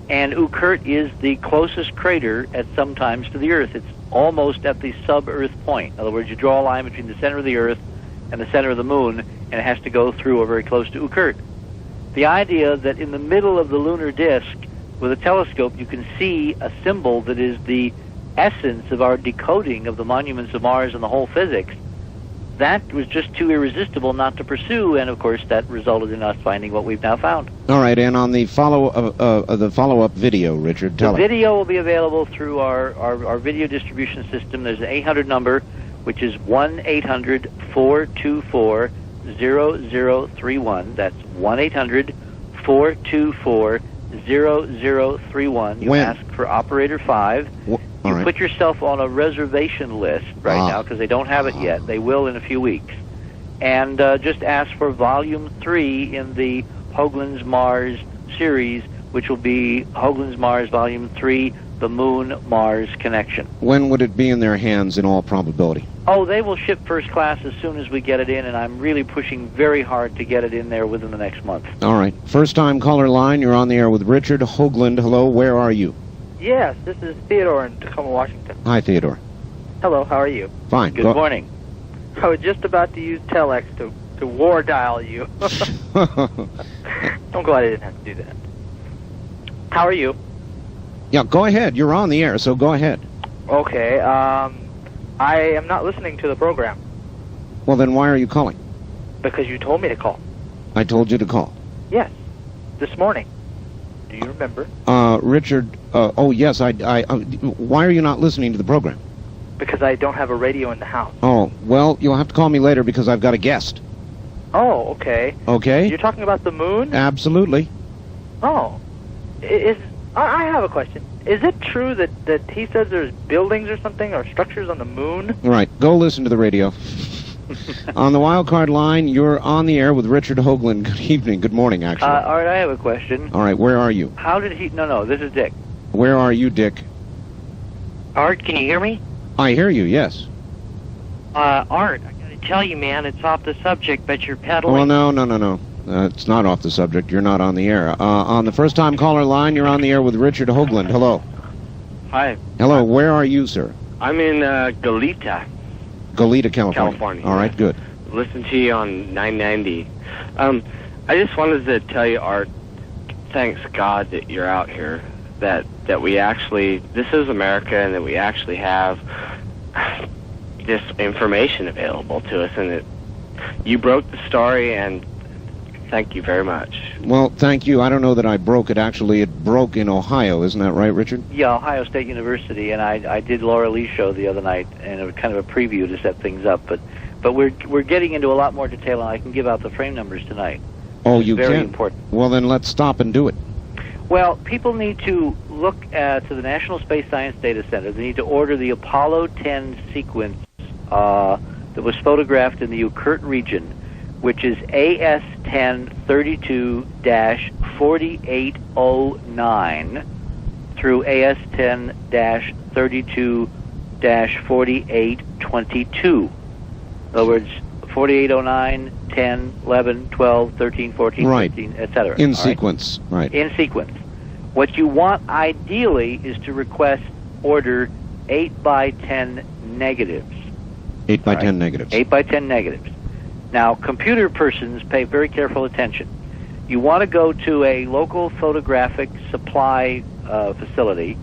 And Okinawa is the closest crater at some times to the Earth. It's almost at the sub-Earth point. In other words, you draw a line between the center of the Earth and the center of the moon, and it has to go through or very close to Okinawa. The idea that in the middle of the lunar disk, with a telescope, you can see a symbol that is the essence of our decoding of the monuments of Mars and the whole physics, that was just too irresistible not to pursue, and of course that resulted in us finding what we've now found. All right, and on the follow-up video, Richard, tell The video will be available through our video distribution system. There's an 800 number, which is 1-800-424-0031. That's 1-800-424-0031. You ask for operator 5. You put yourself on a reservation list right now because they don't have it yet. They will in a few weeks. And just ask for Volume 3 in the Hoagland's Mars series, which will be Hoagland's Mars Volume 3, the Moon-Mars Connection. When would it be in their hands in all probability? Oh, they will ship first class as soon as we get it in, and I'm really pushing very hard to get it in there within the next month. All right. First-time caller line, you're on the air with Richard Hoagland. Hello, where are you? Yes, this is Theodore in Tacoma, Washington. Hi, Theodore. Hello, how are you? Fine. Good morning. I was just about to use telex to war dial you. I'm glad I didn't have to do that. How are you? Yeah, go ahead. You're on the air, so go ahead. Okay, I am not listening to the program. Well, then why are you calling? Because you told me to call. I told you to call. Yes, this morning. Do you remember? Richard, oh, yes, why are you not listening to the program? Because I don't have a radio in the house. Oh, well, you'll have to call me later because I've got a guest. Oh, okay. Okay? You're talking about the moon? Absolutely. Oh. I have a question. Is it true that he says there's buildings or something or structures on the moon? Right. Go listen to the radio. On the wild card line, you're on the air with Richard Hoagland. Good evening. Good morning, actually. Art, I have a question. All right. Where are you? How did he... No, this is Dick. Where are you, Dick? Art, can you hear me? I hear you, yes. Art, I gotta tell you, man, it's off the subject, but you're peddling. Oh, no. It's not off the subject. You're not on the air. On the first-time caller line, you're on the air with Richard Hoagland. Hello. Hi. Hello. Where are you, sir? I'm in Goleta, California. All right, good. Listen to you on 990. I just wanted to tell you, Art, thanks God that you're out here, that we actually, this is America, and that we actually have this information available to us, and that you broke the story, and thank you very much. Well, thank you. I don't know that I broke it. Actually, it broke in Ohio. Isn't that right, Richard? Yeah, Ohio State University, and I did Laura Lee's show the other night, and it was kind of a preview to set things up. But we're getting into a lot more detail, and I can give out the frame numbers tonight. Oh, you very can? Important. Well, then let's stop and do it. Well, people need to look to the National Space Science Data Center. They need to order the Apollo 10 sequence that was photographed in the Ukurt region, which is AS1032-4809 through AS10-32-4822. In other words, 4809, 10, 11, 12, 13, 14, right. 15, etc. In sequence, right. In sequence. What you want, ideally, is to order 8 by 10 negatives. 8 by 10 negatives. 8 by 10 negatives. Now, computer persons pay very careful attention. You want to go to a local photographic supply facility,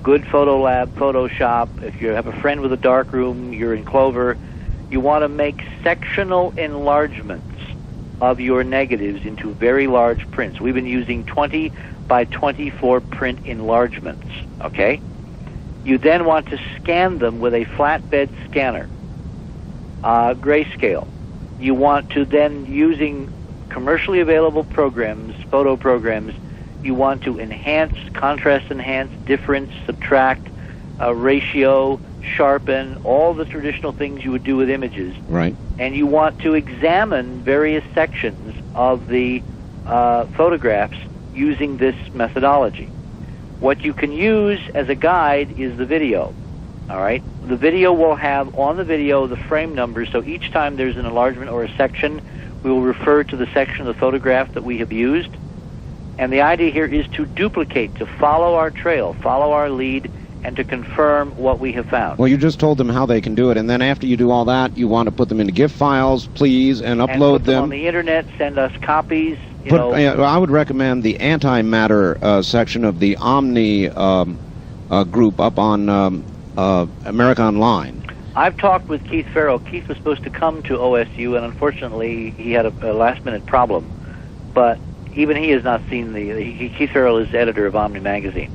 good photo lab, Photoshop. If you have a friend with a darkroom, you're in Clover. You want to make sectional enlargements of your negatives into very large prints. We've been using 20 by 24 print enlargements, okay? You then want to scan them with a flatbed scanner, grayscale. You want to then, using commercially available programs, photo programs, you want to enhance, contrast enhance, difference, subtract, ratio, sharpen, all the traditional things you would do with images. Right. And you want to examine various sections of the photographs using this methodology. What you can use as a guide is the video. All right? The video will have on the video the frame numbers, so each time there's an enlargement or a section, we will refer to the section of the photograph that we have used. And the idea here is to duplicate, to follow our trail, follow our lead, and to confirm what we have found. Well, you just told them how they can do it, and then after you do all that, you want to put them into GIF files, please, and upload put them on the internet, send us copies. I would recommend the antimatter section of the Omni group up on America Online. I've talked with Keith Farrell. Keith was supposed to come to OSU, and unfortunately, he had a last-minute problem. But even he has not seen Keith Farrell is editor of Omni Magazine.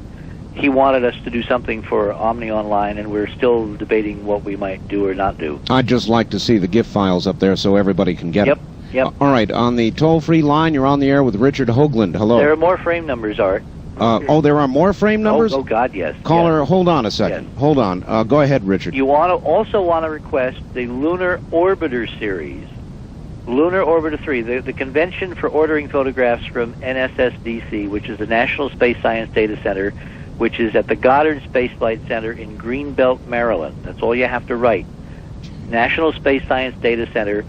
He wanted us to do something for Omni Online, and we're still debating what we might do or not do. I'd just like to see the GIF files up there so everybody can get them. Yep. All right, on the toll-free line, you're on the air with Richard Hoagland. Hello. There are more frame numbers, Art. Oh, there are more frame numbers? Oh God, yes. Caller, yes. Hold on a second. Yes. Hold on. Go ahead, Richard. You also want to request the Lunar Orbiter series. Lunar Orbiter 3, the convention for ordering photographs from NSSDC, which is the National Space Science Data Center, which is at the Goddard Space Flight Center in Greenbelt, Maryland. That's all you have to write. National Space Science Data Center,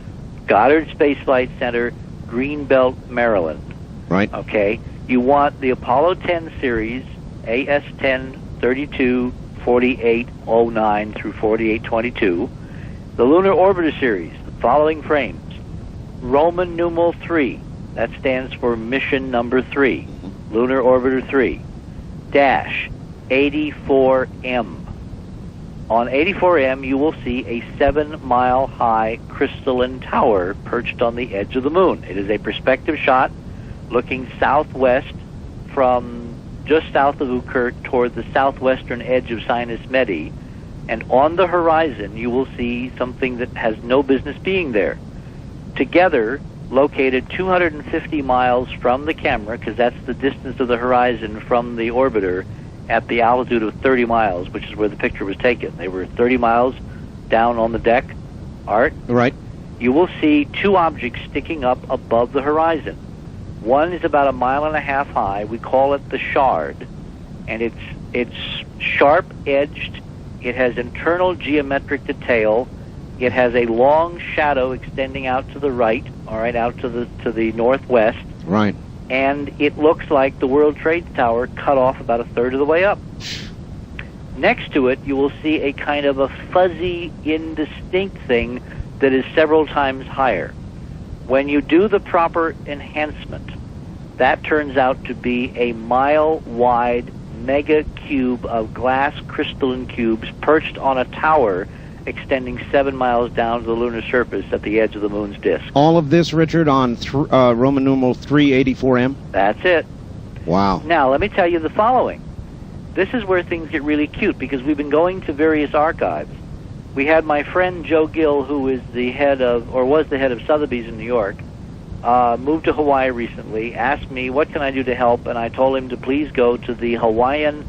Goddard Space Flight Center, Greenbelt, Maryland. Right. Okay. You want the Apollo 10 series, AS10-32-4809 4809 through 4822. The Lunar Orbiter Series, the following frames. Roman numeral 3, that stands for mission number 3, Lunar Orbiter 3, dash 84M. On 84M, you will see a 7-mile-high crystalline tower perched on the edge of the moon. It is a perspective shot looking southwest from just south of Ukurt toward the southwestern edge of Sinus Medi. And on the horizon, you will see something that has no business being there. Together, located 250 miles from the camera, because that's the distance of the horizon from the orbiter, at the altitude of 30 miles, which is where the picture was taken. They were 30 miles down on the deck. Art? Right. You will see two objects sticking up above the horizon. One is about 1.5 miles high. We call it the shard. And it's sharp-edged. It has internal geometric detail. It has a long shadow extending out to the right, all right, out to the northwest. Right. And it looks like the World Trade Tower cut off about a third of the way up. Next to it, you will see a kind of a fuzzy, indistinct thing that is several times higher. When you do the proper enhancement, that turns out to be a mile-wide mega cube of glass crystalline cubes perched on a tower extending 7 miles down to the lunar surface at the edge of the moon's disk. All of this, Richard, on Roman numeral 384M? That's it. Wow. Now, let me tell you the following. This is where things get really cute, because we've been going to various archives. We had my friend Joe Gill, who is the head of, or was the head of Sotheby's in New York, moved to Hawaii recently, asked me, what can I do to help? And I told him to please go to the Hawaiian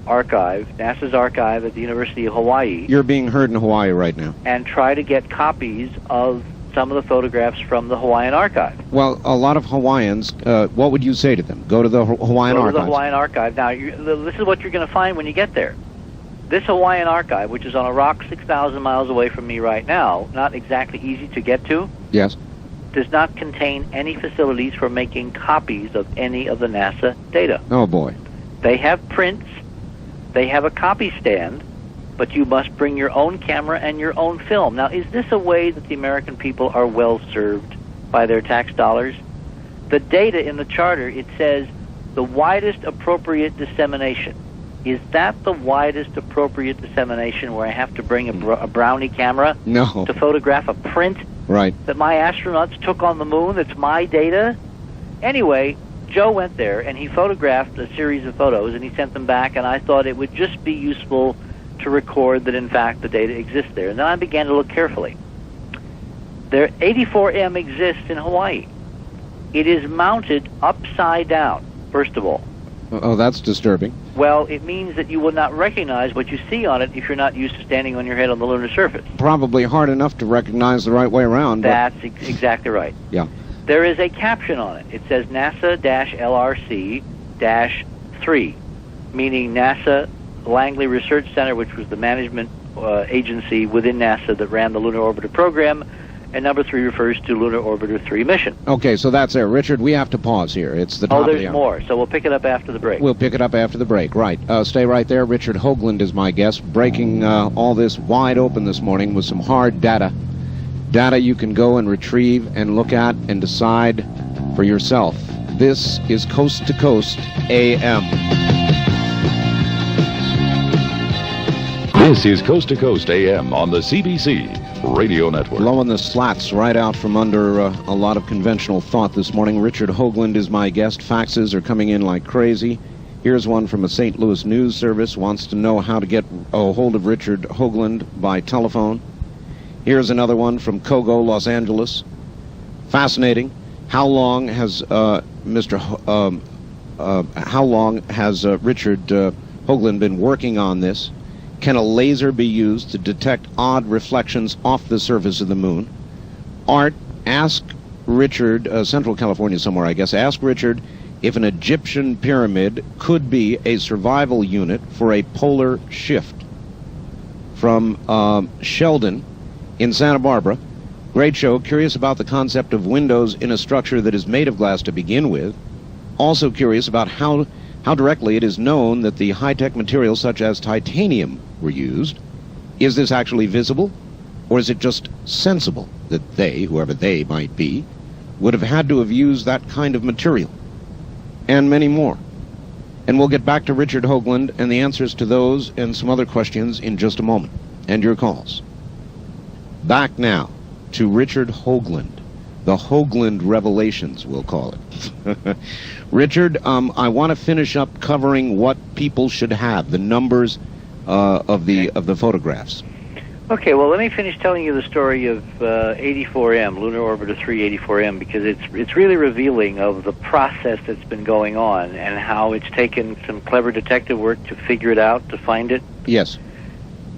archive, NASA's archive at the University of Hawaii. You're being heard in Hawaii right now. And try to get copies of some of the photographs from the Hawaiian archive. Well, a lot of Hawaiians, what would you say to them? Go to the Hawaiian archive. Go to the Hawaiian archive. Now, this is what you're going to find when you get there. This Hawaiian archive, which is on a rock 6,000 miles away from me right now, not exactly easy to get to. Yes. Does not contain any facilities for making copies of any of the NASA data. Oh, boy. They have prints. They have a copy stand, but you must bring your own camera and your own film. Now, is this a way that the American people are well served by their tax dollars? The data in the charter, it says the widest appropriate dissemination. Is that the widest appropriate dissemination where I have to bring a brownie camera No. to photograph a print Right. that my astronauts took on the moon that's my data? Anyway, Joe went there, and he photographed a series of photos, and he sent them back, and I thought it would just be useful to record that, in fact, the data exists there. And then I began to look carefully. There, 84M exists in Hawaii. It is mounted upside down, first of all. Oh, that's disturbing. Well, it means that you will not recognize what you see on it if you're not used to standing on your head on the lunar surface. Probably hard enough to recognize the right way around. That's exactly right. Yeah. There is a caption on it. It says NASA-LRC-3, meaning NASA Langley Research Center, which was the management agency within NASA that ran the Lunar Orbiter program, and number 3 refers to Lunar Orbiter 3 mission. Okay, so that's there. Richard, we have to pause here. It's the top of the hour. There's more, so we'll pick it up after the break. We'll pick it up after the break, right. Stay right there. Richard Hoagland is my guest, breaking all this wide open this morning with some hard data. Data you can go and retrieve and look at and decide for yourself. This is Coast to Coast AM. This is Coast to Coast AM on the CBC Radio Network. Blowing the slats right out from under a lot of conventional thought this morning. Richard Hoagland is my guest. Faxes are coming in like crazy. Here's one from a St. Louis news service. Wants to know how to get a hold of Richard Hoagland by telephone. Here's another one from Kogo, Los Angeles. Fascinating. How long has Richard Hoagland been working on this? Can a laser be used to detect odd reflections off the surface of the moon? Art, ask Richard, Central California somewhere, I guess, ask Richard if an Egyptian pyramid could be a survival unit for a polar shift. From Sheldon in Santa Barbara. Great show. Curious about the concept of windows in a structure that is made of glass to begin with. Also curious about how how directly it is known that the high-tech materials such as titanium were used. Is this actually visible, or is it just sensible that they, whoever they might be, would have had to have used that kind of material? And many more. And we'll get back to Richard Hoagland and the answers to those and some other questions in just a moment, and your calls. Back now to Richard Hoagland. The Hoagland Revelations, we'll call it. Richard, I want to finish up covering what people should have, the numbers of the photographs. Okay, well, let me finish telling you the story of 84M, Lunar Orbiter 3 84M, because it's really revealing of the process that's been going on and how it's taken some clever detective work to figure it out, to find it. Yes.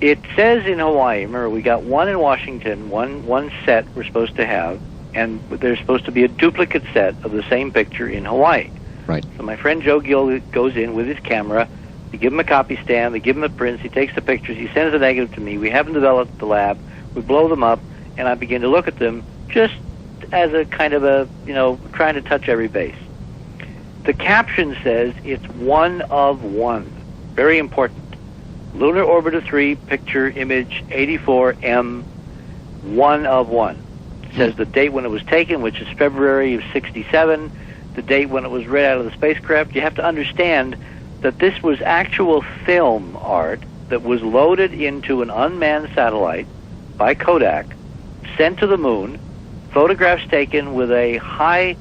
It says in Hawaii, remember, we got one in Washington, one set we're supposed to have, and there's supposed to be a duplicate set of the same picture in Hawaii. Right. So my friend Joe Gill goes in with his camera. They give him a copy stand, they give him the prints, he takes the pictures, he sends a negative to me. We have them developed at the lab, we blow them up, and I begin to look at them just as a kind of a, trying to touch every base. The caption says it's one of one. Very important. Lunar Orbiter 3, picture, image, 84M, one of one. It says the date when it was taken, which is February of 67, the date when it was read out of the spacecraft. You have to understand that this was actual film art that was loaded into an unmanned satellite by Kodak, sent to the moon, photographs taken with a high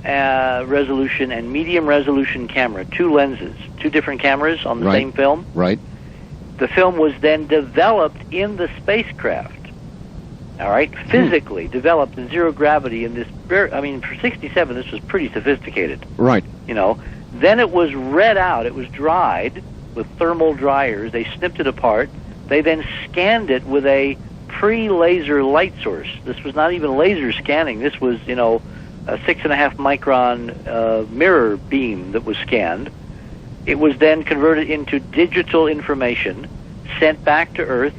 resolution and medium resolution camera, two lenses, two different cameras on the same film. Right. The film was then developed in the spacecraft. All right, physically developed in zero gravity in this. For 67, this was pretty sophisticated. Right. Then it was read out. It was dried with thermal dryers. They snipped it apart. They then scanned it with a pre-laser light source. This was not even laser scanning. This was, a 6.5 micron mirror beam that was scanned. It was then converted into digital information, sent back to Earth,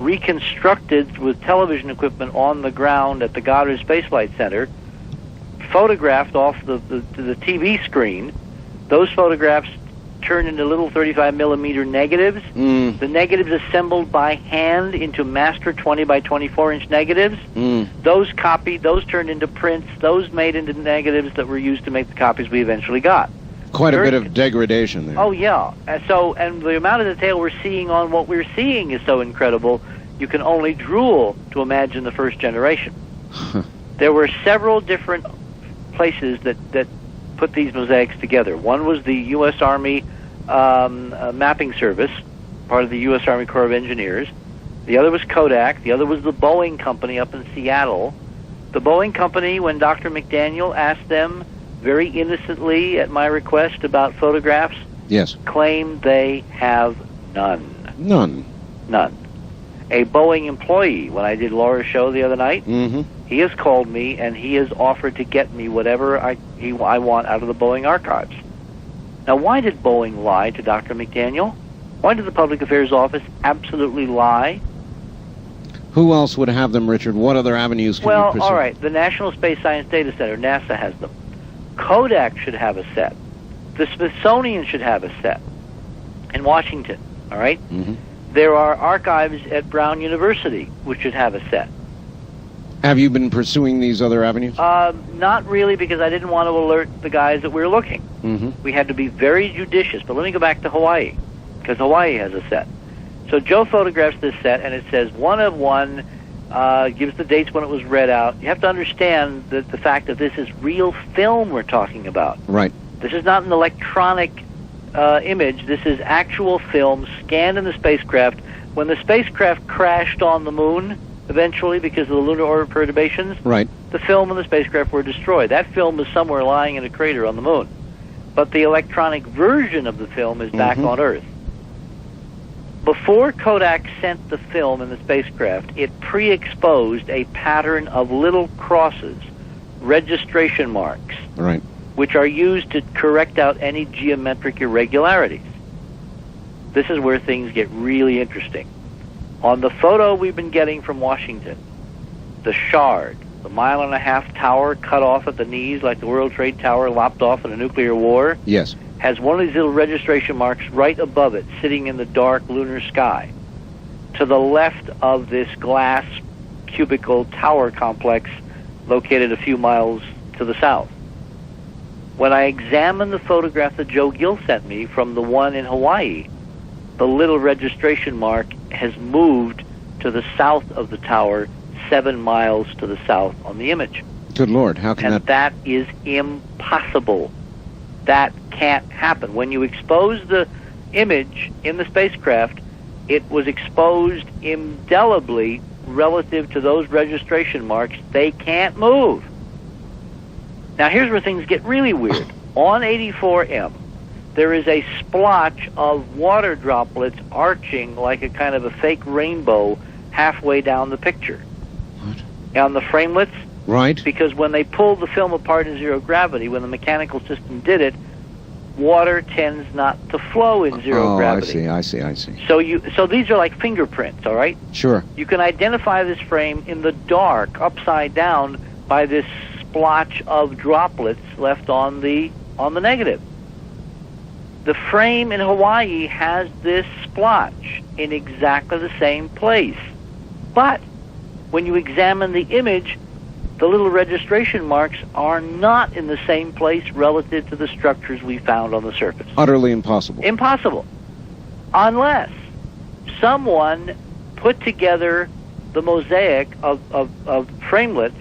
reconstructed with television equipment on the ground at the Goddard Space Flight Center, photographed off the TV screen. Those photographs turned into little 35 millimeter negatives. The negatives assembled by hand into master 20 by 24 inch negatives. Those copied, those turned into prints, those made into negatives that were used to make the copies we eventually got. Quite a bit of degradation there. Oh, yeah. And the amount of detail we're seeing on what we're seeing is so incredible, you can only drool to imagine the first generation. There were several different places that put these mosaics together. One was the U.S. Army Mapping Service, part of the U.S. Army Corps of Engineers. The other was Kodak. The other was the Boeing Company up in Seattle. The Boeing Company, when Dr. McDaniel asked them very innocently at my request about photographs, yes, claim they have none. None. A Boeing employee, when I did Laura's show the other night, he has called me and he has offered to get me whatever I want out of the Boeing archives. Now, why did Boeing lie to Dr. McDaniel? Why did the Public Affairs Office absolutely lie? Who else would have them, Richard? What other avenues can you pursue? All right, the National Space Science Data Center, NASA has them. Kodak should have a set. The Smithsonian should have a set in Washington, all right? There are archives at Brown University which should have a set. Have you been pursuing these other avenues? Not really, because I didn't want to alert the guys that we were looking. We had to be very judicious. But let me go back to Hawaii, because Hawaii has a set. So Joe photographs this set, and it says one of one, gives the dates when it was read out. You have to understand that the fact that this is real film we're talking about. Right. This is not an electronic image. This is actual film scanned in the spacecraft. When the spacecraft crashed on the moon, eventually, because of the lunar orbit perturbations, right, the film and the spacecraft were destroyed. That film is somewhere lying in a crater on the moon. But the electronic version of the film is back on Earth. Before Kodak sent the film in the spacecraft, it pre-exposed a pattern of little crosses, registration marks, right, which are used to correct out any geometric irregularities. This is where things get really interesting. On the photo we've been getting from Washington, the shard, the 1.5-mile tower cut off at the knees like the World Trade Tower lopped off in a nuclear war, yes, has one of these little registration marks right above it, sitting in the dark lunar sky, to the left of this glass cubicle tower complex located a few miles to the south. When I examined the photograph that Joe Gill sent me from the one in Hawaii, the little registration mark has moved to the south of the tower, 7 miles to the south on the image. Good Lord, how can And that is impossible. That can't happen. When you expose the image in the spacecraft, it was exposed indelibly relative to those registration marks. They can't move. Now here's where things get really weird. On 84M, there is a splotch of water droplets arching like a kind of a fake rainbow halfway down the picture. What? On the framelets, Right. because when they pulled the film apart in zero gravity, when the mechanical system did it, water tends not to flow in zero gravity. I see. So these are like fingerprints, all right? Sure. You can identify this frame in the dark, upside down, by this splotch of droplets left on the negative. The frame in Hawaii has this splotch in exactly the same place. But when you examine the image, the little registration marks are not in the same place relative to the structures we found on the surface. Utterly impossible. Impossible. Unless someone put together the mosaic of framelets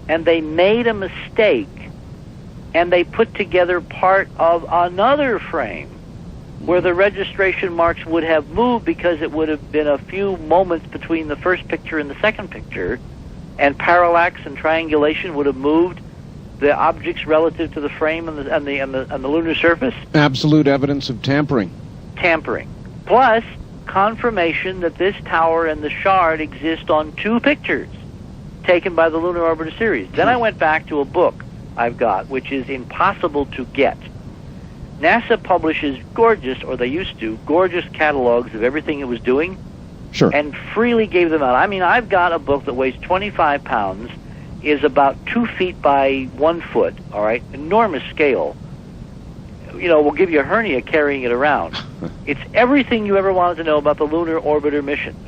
and they made a mistake and they put together part of another frame where the registration marks would have moved because it would have been a few moments between the first picture and the second picture, and parallax and triangulation would have moved the objects relative to the frame and the lunar surface. Absolute evidence of tampering. Tampering. Plus, confirmation that this tower and the shard exist on 2 pictures taken by the Lunar Orbiter series. Then I went back to a book I've got, which is impossible to get. NASA publishes gorgeous, or they used to, gorgeous catalogs of everything it was doing. Sure. And freely gave them out. I mean, I've got a book that weighs 25 pounds, is about 2 feet by 1 foot, all right? Enormous scale. You know, will give you a hernia carrying it around. It's everything you ever wanted to know about the Lunar Orbiter missions.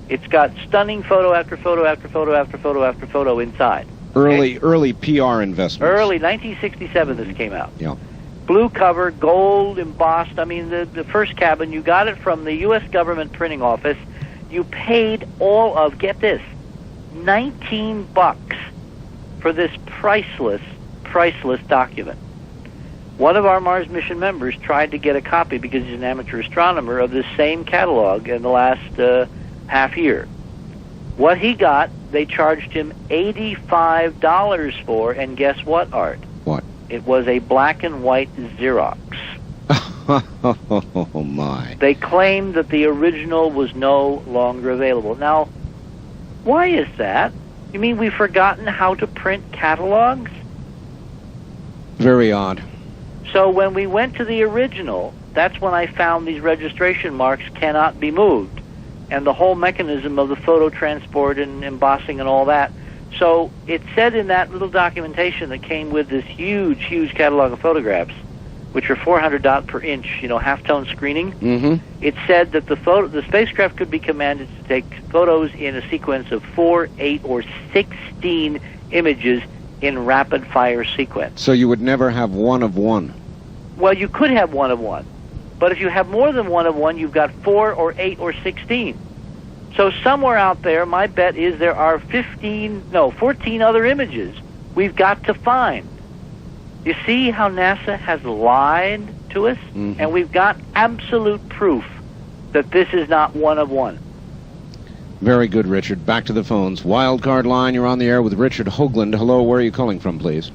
It's got stunning photo after photo after photo after photo after photo inside. Early PR investments. Early 1967 this came out. Yeah. Blue cover, gold embossed. I mean, the first cabin, you got it from the U.S. government printing office. You paid all of, get this, $19 for this priceless document. One of our Mars mission members tried to get a copy, because he's an amateur astronomer, of this same catalog in the last half year. What he got, they charged him $85 for, and guess what, Art? What? It was a black and white Xerox. Oh, my. They claimed that the original was no longer available. Now, why is that? You mean we've forgotten how to print catalogs? Very odd. So when we went to the original, that's when I found these registration marks cannot be moved, and the whole mechanism of the photo transport and embossing and all that. So it said in that little documentation that came with this huge, huge catalog of photographs, which are 400 dot per inch, halftone screening. Mm-hmm. It said that the spacecraft could be commanded to take photos in a sequence of 4, 8, or 16 images in rapid-fire sequence. So you would never have one of one. Well, you could have one of one. But if you have more than one of one, you've got 4 or 8 or 16. So somewhere out there, my bet is there are 14 other images we've got to find. You see how NASA has lied to us? Mm-hmm. And we've got absolute proof that this is not one of one. Very good, Richard. Back to the phones. Wildcard line, you're on the air with Richard Hoagland. Hello, where are you calling from, please?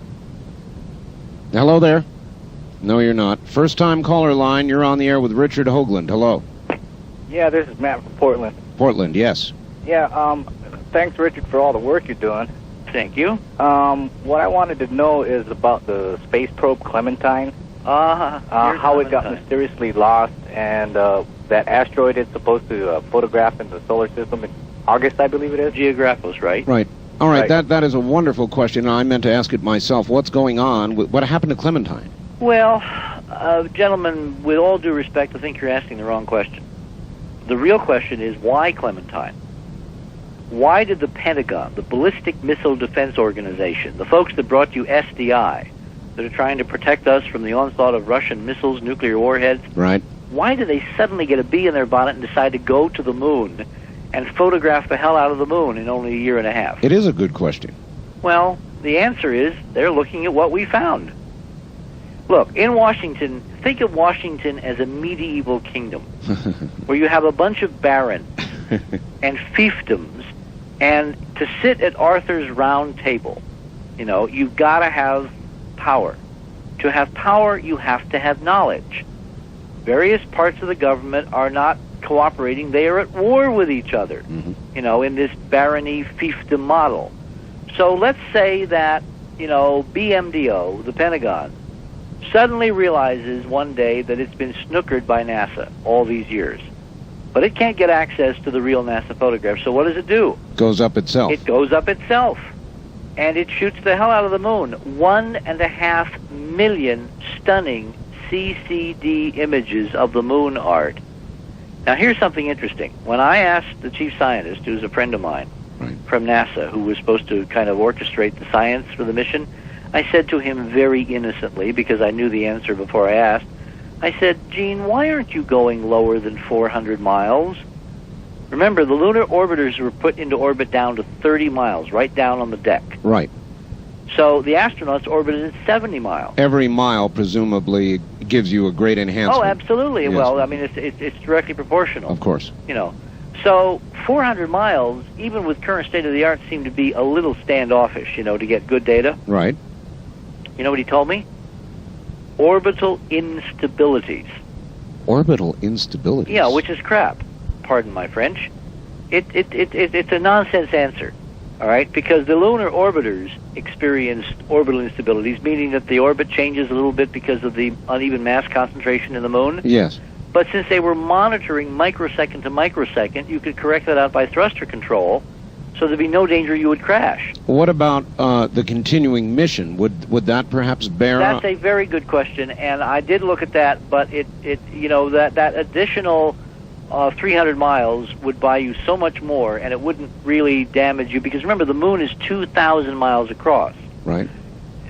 Hello there. No, you're not. First-time caller line, you're on the air with Richard Hoagland. Hello. Yeah, this is Matt from Portland. Portland, yes. Yeah, thanks, Richard, for all the work you're doing. Thank you. What I wanted to know is about the space probe Clementine. How it got mysteriously lost, and that asteroid it's supposed to photograph in the solar system in August, I believe it is. Geographos, right? Right. All right, Right. that is a wonderful question. I meant to ask it myself. What's going on? What happened to Clementine? Well, Gentlemen, with all due respect, I think you're asking the wrong question. The real question is, why Clementine? Why did the Pentagon, the Ballistic Missile Defense Organization, the folks that brought you SDI, that are trying to protect us from the onslaught of Russian missiles, nuclear warheads, right? Why did they suddenly get a bee in their bonnet and decide to go to the moon and photograph the hell out of the moon in only a year and a half? It is a good question. Well, the answer is they're looking at what we found. Look, in Washington, think of Washington as a medieval kingdom where you have a bunch of barons and fiefdoms, and to sit at Arthur's round table, you know, you've got to have power. To have power, you have to have knowledge. Various parts of the government are not cooperating. They are at war with each other, you know, in this barony fiefdom model. So let's say that, you know, BMDO, the Pentagon, suddenly realizes one day that it's been snookered by NASA all these years. But it can't get access to the real NASA photographs, so what does it do? Goes up itself. It goes up itself. And it shoots the hell out of the moon. 1.5 million stunning CCD images of the moon, Art. Now, here's something interesting. When I asked the chief scientist, who's a friend of mine from NASA, who was supposed to kind of orchestrate the science for the mission, I said to him very innocently, because I knew the answer before I asked, I said, Gene, why aren't you going lower than 400 miles? Remember, the lunar orbiters were put into orbit down to 30 miles, right down on the deck. Right. So the astronauts orbited at 70 miles. Every mile, presumably, gives you a great enhancement. Oh, absolutely. Yes. Well, I mean, it's directly proportional. Of course. You know, so 400 miles, even with current state-of-the-art, seem to be a little standoffish, you know, to get good data. Right. You know what he told me? Orbital instabilities. Orbital instabilities? Yeah, which is crap. Pardon my French. It's a nonsense answer, all right? Because the lunar orbiters experienced orbital instabilities, meaning that the orbit changes a little bit because of the uneven mass concentration in the moon. Yes. But since they were monitoring microsecond to microsecond, you could correct that out by thruster control, so there'd be no danger you would crash. What about the continuing mission? Would that perhaps bear? That's a very good question, and I did look at that, but it you know, that additional 300 miles would buy you so much more, and it wouldn't really damage you, because remember, the moon is 2,000 miles across. Right.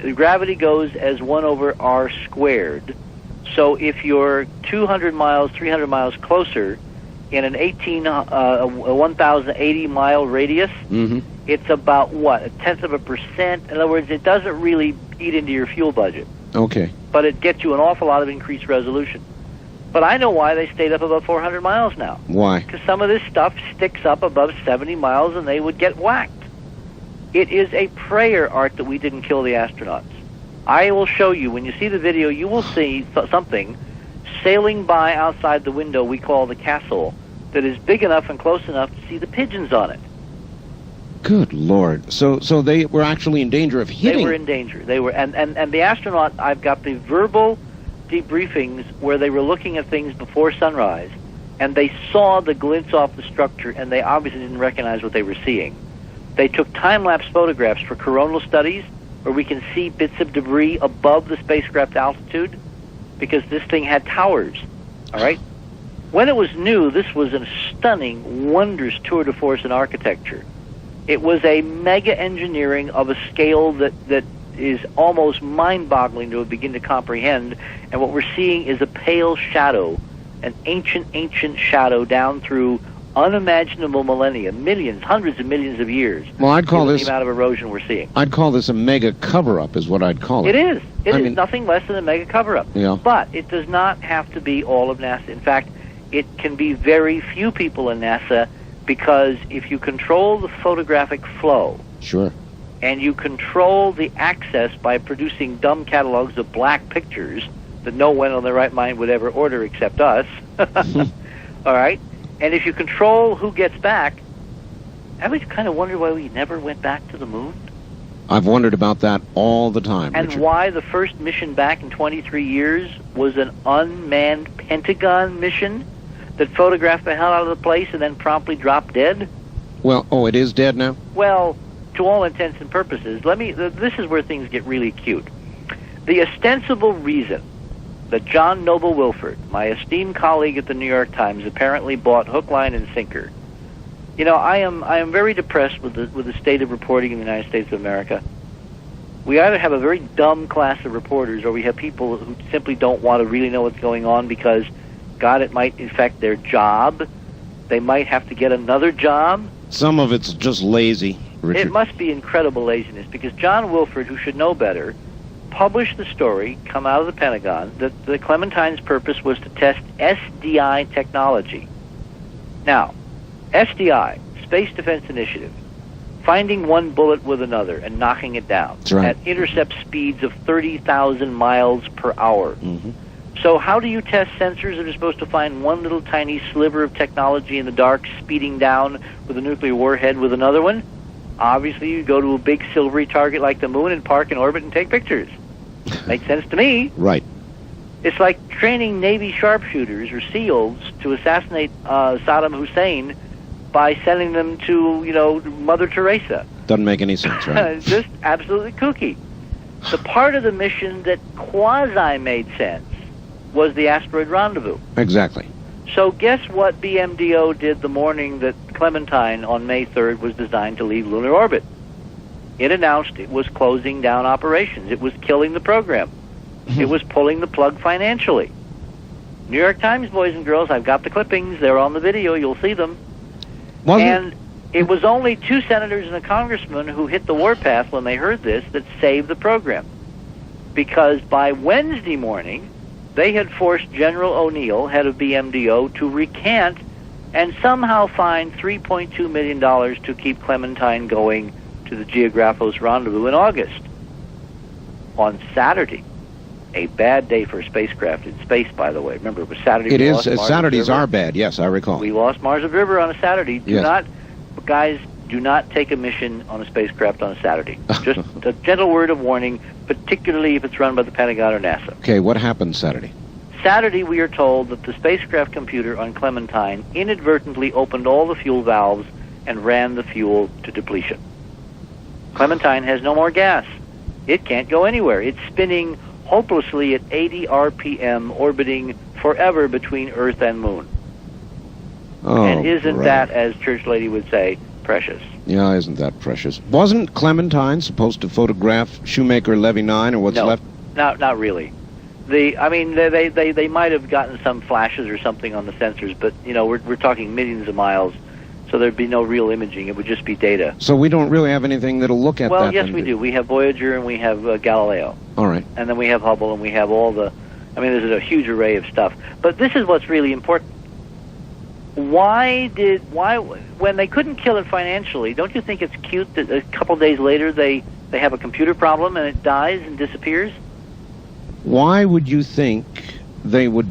The gravity goes as 1 over r squared. So if you're 200 miles, 300 miles closer in an 1,080 mile radius, it's about, what, 0.1%? In other words, it doesn't really eat into your fuel budget. Okay. But it gets you an awful lot of increased resolution. But I know why they stayed up above 400 miles now. Why? Because some of this stuff sticks up above 70 miles and they would get whacked. It is a prayer, Art, that we didn't kill the astronauts. I will show you. When you see the video, you will see something sailing by outside the window we call the castle that is big enough and close enough to see the pigeons on it. Good Lord. So they were actually in danger of hitting. They were in danger. They were, and the astronaut, I've got the verbal debriefings where they were looking at things before sunrise, and they saw the glints off the structure, and they obviously didn't recognize what they were seeing. They took time-lapse photographs for coronal studies, where we can see bits of debris above the spacecraft altitude, because this thing had towers, all right? When it was new, this was a stunning, wondrous tour de force in architecture. It was a mega engineering of a scale that is almost mind-boggling to begin to comprehend, and what we're seeing is a pale shadow, an ancient shadow down through unimaginable millennia, millions, hundreds of millions of years. Well, I'd call this the amount of erosion we're seeing. I'd call this a mega cover-up, is what I'd call it. It is. It is nothing less than a mega cover-up. Yeah. But it does not have to be all of NASA. In fact, it can be very few people in NASA, because if you control the photographic flow, sure, and you control the access by producing dumb catalogs of black pictures that no one in their right mind would ever order except us, all right? And if you control who gets back, haven't you kind of wondered why we never went back to the moon? I've wondered about that all the time, And Richard. why the first mission back in 23 years was an unmanned Pentagon mission that photographed the hell out of the place and then promptly dropped dead? Well, it is dead now? Well, to all intents and purposes, this is where things get really cute. The ostensible reason that John Noble Wilford, my esteemed colleague at the New York Times, apparently bought hook, line, and sinker. You know, I am very depressed with the state of reporting in the United States of America. We either have a very dumb class of reporters, or we have people who simply don't want to really know what's going on because, God, it might affect their job. They might have to get another job. Some of it's just lazy, Richard. It must be incredible laziness, because John Wilford, who should know better, published the story, come out of the Pentagon, that the Clementine's purpose was to test SDI technology. Now, SDI, Space Defense Initiative, finding one bullet with another and knocking it down at intercept speeds of 30,000 miles per hour. Mm-hmm. So how do you test sensors that are supposed to find one little tiny sliver of technology in the dark speeding down with a nuclear warhead with another one? Obviously, you go to a big silvery target like the moon and park in orbit and take pictures. Makes sense to me. Right. It's like training Navy sharpshooters or SEALs to assassinate Saddam Hussein by sending them to, you know, Mother Teresa. Doesn't make any sense, right? Just absolutely kooky. The part of the mission that quasi-made sense was the asteroid rendezvous. Exactly. So guess what BMDO did the morning that Clementine on May 3rd was designed to leave lunar orbit? It announced it was closing down operations. It was killing the program. It was pulling the plug financially. New York Times, boys and girls, I've got the clippings. They're on the video. You'll see them. And it was only 2 senators and a congressman who hit the warpath when they heard this that saved the program. Because by Wednesday morning, they had forced General O'Neill, head of BMDO, to recant and somehow find $3.2 million to keep Clementine going to the Geographos rendezvous in August. On Saturday, a bad day for a spacecraft in space, by the way. Remember, it was Saturday. It is. Saturdays are bad, yes, I recall. We lost Mars Observer on a Saturday. Guys, do not take a mission on a spacecraft on a Saturday. Just a gentle word of warning, particularly if it's run by the Pentagon or NASA. Okay, what happened Saturday? Saturday, we are told that the spacecraft computer on Clementine inadvertently opened all the fuel valves and ran the fuel to depletion. Clementine has no more gas. It can't go anywhere. It's spinning hopelessly at 80 RPM, orbiting forever between Earth and Moon. Oh, and isn't that, as Church Lady would say, precious? Yeah, isn't that precious? Wasn't Clementine supposed to photograph Shoemaker Levy 9 or what's left? No, not really. They might have gotten some flashes or something on the sensors, but you know, we're talking millions of miles, so there'd be no real imaging. It would just be data. So we don't really have anything that'll look at that. Well, yes, we do. We have Voyager and we have Galileo. All right. And then we have Hubble and we have all the. I mean, there's a huge array of stuff. But this is what's really important. Why when they couldn't kill it financially, don't you think it's cute that a couple days later they have a computer problem and it dies and disappears? Why would you think they would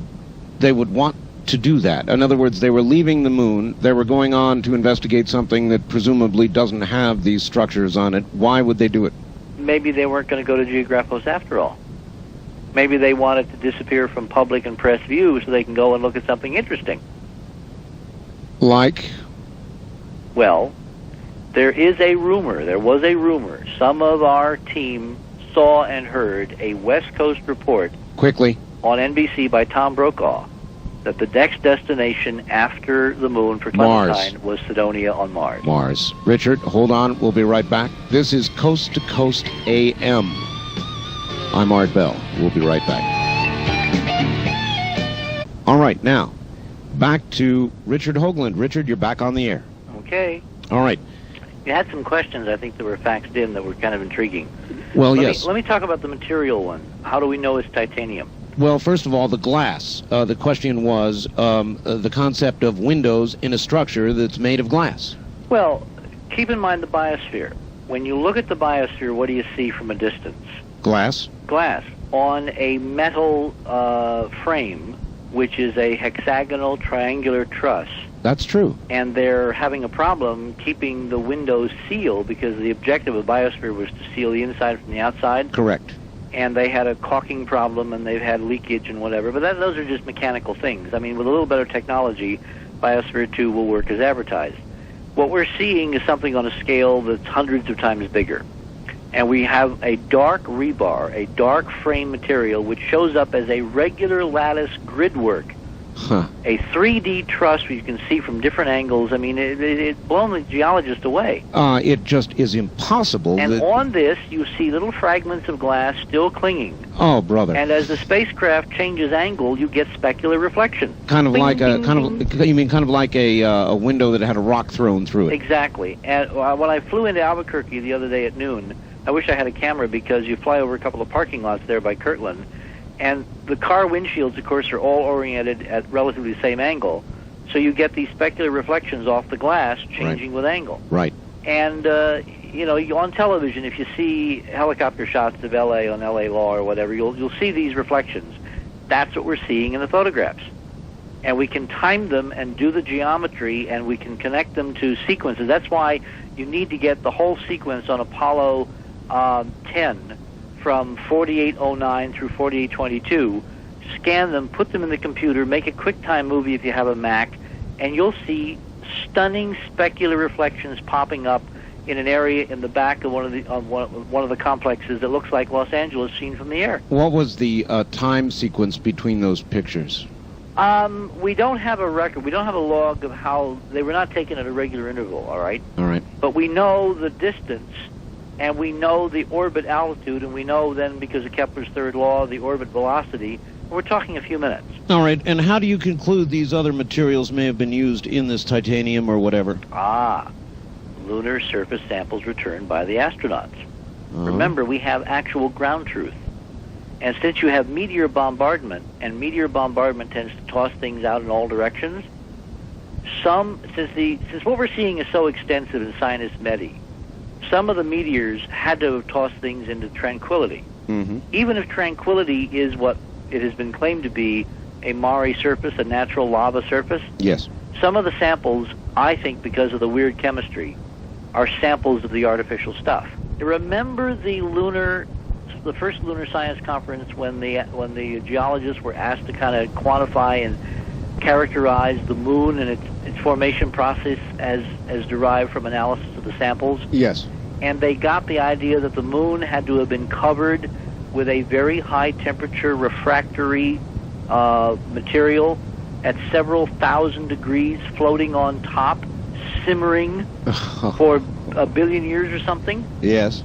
want to do that? In other words, they were leaving the moon, they were going on to investigate something that presumably doesn't have these structures on it. Why would they do it? Maybe they weren't going to go to Geographos after all. Maybe they wanted to disappear from public and press view so they can go and look at something interesting. Like? Well, there was a rumor. Some of our team saw and heard a West Coast report quickly on NBC by Tom Brokaw that the next destination after the moon for Clementine was Cydonia on Mars. Mars. Richard, hold on. We'll be right back. This is Coast to Coast AM. I'm Art Bell. We'll be right back. All right, now, back to Richard Hoagland. Richard, you're back on the air. Okay. All right. You had some questions, I think, that were faxed in that were kind of intriguing. Well, yes. Let me talk about the material one. How do we know it's titanium? Well, first of all, the glass. The question was the concept of windows in a structure that's made of glass. Well, keep in mind the biosphere. When you look at the biosphere, what do you see from a distance? Glass. Glass. On a metal frame, which is a hexagonal triangular truss. That's true. And they're having a problem keeping the windows sealed because the objective of the biosphere was to seal the inside from the outside. Correct. And they had a caulking problem and they've had leakage and whatever. But those are just mechanical things. I mean, with a little better technology, Biosphere 2 will work as advertised. What we're seeing is something on a scale that's hundreds of times bigger. And we have a dark rebar, a dark frame material, which shows up as a regular lattice gridwork. Huh. A 3D truss where you can see from different angles. I mean, it blown the geologist away. It just is impossible. And on this, you see little fragments of glass still clinging. Oh, brother! And as the spacecraft changes angle, you get specular reflection. Kind of Bing, like bing, you mean kind of like a window that had a rock thrown through it. Exactly. And when I flew into Albuquerque the other day at noon, I wish I had a camera because you fly over a couple of parking lots there by Kirtland. And the car windshields, of course, are all oriented at relatively the same angle. So you get these specular reflections off the glass changing with angle. Right. And, on television, if you see helicopter shots of L.A. on L.A. Law or whatever, you'll see these reflections. That's what we're seeing in the photographs. And we can time them and do the geometry, and we can connect them to sequences. That's why you need to get the whole sequence on Apollo 10 from 4809 through 4822, scan them, put them in the computer, make a QuickTime movie if you have a Mac, and you'll see stunning specular reflections popping up in an area in the back of one of the complexes that looks like Los Angeles seen from the air. What was the time sequence between those pictures? We don't have a record. We don't have a log of how they were not taken at a regular interval. All right. All right. But we know the distance. And we know the orbit altitude, and we know then, because of Kepler's third law, the orbit velocity. We're talking a few minutes. All right, and how do you conclude these other materials may have been used in this titanium or whatever? Lunar surface samples returned by the astronauts. Remember, we have actual ground truth. And since you have meteor bombardment, and meteor bombardment tends to toss things out in all directions, since what we're seeing is so extensive in Sinus Medi, some of the meteors had to have tossed things into tranquility. Mm-hmm. Even if tranquility is what it has been claimed to be, a Mare surface, a natural lava surface. Yes. Some of the samples, I think because of the weird chemistry, are samples of the artificial stuff. Remember the first lunar science conference when the geologists were asked to kind of quantify and characterize the moon and its formation process as derived from analysis of the samples? Yes. And they got the idea that the moon had to have been covered with a very high temperature refractory material at several thousand degrees, floating on top, simmering for 1 billion years or something. Yes.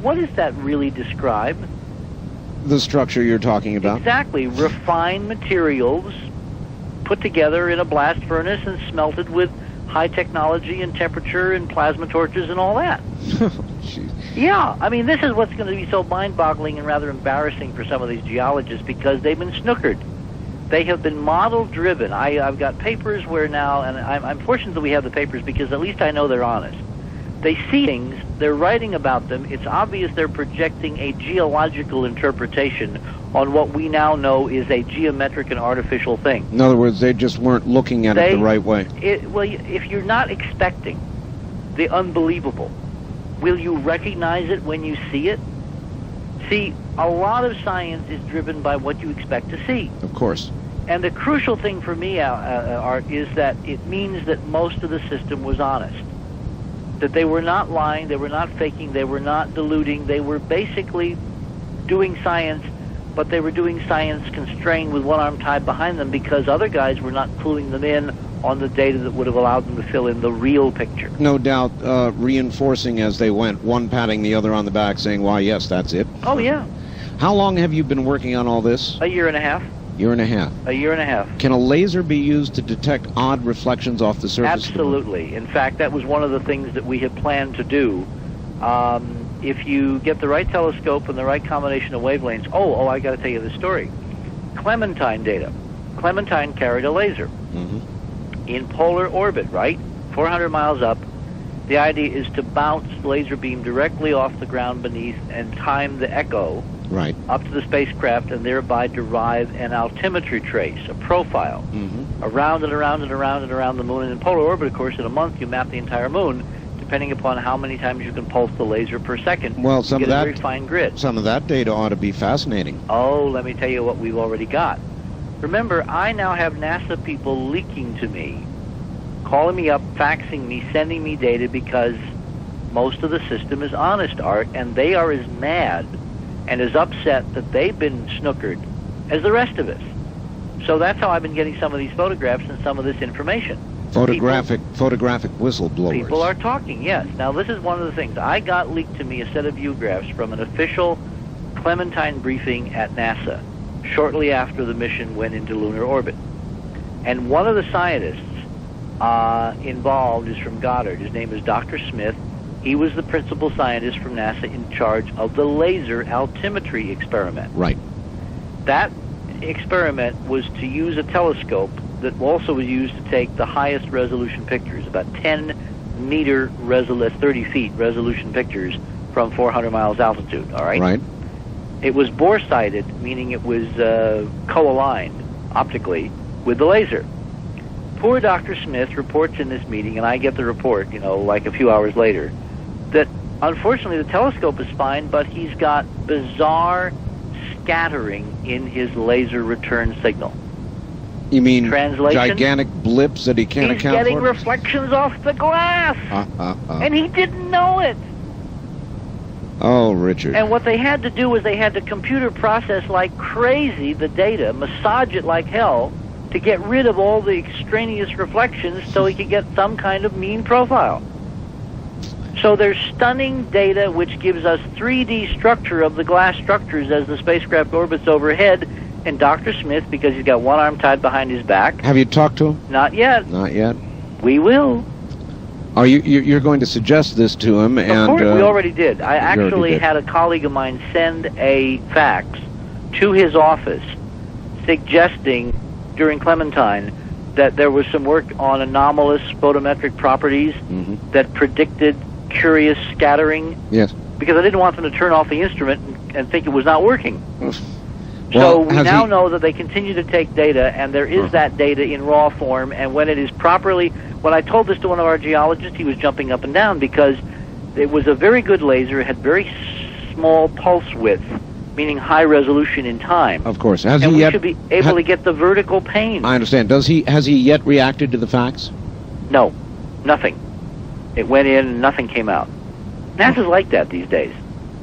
What does that really describe? The structure you're talking about. Exactly. Refined materials put together in a blast furnace and smelted with high technology and temperature and plasma torches and all that. Yeah, I mean, this is what's going to be so mind-boggling and rather embarrassing for some of these geologists because they've been snookered. They have been model-driven. I've got papers where now, and I'm fortunate that we have the papers because at least I know they're honest. They see things, they're writing about them, it's obvious they're projecting a geological interpretation on what we now know is a geometric and artificial thing. In other words, they just weren't looking at it the right way. Well, if you're not expecting the unbelievable, will you recognize it when you see it? See, a lot of science is driven by what you expect to see. Of course. And the crucial thing for me, Art, is that it means that most of the system was honest. That they were not lying, they were not faking, they were not deluding, they were basically doing science, but they were doing science constrained with one arm tied behind them because other guys were not cluing them in on the data that would have allowed them to fill in the real picture. No doubt, reinforcing as they went, one patting the other on the back saying, why, yes, that's it. Oh, yeah. How long have you been working on all this? A year and a half. Year and a half. A year and a half. Can a laser be used to detect odd reflections off the surface? Absolutely. In fact, that was one of the things that we had planned to do. If you get the right telescope and the right combination of wavelengths... Oh, I got to tell you the story. Clementine data. Clementine carried a laser. Mm-hmm. In polar orbit, right? 400 miles up. The idea is to bounce the laser beam directly off the ground beneath and time the echo right up to the spacecraft and thereby derive an altimetry trace, a profile, around and around and around and around the moon. And in polar orbit, of course, in a month you map the entire moon, depending upon how many times you can pulse the laser per second. Well, some you get of that, a very fine grid. Some of that data ought to be fascinating. Oh, let me tell you what we've already got. Remember, I now have NASA people leaking to me, calling me up, faxing me, sending me data because most of the system is honest, Art, and they are as mad and as upset that they've been snookered as the rest of us. So that's how I've been getting some of these photographs and some of this information. Photographic whistleblowers. People are talking, yes. Now, this is one of the things. I got leaked to me a set of view-graphs from an official Clementine briefing at NASA shortly after the mission went into lunar orbit. And one of the scientists involved is from Goddard. His name is Dr. Smith. He was the principal scientist from NASA in charge of the laser altimetry experiment. Right. That experiment was to use a telescope that also was used to take the highest resolution pictures, about 10-meter resolution, 30 feet resolution pictures from 400 miles altitude, all right? Right. It was bore-sighted, meaning it was co-aligned optically with the laser. Poor Dr. Smith reports in this meeting, and I get the report, like a few hours later, that unfortunately the telescope is fine, but he's got bizarre scattering in his laser return signal. You mean Translation? gigantic blips that he can't account for? He's getting reflections off the glass, and he didn't know it. Oh, Richard. And what they had to do was they had to computer process like crazy the data, massage it like hell, to get rid of all the extraneous reflections so he could get some kind of mean profile. So there's stunning data which gives us 3D structure of the glass structures as the spacecraft orbits overhead, and Dr. Smith, because he's got one arm tied behind his back... Have you talked to him? Not yet. Not yet? We will. Are you're going to suggest this to him? Of course, we already did. I actually had a colleague of mine send a fax to his office suggesting during Clementine that there was some work on anomalous photometric properties that predicted curious scattering. Yes. Because I didn't want them to turn off the instrument and think it was not working. Well, so we now know that they continue to take data, and there is that data in raw form, and when it is properly... When I told this to one of our geologists, he was jumping up and down because it was a very good laser. It had very small pulse width, meaning high resolution in time. Of course. We should be able to get the vertical pane. I understand. Has he yet reacted to the fax? No. Nothing. It went in and nothing came out. NASA's like that these days.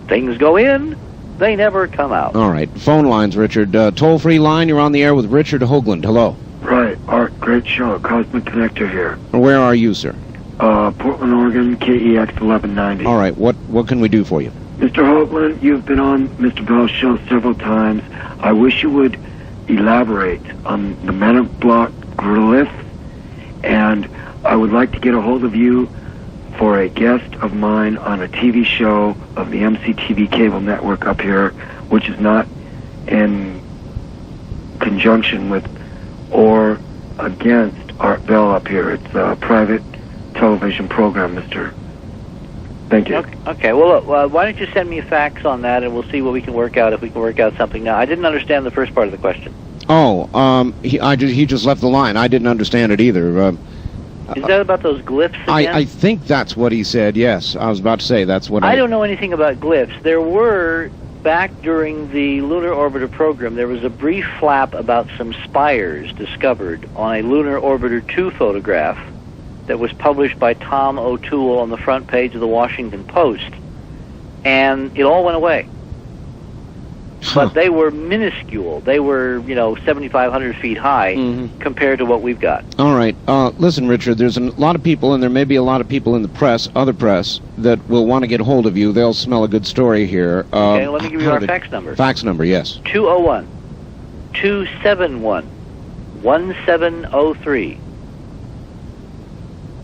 Things go in, they never come out. All right. Phone lines, Richard. Toll-free line, you're on the air with Richard Hoagland. Hello. Right. Art, great show. Cosmic Connector here. Where are you, sir? Portland, Oregon, KEX 1190. All right. What can we do for you? Mr. Hoagland, you've been on Mr. Bell's show several times. I wish you would elaborate on the Menoblock glyph, and I would like to get a hold of you for a guest of mine on a TV show of the MCTV cable network up here, which is not in conjunction with or against Art Bell up here. It's a private television program, Mr. Thank you. Okay. Well, why don't you send me a fax on that, and we'll see what we can work out, if we can work out something now. I didn't understand the first part of the question. Oh, he just left the line. I didn't understand it either. Is that about those glyphs again? I think that's what he said, yes. I was about to say that's what I don't know anything about glyphs. There were... Back during the Lunar Orbiter program, there was a brief flap about some spires discovered on a Lunar Orbiter 2 photograph that was published by Tom O'Toole on the front page of the Washington Post, and it all went away. But they were minuscule. They were, 7,500 feet high compared to what we've got. All right. Listen, Richard, there's a lot of people, and there may be a lot of people in the press, other press, that will want to get hold of you. They'll smell a good story here. Okay, let me give you our fax number. Fax number, yes. 201-271-1703.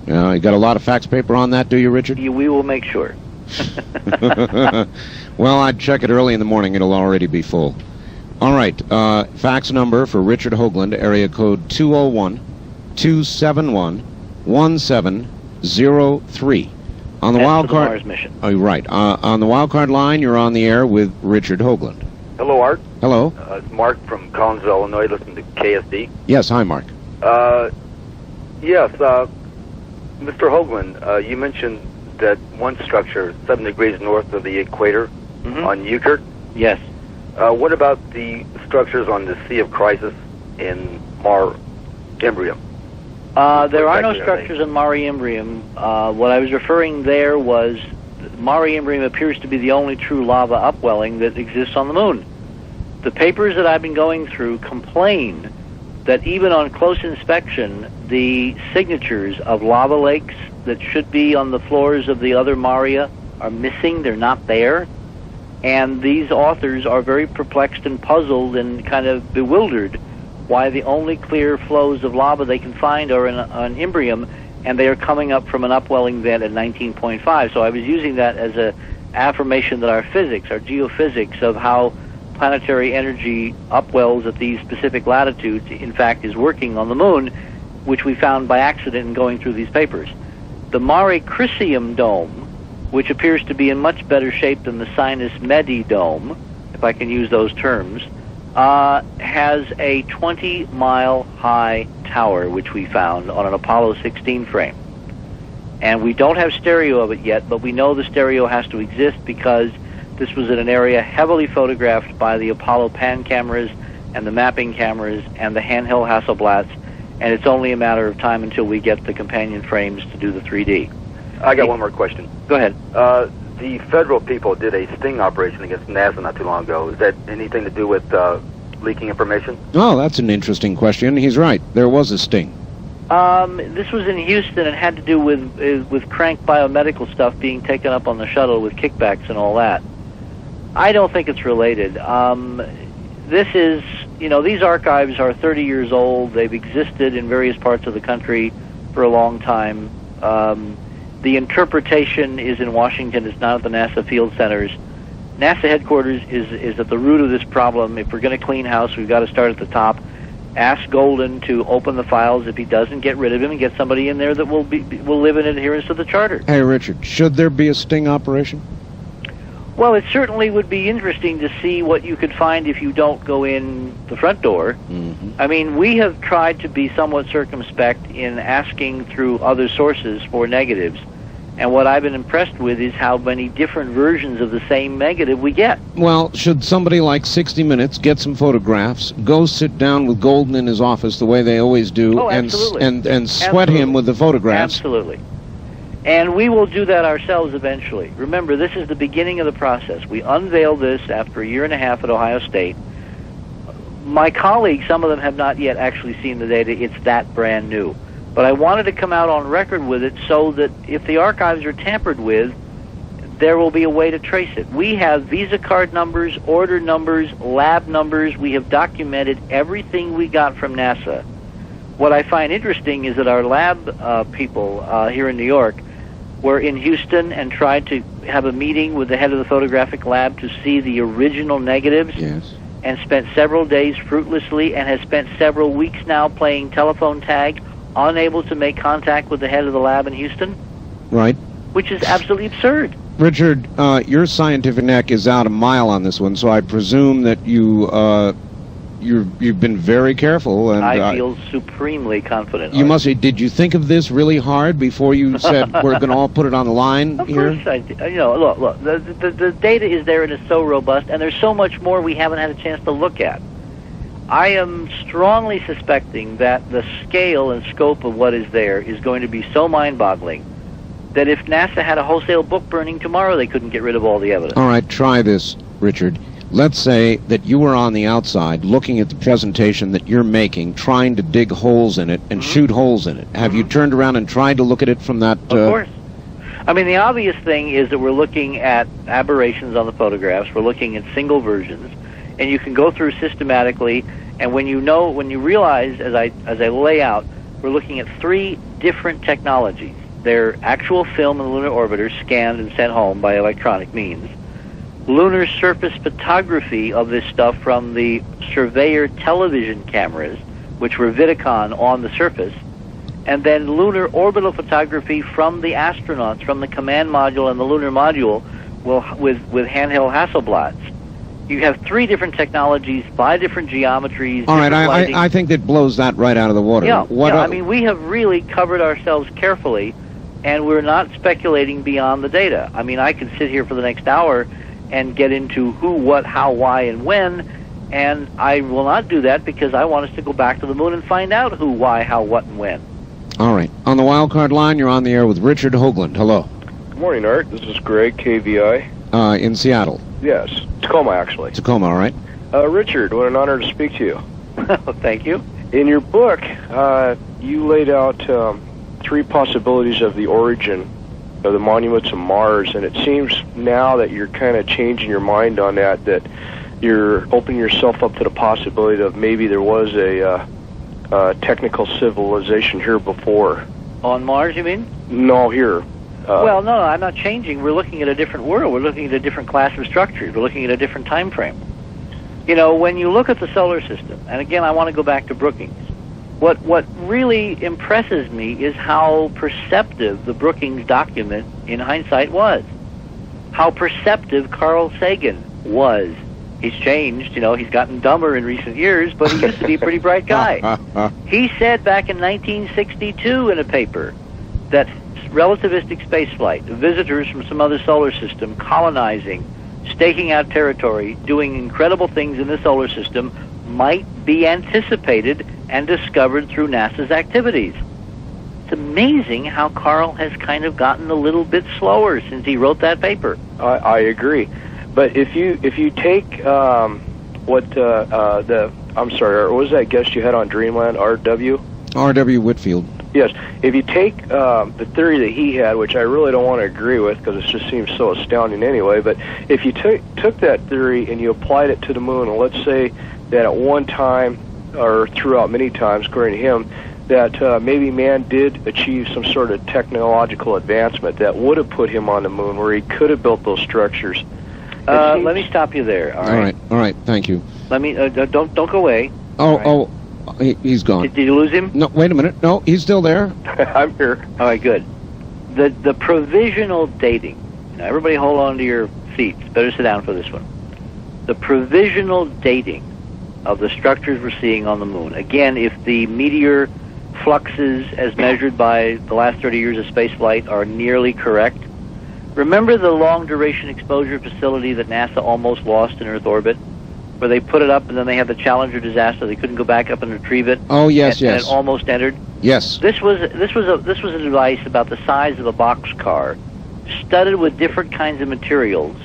You got a lot of fax paper on that, do you, Richard? We will make sure. Well, I'd check it early in the morning. It'll already be full. All right. Fax number for Richard Hoagland, area code 201-271-1703. On the wild card. Mars mission. Oh, right. On the wild card line, you're on the air with Richard Hoagland. Hello, Art. Hello. It's Mark from Collinsville, Illinois. Listen to KSD. Yes. Hi, Mark. Yes. Mr. Hoagland, you mentioned that one structure 7 degrees north of the equator on Euclid. Yes. What about the structures on the Sea of Crisis in Mare Imbrium? There are no structures in Mare Imbrium. What I was referring there was Mare Imbrium appears to be the only true lava upwelling that exists on the moon. The papers that I've been going through complain that even on close inspection, the signatures of lava lakes that should be on the floors of the other Maria are missing. They're not there. And these authors are very perplexed and puzzled and kind of bewildered why the only clear flows of lava they can find are on Imbrium, and they are coming up from an upwelling vent at 19.5. So I was using that as an affirmation that our physics, our geophysics of how planetary energy upwells at these specific latitudes, in fact, is working on the moon, which we found by accident in going through these papers. The Mare Crisium dome, which appears to be in much better shape than the Sinus Medi dome, if I can use those terms, has a 20-mile-high tower, which we found on an Apollo 16 frame. And we don't have stereo of it yet, but we know the stereo has to exist because this was in an area heavily photographed by the Apollo pan cameras and the mapping cameras and the handheld Hasselblads, and it's only a matter of time until we get the companion frames to do the 3D. I got one more question. Go ahead. The federal people did a sting operation against NASA not too long ago. Is that anything to do with leaking information? Oh, that's an interesting question. He's right. There was a sting. This was in Houston and had to do with crank biomedical stuff being taken up on the shuttle with kickbacks and all that. I don't think it's related. This is, these archives are 30 years old. They've existed in various parts of the country for a long time. The interpretation is in Washington. It's not at the NASA field centers. NASA headquarters is at the root of this problem. If we're going to clean house, we've got to start at the top. Ask Golden to open the files. If he doesn't, get rid of him and get somebody in there that will live in adherence to the charter. Hey, Richard, should there be a sting operation? Well, it certainly would be interesting to see what you could find if you don't go in the front door. Mm-hmm. I mean, we have tried to be somewhat circumspect in asking through other sources for negatives. And what I've been impressed with is how many different versions of the same negative we get. Well, should somebody like 60 Minutes get some photographs, go sit down with Golden in his office the way they always do, and sweat him with the photographs? Absolutely. And we will do that ourselves eventually. Remember, this is the beginning of the process. We unveiled this after a year and a half at Ohio State. My colleagues, some of them have not yet actually seen the data. It's that brand new. But I wanted to come out on record with it so that if the archives are tampered with, there will be a way to trace it. We have Visa card numbers, order numbers, lab numbers. We have documented everything we got from NASA. What I find interesting is that our lab people here in New York were in Houston and tried to have a meeting with the head of the photographic lab to see the original negatives. Yes. And spent several days fruitlessly and has spent several weeks now playing telephone tag, unable to make contact with the head of the lab in Houston. Right. Which is absolutely absurd. Richard, your scientific neck is out a mile on this one, so I presume that you've been very careful. And I feel supremely confident. You must say, did you think of this really hard before you said we're going to all put it on the line here? Of course I did. Look, the data is there and it's so robust, and there's so much more we haven't had a chance to look at. I am strongly suspecting that the scale and scope of what is there is going to be so mind-boggling that if NASA had a wholesale book burning tomorrow, they couldn't get rid of all the evidence. All right, try this, Richard. Let's say that you were on the outside looking at the presentation that you're making, trying to dig holes in it and shoot holes in it. Have you turned around and tried to look at it from that... Of course. I mean, the obvious thing is that we're looking at aberrations on the photographs. We're looking at single versions. And you can go through systematically, and when you realize, as I lay out, we're looking at 3 different technologies. They're actual film in the lunar orbiter scanned and sent home by electronic means. Lunar surface photography of this stuff from the Surveyor television cameras, which were Vidicon on the surface, and then lunar orbital photography from the astronauts, from the command module and the lunar module, with handheld Hasselblads. You have 3 different technologies, 5 different geometries. All right, I think that blows that right out of the water. Yeah, I mean, we have really covered ourselves carefully, and we're not speculating beyond the data. I mean, I could sit here for the next hour and get into who, what, how, why, and when, and I will not do that because I want us to go back to the moon and find out who, why, how, what, and when. All right. On the wild card line, you're on the air with Richard Hoagland. Hello. Good morning, Art. This is Greg, KVI. In Seattle. Yes. Tacoma, actually. Tacoma, all right. Richard, what an honor to speak to you. Thank you. In your book, you laid out 3 possibilities of the origin of the monuments of Mars, and it seems now that you're kind of changing your mind on that you're opening yourself up to the possibility of maybe there was a technical civilization here before. On Mars, you mean? No, here. Well, no, I'm not changing. We're looking at a different world. We're looking at a different class of structures. We're looking at a different time frame. You know, when you look at the solar system, and again, I want to go back to Brookings, what really impresses me is how perceptive the Brookings document, in hindsight, was. How perceptive Carl Sagan was. He's changed, you know, he's gotten dumber in recent years, but he used to be a pretty bright guy. He said back in 1962 in a paper that relativistic spaceflight, visitors from some other solar system colonizing, staking out territory, doing incredible things in the solar system might be anticipated and discovered through NASA's activities. It's amazing how Carl has kind of gotten a little bit slower since he wrote that paper. I agree. But if you take I'm sorry, what was that guest you had on Dreamland, R.W.? R.W. Whitfield. Yes. If you take the theory that he had, which I really don't want to agree with because it just seems so astounding anyway, but if you took that theory and you applied it to the moon, and let's say that at one time, or throughout many times, according to him, that maybe man did achieve some sort of technological advancement that would have put him on the moon where he could have built those structures. Let me stop you there. All right. Thank you. Let me don't go away. He's gone. Did you lose him? No, wait a minute. No, he's still there. I'm here. All right, good. The provisional dating. Now, everybody hold on to your seats. Better sit down for this one. The provisional dating of the structures we're seeing on the moon. Again, if the meteor fluxes as measured by the last 30 years of spaceflight are nearly correct. Remember the long-duration exposure facility that NASA almost lost in Earth orbit, where they put it up and then they had the Challenger disaster. They couldn't go back up and retrieve it. Oh yes, and it almost entered. Yes. This was a device about the size of a boxcar, studded with different kinds of materials,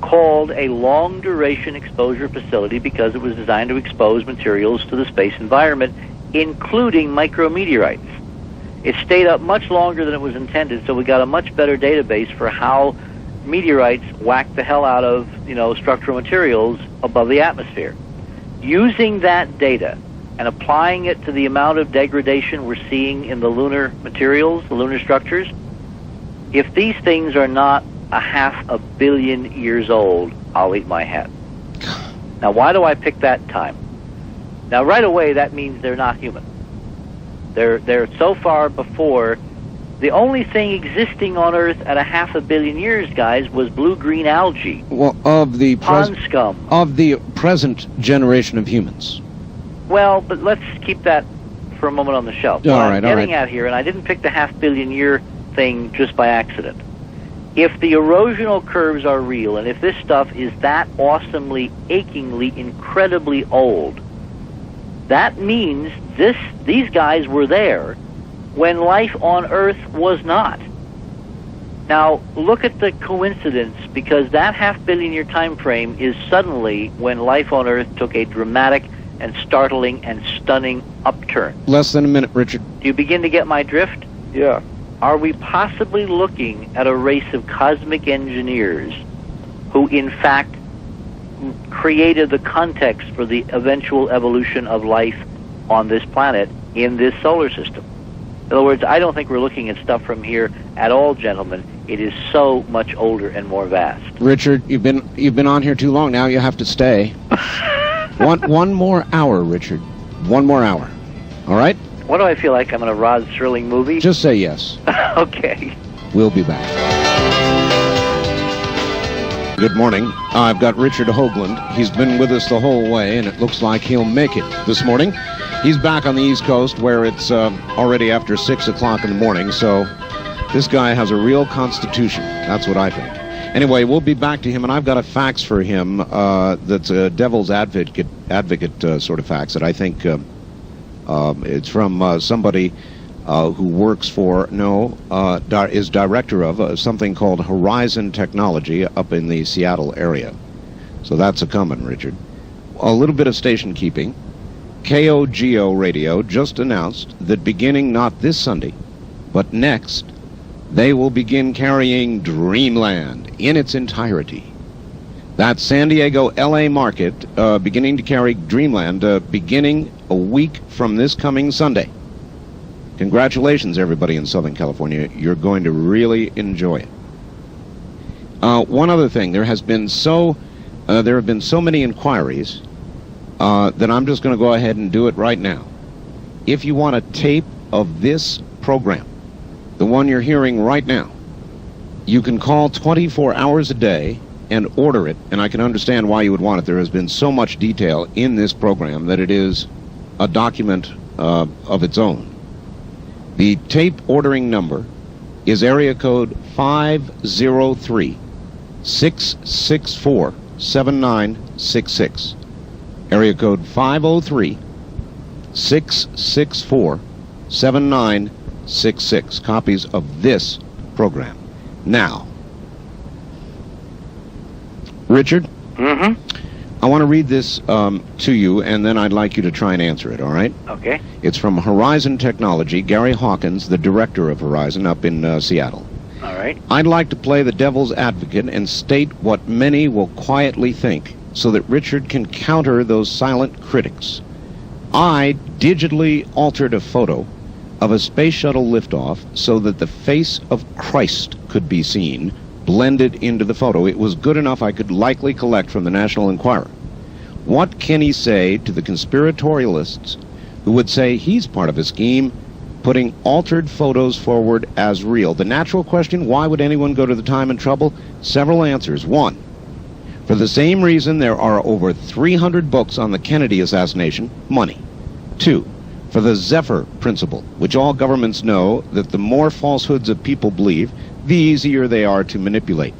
called a long-duration exposure facility because it was designed to expose materials to the space environment, including micrometeorites. It stayed up much longer than it was intended, so we got a much better database for how meteorites whack the hell out of, structural materials above the atmosphere. Using that data and applying it to the amount of degradation we're seeing in the lunar materials, the lunar structures, if these things are not a 500 million years old, I'll eat my hat. Now, why do I pick that time? Now, right away, that means they're not human. They're so far before. The only thing existing on Earth at a 500 million years, guys, was blue-green algae. Well, of the pond scum. Of the present generation of humans. Well, but let's keep that for a moment on the shelf. All right. Getting at here, and I didn't pick the 500 million year thing just by accident. If the erosional curves are real, and if this stuff is that awesomely, achingly, incredibly old, that means these guys were there when life on Earth was not. Now, look at the coincidence, because that 500 million year time frame is suddenly when life on Earth took a dramatic and startling and stunning upturn. Less than a minute, Richard. Do you begin to get my drift? Yeah. Are we possibly looking at a race of cosmic engineers who, in fact, created the context for the eventual evolution of life on this planet in this solar system? In other words, I don't think we're looking at stuff from here at all, gentlemen. It is so much older and more vast. Richard, you've been on here too long. Now you have to stay. One more hour, Richard. 1 more hour. All right? What do I feel like? I'm in a Rod Serling movie? Just say yes. Okay. We'll be back. Good morning. I've got Richard Hoagland. He's been with us the whole way, and it looks like he'll make it this morning. He's back on the East Coast, where it's already after 6 o'clock in the morning, so this guy has a real constitution. That's what I think. Anyway, we'll be back to him, and I've got a fax for him that's a devil's advocate sort of fax that I think it's from somebody who works for, is director of something called Horizon Technology up in the Seattle area. So that's a coming, Richard. A little bit of station keeping. KOGO Radio just announced that beginning not this Sunday, but next, they will begin carrying Dreamland in its entirety. That's San Diego LA Market beginning to carry Dreamland beginning a week from this coming Sunday. Congratulations, everybody in Southern California. You're going to really enjoy it. One other thing, there have been so many inquiries that I'm just going to go ahead and do it right now. If you want a tape of this program, the one you're hearing right now, you can call 24 hours a day and order it, and I can understand why you would want it. There has been so much detail in this program that it is a document of its own. The tape ordering number is area code 503-664-7966. Area code 503-664-7966. Copies of this program. Now, Richard? Mm-hmm. I want to read this to you, and then I'd like you to try and answer it, all right? Okay. It's from Horizon Technology, Gary Hawkins, the director of Horizon up in Seattle. All right. I'd like to play the devil's advocate and state what many will quietly think so that Richard can counter those silent critics. I digitally altered a photo of a space shuttle liftoff so that the face of Christ could be seen blended into the photo. It was good enough I could likely collect from the National Enquirer. What can he say to the conspiratorialists who would say he's part of a scheme putting altered photos forward as real? The natural question, why would anyone go to the time and trouble? Several answers. One, for the same reason there are over 300 books on the Kennedy assassination, money. Two, for the Zephyr principle, which all governments know that the more falsehoods of people believe, the easier they are to manipulate.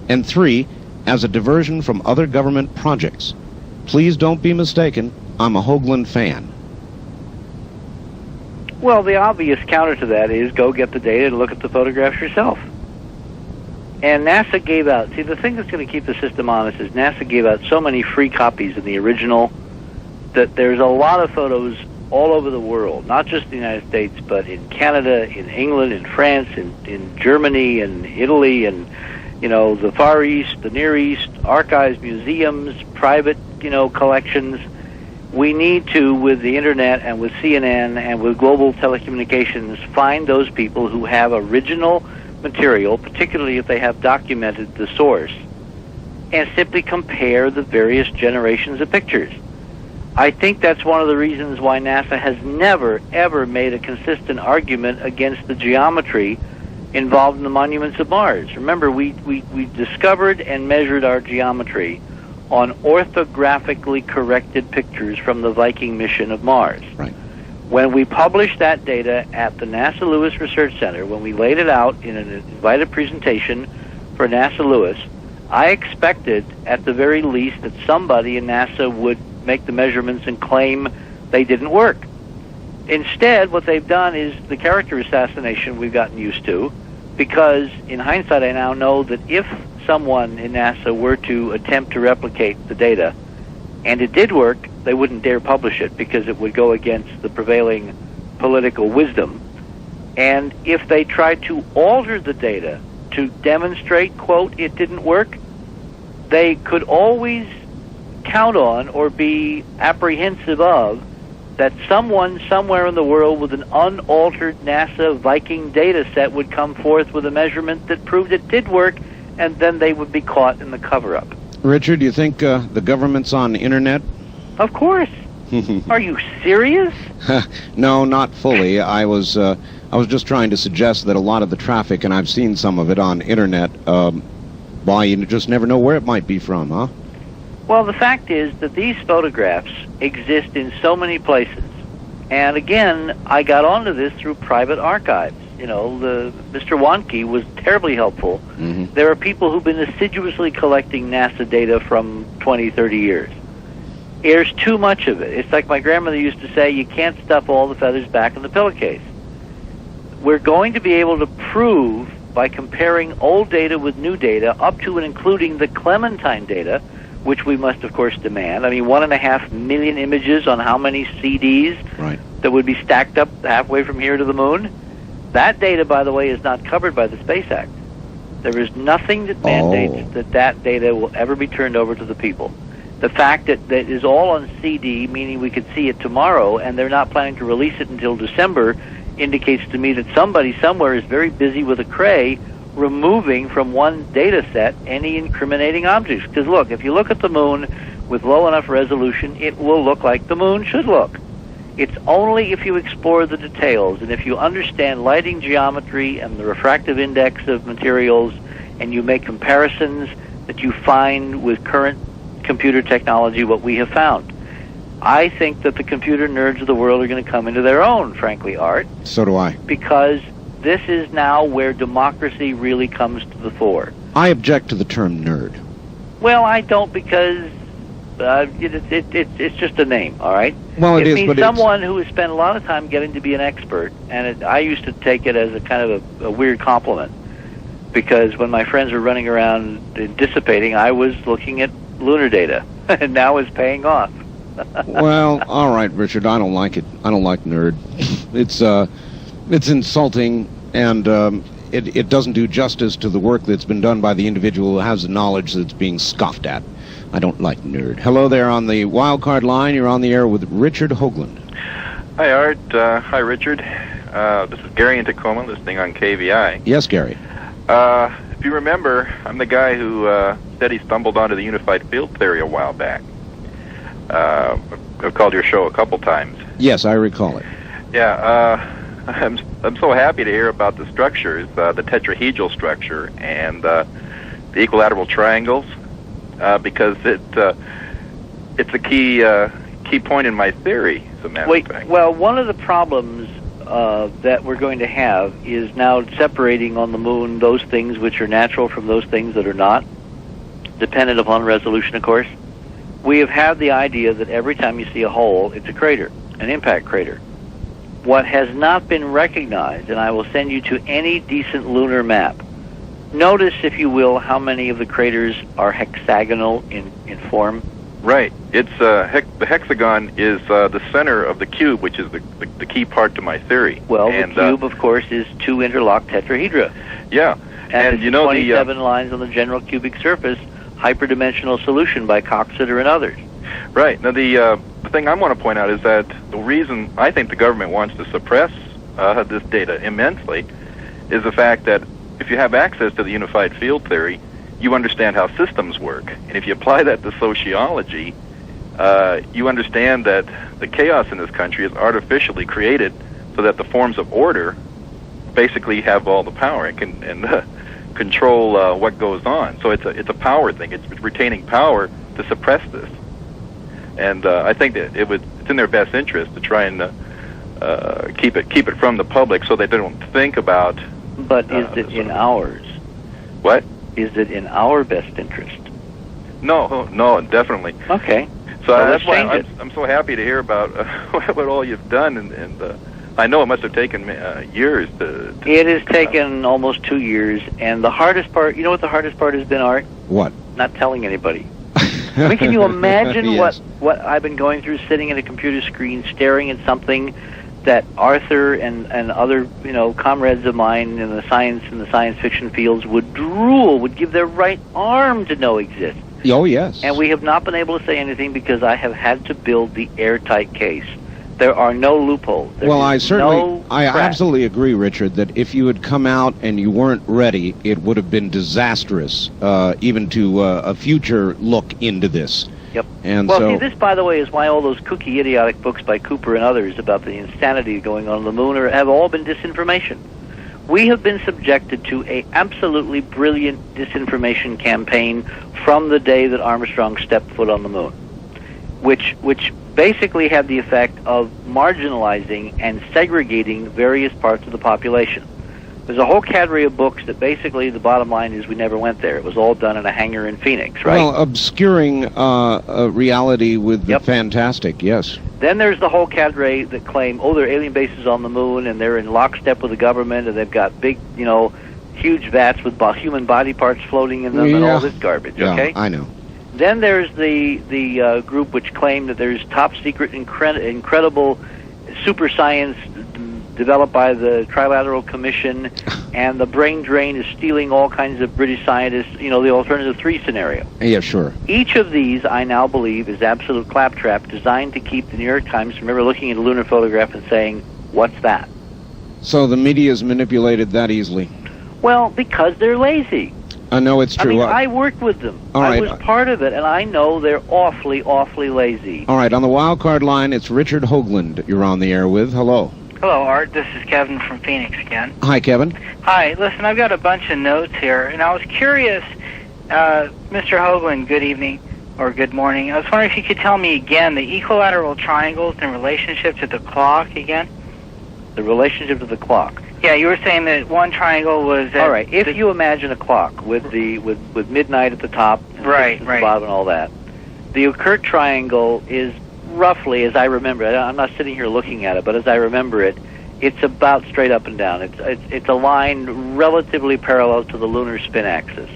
And three, as a diversion from other government projects. Please don't be mistaken, I'm a Hoagland fan. Well, the obvious counter to that is go get the data and look at the photographs yourself. And NASA gave out, see, the thing that's going to keep the system honest is NASA gave out so many free copies of the original that there's a lot of photos all over the world, not just the United States, but in Canada, in England, in France, in Germany, and Italy, and, you know, the Far East, the Near East, archives, museums, private, collections. We need to, with the Internet and with CNN and with global telecommunications, find those people who have original material, particularly if they have documented the source, and simply compare the various generations of pictures. I think that's one of the reasons why NASA has never, ever made a consistent argument against the geometry involved in the monuments of Mars. Remember, we discovered and measured our geometry on orthographically corrected pictures from the Viking mission of Mars. Right. When we published that data at the NASA Lewis Research Center, when we laid it out in an invited presentation for NASA Lewis, I expected, at the very least, that somebody in NASA would make the measurements and claim they didn't work. Instead, what they've done is the character assassination we've gotten used to, because in hindsight I now know that if someone in NASA were to attempt to replicate the data, and it did work, they wouldn't dare publish it because it would go against the prevailing political wisdom. And if they tried to alter the data to demonstrate, quote, it didn't work, they could always count on or be apprehensive of that someone somewhere in the world with an unaltered NASA Viking data set would come forth with a measurement that proved it did work, and then they would be caught in the cover-up. Richard, do you think the government's on the Internet? Of course. Are you serious? No, not fully. I was just trying to suggest that a lot of the traffic, and I've seen some of it on Internet, you just never know where it might be from, huh? Well, the fact is that these photographs exist in so many places. And again, I got onto this through private archives. Mr. Wanke was terribly helpful. Mm-hmm. There are people who've been assiduously collecting NASA data from 20, 30 years. There's too much of it. It's like my grandmother used to say, you can't stuff all the feathers back in the pillowcase. we're going to be able to prove by comparing old data with new data up to and including the Clementine data, which we must, of course, demand. I mean, 1.5 million images on how many CDs that would be stacked up halfway from here to the moon. That data, by the way, is not covered by the Space Act. There is nothing that mandates that data will ever be turned over to the people. The fact that that is all on CD, meaning we could see it tomorrow, and they're not planning to release it until December, indicates to me that somebody somewhere is very busy with a cray removing from one data set any incriminating objects. Because look, if you look at the moon with low enough resolution, it will look like the moon should look. It's only if you explore the details and if you understand lighting geometry and the refractive index of materials and you make comparisons that you find with current computer technology what we have found. I think that the computer nerds of the world are going to come into their own, frankly, Art. So do I. Because this is now where democracy really comes to the fore. I object to the term nerd. Well, I don't, because it's just a name, all right? Well, it is, means but someone who has spent a lot of time getting to be an expert, and I used to take it as a kind of a weird compliment, because when my friends were running around dissipating, I was looking at lunar data, and now it's paying off. Well, all right, Richard, I don't like it. I don't like nerd. It's insulting, and it doesn't do justice to the work that's been done by the individual who has the knowledge that's being scoffed at. I don't like nerd. Hello there on the wildcard line. You're on the air with Richard Hoagland. Hi, Art. Hi, Richard. This is Gary in Tacoma, listening on KVI. Yes, Gary. If you remember, I'm the guy who said he stumbled onto the unified field theory a while back. I've called your show a couple times. Yes, I recall it. Yeah, I'm so happy to hear about the structures, the tetrahedral structure and the equilateral triangles, because it's a key point in my theory, as a matter of fact. Well, one of the problems that we're going to have is now separating on the moon those things which are natural from those things that are not, dependent upon resolution, of course. We have had the idea that every time you see a hole, it's a crater, an impact crater. What has not been recognized, and I will send you to any decent lunar map, notice, if you will, how many of the craters are hexagonal in form. Right. It's the hexagon is the center of the cube, which is the key part to my theory. Well, the cube, of course, is two interlocked tetrahedra. Yeah. And you know 27 lines on the general cubic surface, hyperdimensional solution by Coxeter and others. Right. Now, the thing I want to point out is that the reason I think the government wants to suppress this data immensely is the fact that if you have access to the unified field theory, you understand how systems work. And if you apply that to sociology, you understand that the chaos in this country is artificially created so that the forms of order basically have all the power and can control what goes on. So it's a power thing. It's retaining power to suppress this. And I think that it's in their best interest to try and keep it from the public so they don't think about. But is it in ours? What? Is it in our best interest? No, definitely. Okay. So that's why I'm so happy to hear about what all you've done, and I know it must have taken years to it has taken almost 2 years, and the hardest part, you know what the hardest part has been, Art? What? Not telling anybody. I mean, can you imagine Yes. what I've been going through, sitting at a computer screen, staring at something that Arthur and other, comrades of mine in the science fiction fields would drool, would give their right arm to know exists. Oh, yes. And we have not been able to say anything because I have had to build the airtight case. There are no loopholes. Well, I absolutely agree, Richard, that if you had come out and you weren't ready, it would have been disastrous, even to a future look into this. Yep. And see, this, by the way, is why all those kooky, idiotic books by Cooper and others about the insanity going on the moon have all been disinformation. We have been subjected to a absolutely brilliant disinformation campaign from the day that Armstrong stepped foot on the moon, which basically had the effect of marginalizing and segregating various parts of the population. There's a whole cadre of books that basically the bottom line is we never went there. It was all done in a hangar in Phoenix, right? Well, obscuring reality with the fantastic, yes. Then there's the whole cadre that claim, there are alien bases on the moon, and they're in lockstep with the government, and they've got big, huge vats with human body parts floating in them and all this garbage, okay? I know. Then there's the group which claim that there's top secret, incredible super science developed by the Trilateral Commission, and the brain drain is stealing all kinds of British scientists, the alternative 3 scenario. Yeah, sure. Each of these, I now believe, is absolute claptrap designed to keep the New York Times from ever looking at a lunar photograph and saying, what's that? So the media is manipulated that easily? Well, because they're lazy. No, it's true. I worked with them. All right. I was part of it, and I know they're awfully, awfully lazy. All right, on the wild card line, it's Richard Hoagland you're on the air with. Hello. Hello, Art. This is Kevin from Phoenix again. Hi, Kevin. Hi. Listen, I've got a bunch of notes here, and I was curious, Mr. Hoagland, good evening, or good morning. I was wondering if you could tell me again the equilateral triangles in relationship to the clock again? The relationship to the clock. Yeah, you were saying that one triangle was... All right, if you imagine a clock with midnight at the top, and at the bottom and all that, the occult triangle is roughly, as I remember it, I'm not sitting here looking at it, but as I remember it, it's about straight up and down. It's a line relatively parallel to the lunar spin axis.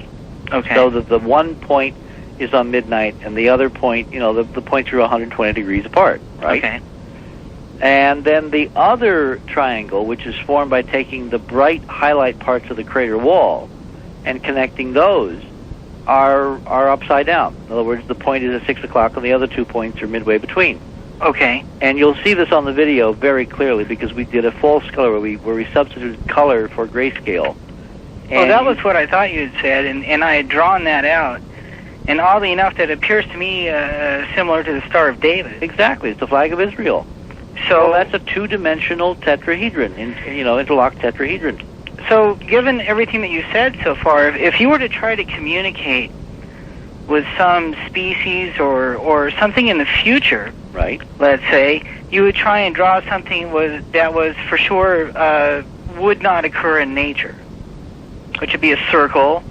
Okay. So that the one point is on midnight, and the other point, the points are 120 degrees apart, right? Okay. And then the other triangle, which is formed by taking the bright highlight parts of the crater wall and connecting those, are upside down. In other words, the point is at 6 o'clock, and the other 2 points are midway between. Okay. And you'll see this on the video very clearly because we did a false color where we substituted color for grayscale. Well, that was what I thought you had said, and I had drawn that out. And oddly enough, that appears to me similar to the Star of David. Exactly. It's the flag of Israel. So that's a two-dimensional tetrahedron, interlocked tetrahedron. So, given everything that you said so far, if you were to try to communicate with some species or something in the future, right? Let's say you would try and draw something that was for sure would not occur in nature, which would be a circle,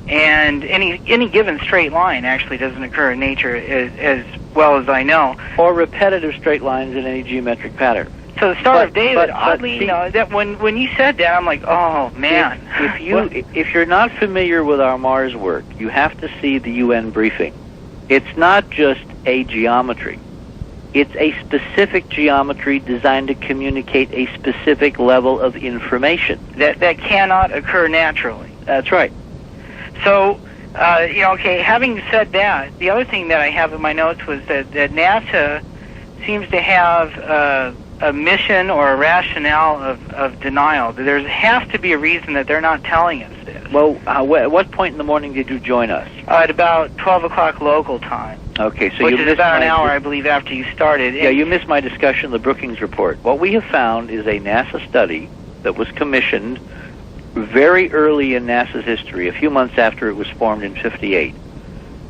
and any given straight line actually doesn't occur in nature as well as I know. Or repetitive straight lines in any geometric pattern. So the Star of David, oddly, that when you said that, I'm like, oh man. If you're not familiar with our Mars work, you have to see the UN briefing. It's not just a geometry. It's a specific geometry designed to communicate a specific level of information. That cannot occur naturally. That's right. So, okay, having said that, the other thing that I have in my notes was that NASA seems to have a mission or a rationale of denial. There has to be a reason that they're not telling us this. Well, at what point in the morning did you join us? At about 12 o'clock local time. Okay, so which you is missed about an hour, I believe, after you started. Yeah, you missed my discussion of the Brookings Report. What we have found is a NASA study that was commissioned very early in NASA's history, a few months after it was formed in '58,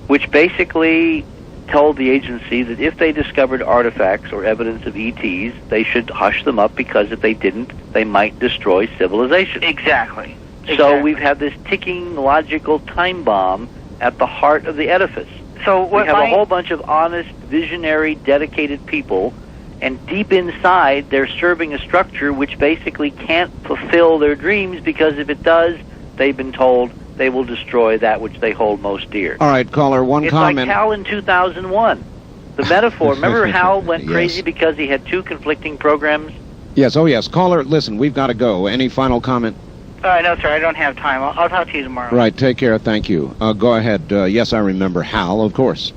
which basically told the agency that if they discovered artifacts or evidence of ETs, they should hush them up because if they didn't, they might destroy civilization. Exactly. So we've had this ticking logical time bomb at the heart of the edifice. So we have a whole bunch of honest, visionary, dedicated people, and deep inside they're serving a structure which basically can't fulfill their dreams because if it does, they've been told they will destroy that which they hold most dear. All right, caller, one comment. It's like Hal in 2001. The metaphor, remember Hal went crazy because he had two conflicting programs? Yes, oh yes. Caller, listen, we've got to go. Any final comment? No, sir, I don't have time. I'll talk to you tomorrow. Right, take care, thank you. Go ahead. Yes, I remember Hal, of course.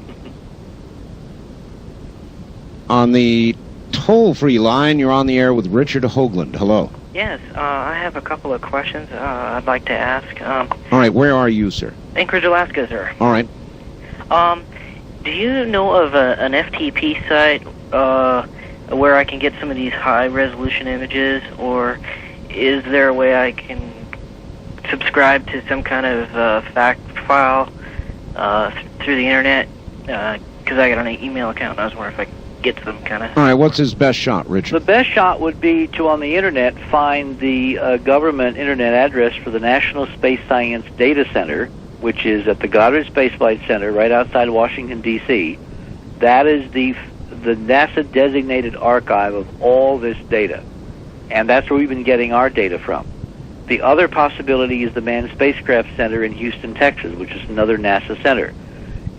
On the toll-free line, you're on the air with Richard Hoagland. Hello. Yes, I have a couple of questions I'd like to ask. All right, where are you, sir? Anchorage, Alaska, sir. All right. Do you know of an FTP site where I can get some of these high-resolution images, or is there a way I can subscribe to some kind of fact file through the internet? Because I got an email account, and I was wondering if gets them kind of. All right, what's his best shot, Richard? The best shot would be to, on the Internet, find the government Internet address for the National Space Science Data Center, which is at the Goddard Space Flight Center right outside Washington, D.C. That is the NASA-designated archive of all this data, and that's where we've been getting our data from. The other possibility is the Manned Spacecraft Center in Houston, Texas, which is another NASA center.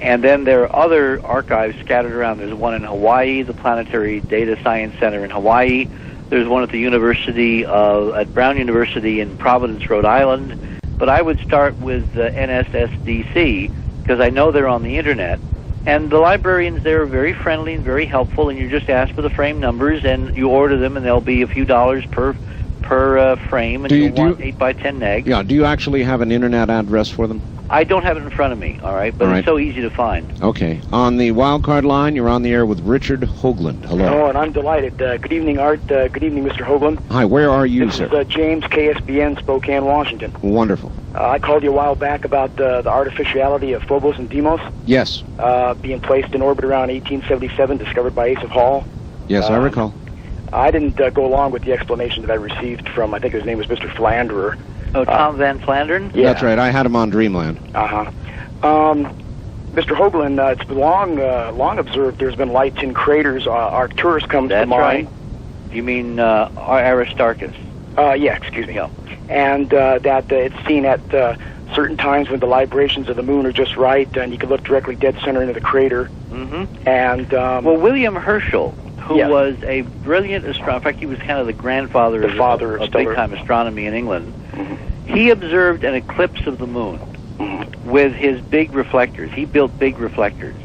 And then there are other archives scattered around. There's one in Hawaii, the Planetary Data Science Center in Hawaii. There's one at the University at Brown University in Providence, Rhode Island. But I would start with NSSDC because I know they're on the Internet. And the librarians there are very friendly and very helpful, and you just ask for the frame numbers and you order them, and they'll be a few dollars per frame, and you'll want 8 by 10 neg. Yeah, do you actually have an Internet address for them? I don't have it in front of me, all right, but All right. It's so easy to find. Okay. On the wild card line, you're on the air with Richard Hoagland. Hello. Oh, and I'm delighted. Good evening, Art. Good evening, Mr. Hoagland. Hi, where are you, This sir? is James, KSBN, Spokane, Washington. Wonderful. I called you a while back about the artificiality of Phobos and Deimos Yes. being placed in orbit around 1877, discovered by Asa Hall. Yes, I recall. I didn't go along with the explanation that I received from, I think his name was Mr. Flanderer. Oh, Tom Van Flandern? Yeah. That's right. I had him on Dreamland. Uh-huh. Mr. Hoagland, it's been long observed there's been lights in craters. Arcturus comes to That's mind. right. You mean Aristarchus? Yeah, excuse me. And that it's seen at certain times when the librations of the moon are just right, and you can look directly dead center into the crater. Mm-hmm. And well, William Herschel, who yes. was a brilliant astronomer, in fact, he was kind of the grandfather of big-time astronomy in England. Mm-hmm. He observed an eclipse of the moon with his big reflectors. He built big reflectors.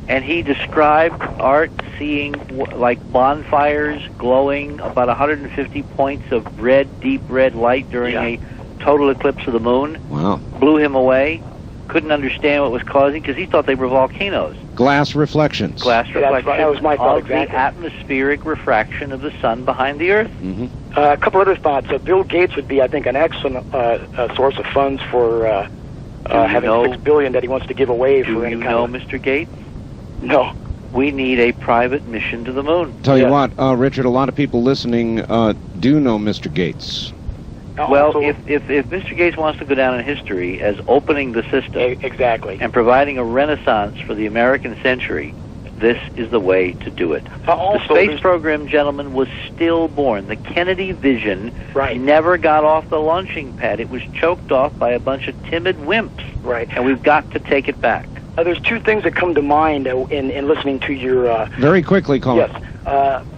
And he described Art seeing like bonfires glowing about 150 points of red, deep red light during a total eclipse of the moon. Wow. Blew him away. Couldn't understand what was causing because he thought they were volcanoes. Glass reflections. Glass reflections that was my thought, of exactly. the atmospheric refraction of the sun behind the Earth. Mm-hmm. A couple other thoughts. Bill Gates would be, I think, an excellent source of funds for having $6 billion that he wants to give away for any kind of... Do you know Mr. Gates? No. We need a private mission to the moon. Tell you what, Richard, a lot of people listening do know Mr. Gates. Well, if Mr. Gates wants to go down in history as opening the system exactly and providing a renaissance for the American century, this is the way to do it. The space program, gentlemen, was stillborn. The Kennedy vision never got off the launching pad. It was choked off by a bunch of timid wimps. Right. And we've got to take it back. There's two things that come to mind in listening to your... Very quickly, Colin. Yes.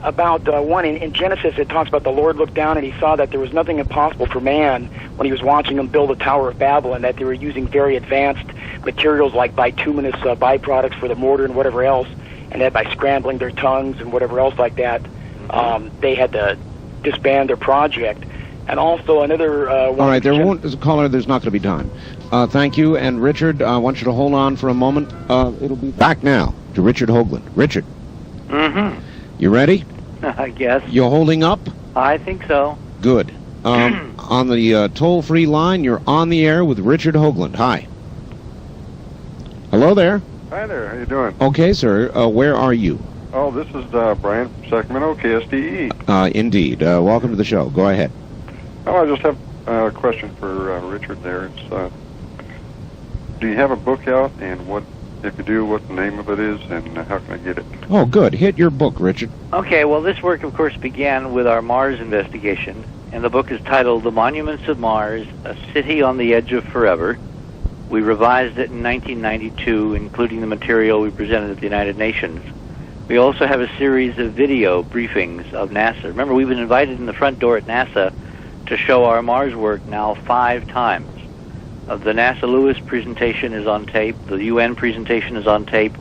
About one, in Genesis, it talks about the Lord looked down and he saw that there was nothing impossible for man when he was watching them build the Tower of Babel, and that they were using very advanced materials like bituminous byproducts for the mortar and whatever else, and that by scrambling their tongues and whatever else like that, they had to disband their project. And also another one... All right, caller, there's not going to be time. Thank you, and Richard, I want you to hold on for a moment. It'll be back now to Richard Hoagland. Richard. Mm-hmm. You ready? I guess. You're holding up? I think so. Good. On the toll-free line, you're on the air with Richard Hoagland. Hi. Hello there. Hi there. How you doing? Okay, sir. Where are you? Oh, this is Brian from Sacramento, KSDE. Indeed. Welcome to the show. Go ahead. Oh, I just have a question for Richard there. It's, do you have a book out, and what, if you do, what the name of it is, and how can I get it? Oh, good. Hit your book, Richard. Okay, well, this work, of course, began with our Mars investigation, and the book is titled The Monuments of Mars, A City on the Edge of Forever. We revised it in 1992, including the material we presented at the United Nations. We also have a series of video briefings of NASA. Remember, we've been invited in the front door at NASA to show our Mars work now 5 times. The NASA Lewis presentation is on tape, the UN presentation is on tape,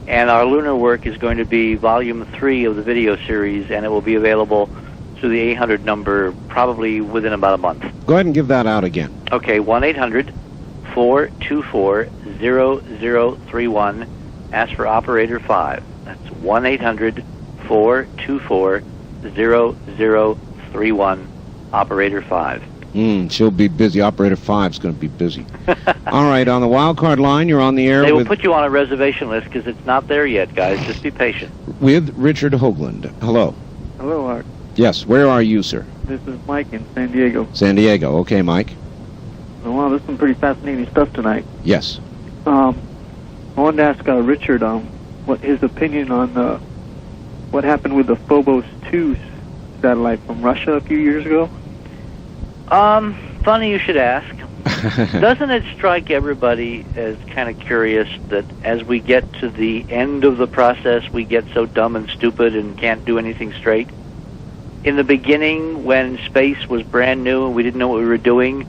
and our lunar work is going to be volume 3 of the video series, and it will be available through the 800 number probably within about a month. Go ahead and give that out again. Okay, 1-800-424-0031. Ask for operator 5. That's 1-800-424-0031, operator 5. She'll be busy. Operator 5's going to be busy. All right, on the wild card line, you're on the air They will with... put you on a reservation list because it's not there yet, guys. Just be patient. With Richard Hoagland. Hello. Hello, Art. Yes, where are you, sir? This is Mike in San Diego. San Diego. Okay, Mike. Wow, there's some pretty fascinating stuff tonight. Yes. I wanted to ask Richard what his opinion on what happened with the Phobos 2 satellite from Russia a few years ago. Funny you should ask. Doesn't it strike everybody as kind of curious that as we get to the end of the process, we get so dumb and stupid and can't do anything straight? In the beginning, when space was brand new and we didn't know what we were doing,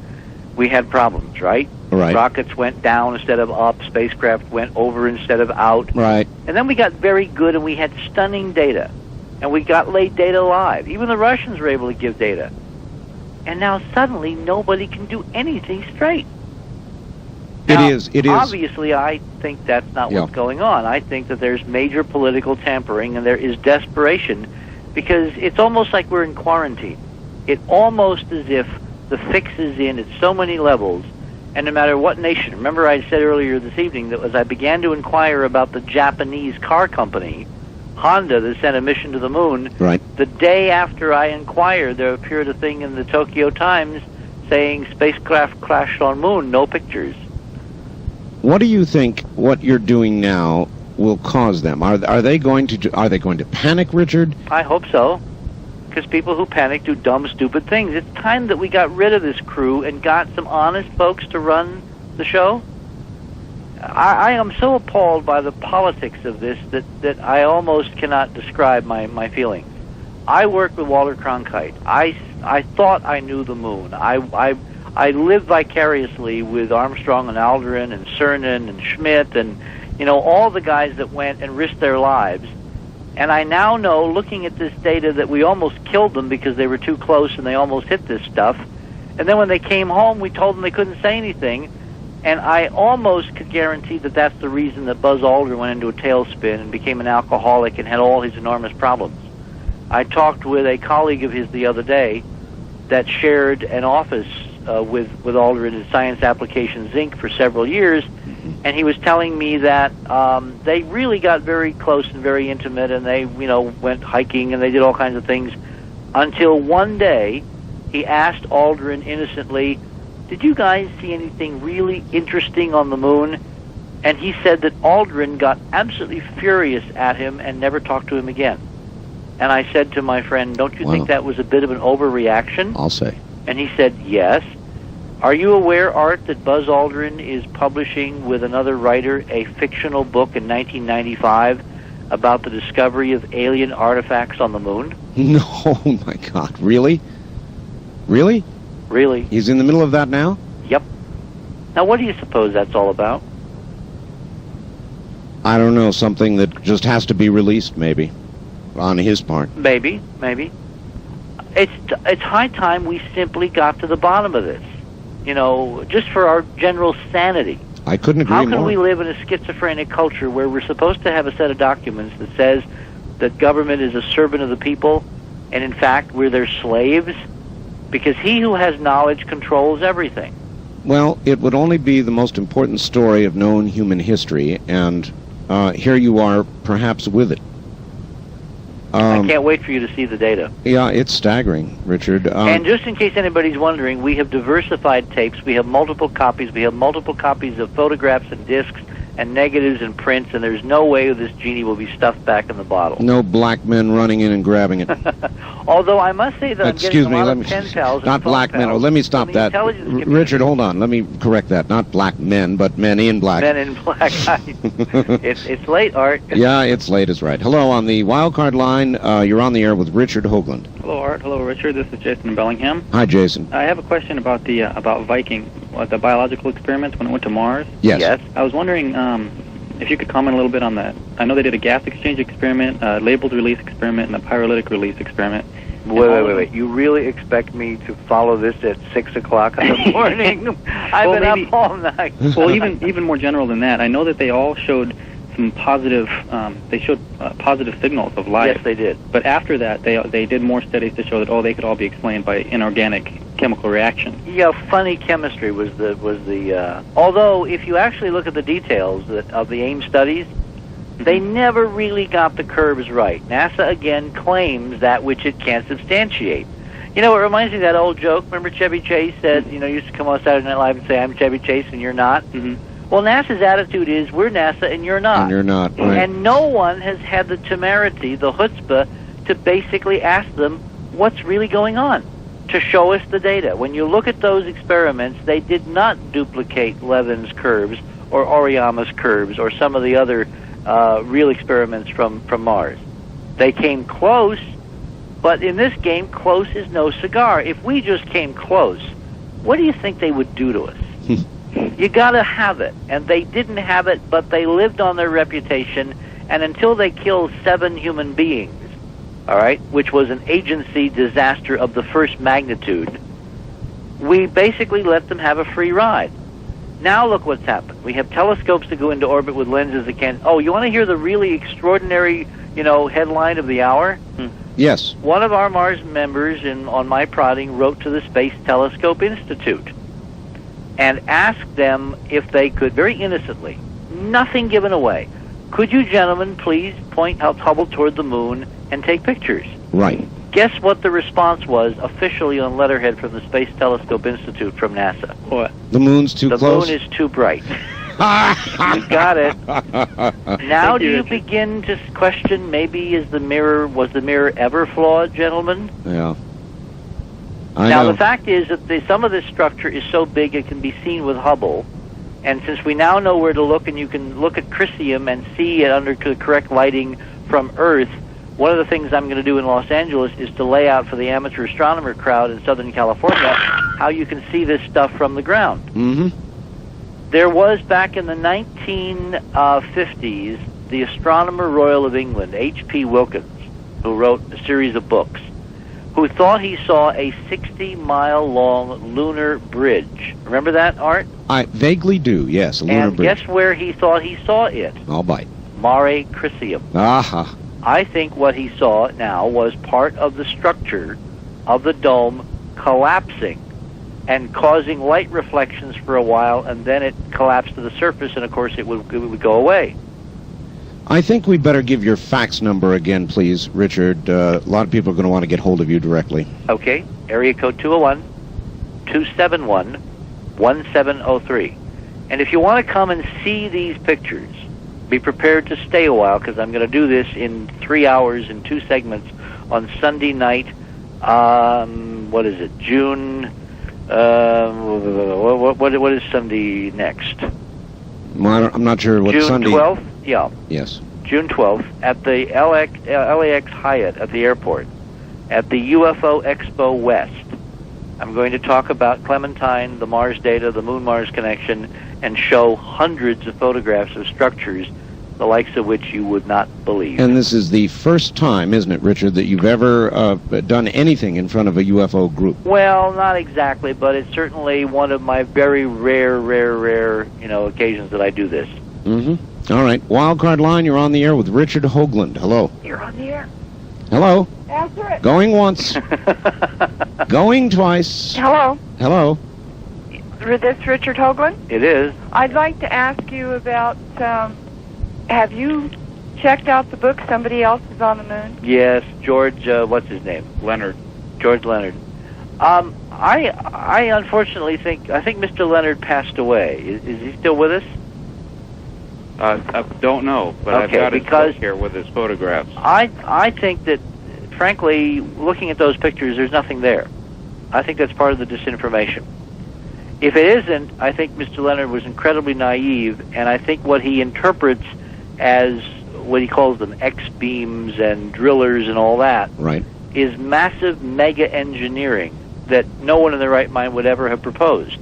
we had problems, right? Right. Rockets went down instead of up, spacecraft went over instead of out. Right. And then we got very good and we had stunning data. And we got late data live. Even the Russians were able to give data. And now suddenly nobody can do anything straight. Now, It is. Obviously, I think that's not what's going on. I think that there's major political tampering and there is desperation because it's almost like we're in quarantine. It's almost as if the fix is in at so many levels, and no matter what nation. Remember I said earlier this evening that as I began to inquire about the Japanese car company, Honda, that sent a mission to the moon, right. The day after I inquired, there appeared a thing in the Tokyo Times saying spacecraft crashed on moon, no pictures. What do you think what you're doing now will cause them? Are they going to panic, Richard? I hope so, because people who panic do dumb, stupid things. It's time that we got rid of this crew and got some honest folks to run the show. I am so appalled by the politics of this that I almost cannot describe my feelings. I worked with Walter Cronkite. I thought I knew the moon. I lived vicariously with Armstrong and Aldrin and Cernan and Schmidt and, all the guys that went and risked their lives. And I now know, looking at this data, that we almost killed them because they were too close and they almost hit this stuff. And then when they came home, we told them they couldn't say anything. And I almost could guarantee that that's the reason that Buzz Aldrin went into a tailspin and became an alcoholic and had all his enormous problems. I talked with a colleague of his the other day that shared an office with Aldrin at Science Applications, Inc. for several years, and he was telling me that they really got very close and very intimate, and they, went hiking and they did all kinds of things until one day he asked Aldrin innocently, "Did you guys see anything really interesting on the moon?" And he said that Aldrin got absolutely furious at him and never talked to him again. And I said to my friend, "Don't you think that was a bit of an overreaction?" I'll say. And he said, "Yes." Are you aware, Art, that Buzz Aldrin is publishing with another writer a fictional book in 1995 about the discovery of alien artifacts on the moon? No, oh my God, really? Really? Really. He's in the middle of that now? Yep. Now, what do you suppose that's all about? I don't know, something that just has to be released, maybe, on his part. Maybe. It's high time we simply got to the bottom of this, just for our general sanity. I couldn't agree more. How can we live in a schizophrenic culture where we're supposed to have a set of documents that says that government is a servant of the people, and in fact we're their slaves? Because he who has knowledge controls everything. Well, it would only be the most important story of known human history, and here you are, perhaps with it. I can't wait for you to see the data. Yeah, it's staggering, Richard. And just in case anybody's wondering, we have diversified tapes. We have multiple copies. We have multiple copies of photographs and discs and negatives and prints, and there's no way this genie will be stuffed back in the bottle. No black men running in and grabbing it. Although I must say that I'm getting a lot of pen pals. Not black men. Oh, let me stop that. Richard, hold on. Let me correct that. Not black men, but men in black. Men in black. It's late, Art. Yeah, it's late is right. Hello, on the wildcard line, you're on the air with Richard Hoagland. Hello, Art. Hello, Richard. This is Jason in Bellingham. Hi, Jason. I have a question about the about Viking, the biological experiments when it went to Mars. Yes. I was wondering if you could comment a little bit on that. I know they did a gas exchange experiment, a labeled release experiment, and a pyrolytic release experiment. Wait. You really expect me to follow this at 6 o'clock in the morning? I've been up all night. Well, even more general than that, I know that they all showed some positive. They showed positive signals of life. Yes, they did. But after that, they did more studies to show that they could all be explained by inorganic chemical reactions. Yeah, funny chemistry was the. Although, if you actually look at the details of the AIM studies, they never really got the curves right. NASA again claims that which it can't substantiate. You know, it reminds me of that old joke. Remember Chevy Chase said, used to come on Saturday Night Live and say, "I'm Chevy Chase and you're not." Mm-hmm. Well, NASA's attitude is, we're NASA and you're not. And you're not, right. And no one has had the temerity, the chutzpah, to basically ask them what's really going on, to show us the data. When you look at those experiments, they did not duplicate Levin's curves or Aoyama's curves or some of the other real experiments from Mars. They came close, but in this game, close is no cigar. If we just came close, what do you think they would do to us? You gotta have it, and they didn't have it, but they lived on their reputation, and until they killed 7 human beings, all right, which was an agency disaster of the first magnitude, we basically let them have a free ride. Now look what's happened. We have telescopes that go into orbit with lenses that can... Oh, you want to hear the really extraordinary, headline of the hour? Yes. One of our Mars members on my prodding wrote to the Space Telescope Institute and asked them if they could, very innocently, nothing given away, could you gentlemen please point out Hubble toward the moon and take pictures? Right. Guess what the response was officially on letterhead from the Space Telescope Institute from NASA? What? The moon's too close? The moon is too bright. You got it. Now do you begin to question, maybe was the mirror ever flawed, gentlemen? Yeah. Now the fact is that some of this structure is so big it can be seen with Hubble, and since we now know where to look, and you can look at Chrysium and see it under the correct lighting from Earth, one of the things I'm going to do in Los Angeles is to lay out for the amateur astronomer crowd in Southern California how you can see this stuff from the ground. Mm-hmm. There was, back in the 1950s, the Astronomer Royal of England, H.P. Wilkins, who wrote a series of books, who thought he saw a 60-mile-long lunar bridge. Remember that, Art? I vaguely do, yes, a lunar bridge. And guess where he thought he saw it? I'll bite. Mare Crisium. Aha. I think what he saw now was part of the structure of the dome collapsing and causing light reflections for a while, and then it collapsed to the surface, and of course it would go away. I think we better give your fax number again, please, Richard. A lot of people are going to want to get hold of you directly. Okay, area code 201-271-1703. And if you want to come and see these pictures, be prepared to stay a while, because I'm going to do this in 3 hours in 2 segments on Sunday night. What is it? June... what is Sunday next? Well, I'm not sure what June Sunday... June 12th? Yeah. Yes. June 12th at the LAX Hyatt at the airport at the UFO Expo West. I'm going to talk about Clementine, the Mars data, the Moon-Mars connection, and show hundreds of photographs of structures, the likes of which you would not believe. And this is the first time, isn't it, Richard, that you've ever done anything in front of a UFO group? Well, not exactly, but it's certainly one of my very rare, occasions that I do this. Mm-hmm. All right. Wildcard line, you're on the air with Richard Hoagland. Hello. You're on the air. Hello. Answer it. Going once. Going twice. Hello. Hello. This Richard Hoagland? It is. I'd like to ask you about, have you checked out the book Somebody Else is on the Moon? Yes, George, what's his name? Leonard. George Leonard. I unfortunately think Mr. Leonard passed away. Is he still with us? I don't know, but Okay, I've got his because book here with his photographs. I think that, frankly, looking at those pictures, there's nothing there. I think that's part of the disinformation. If it isn't, I think Mr. Leonard was incredibly naive, and I think what he interprets as what he calls them X-beams and drillers and all that right. is massive mega engineering that no one in their right mind would ever have proposed.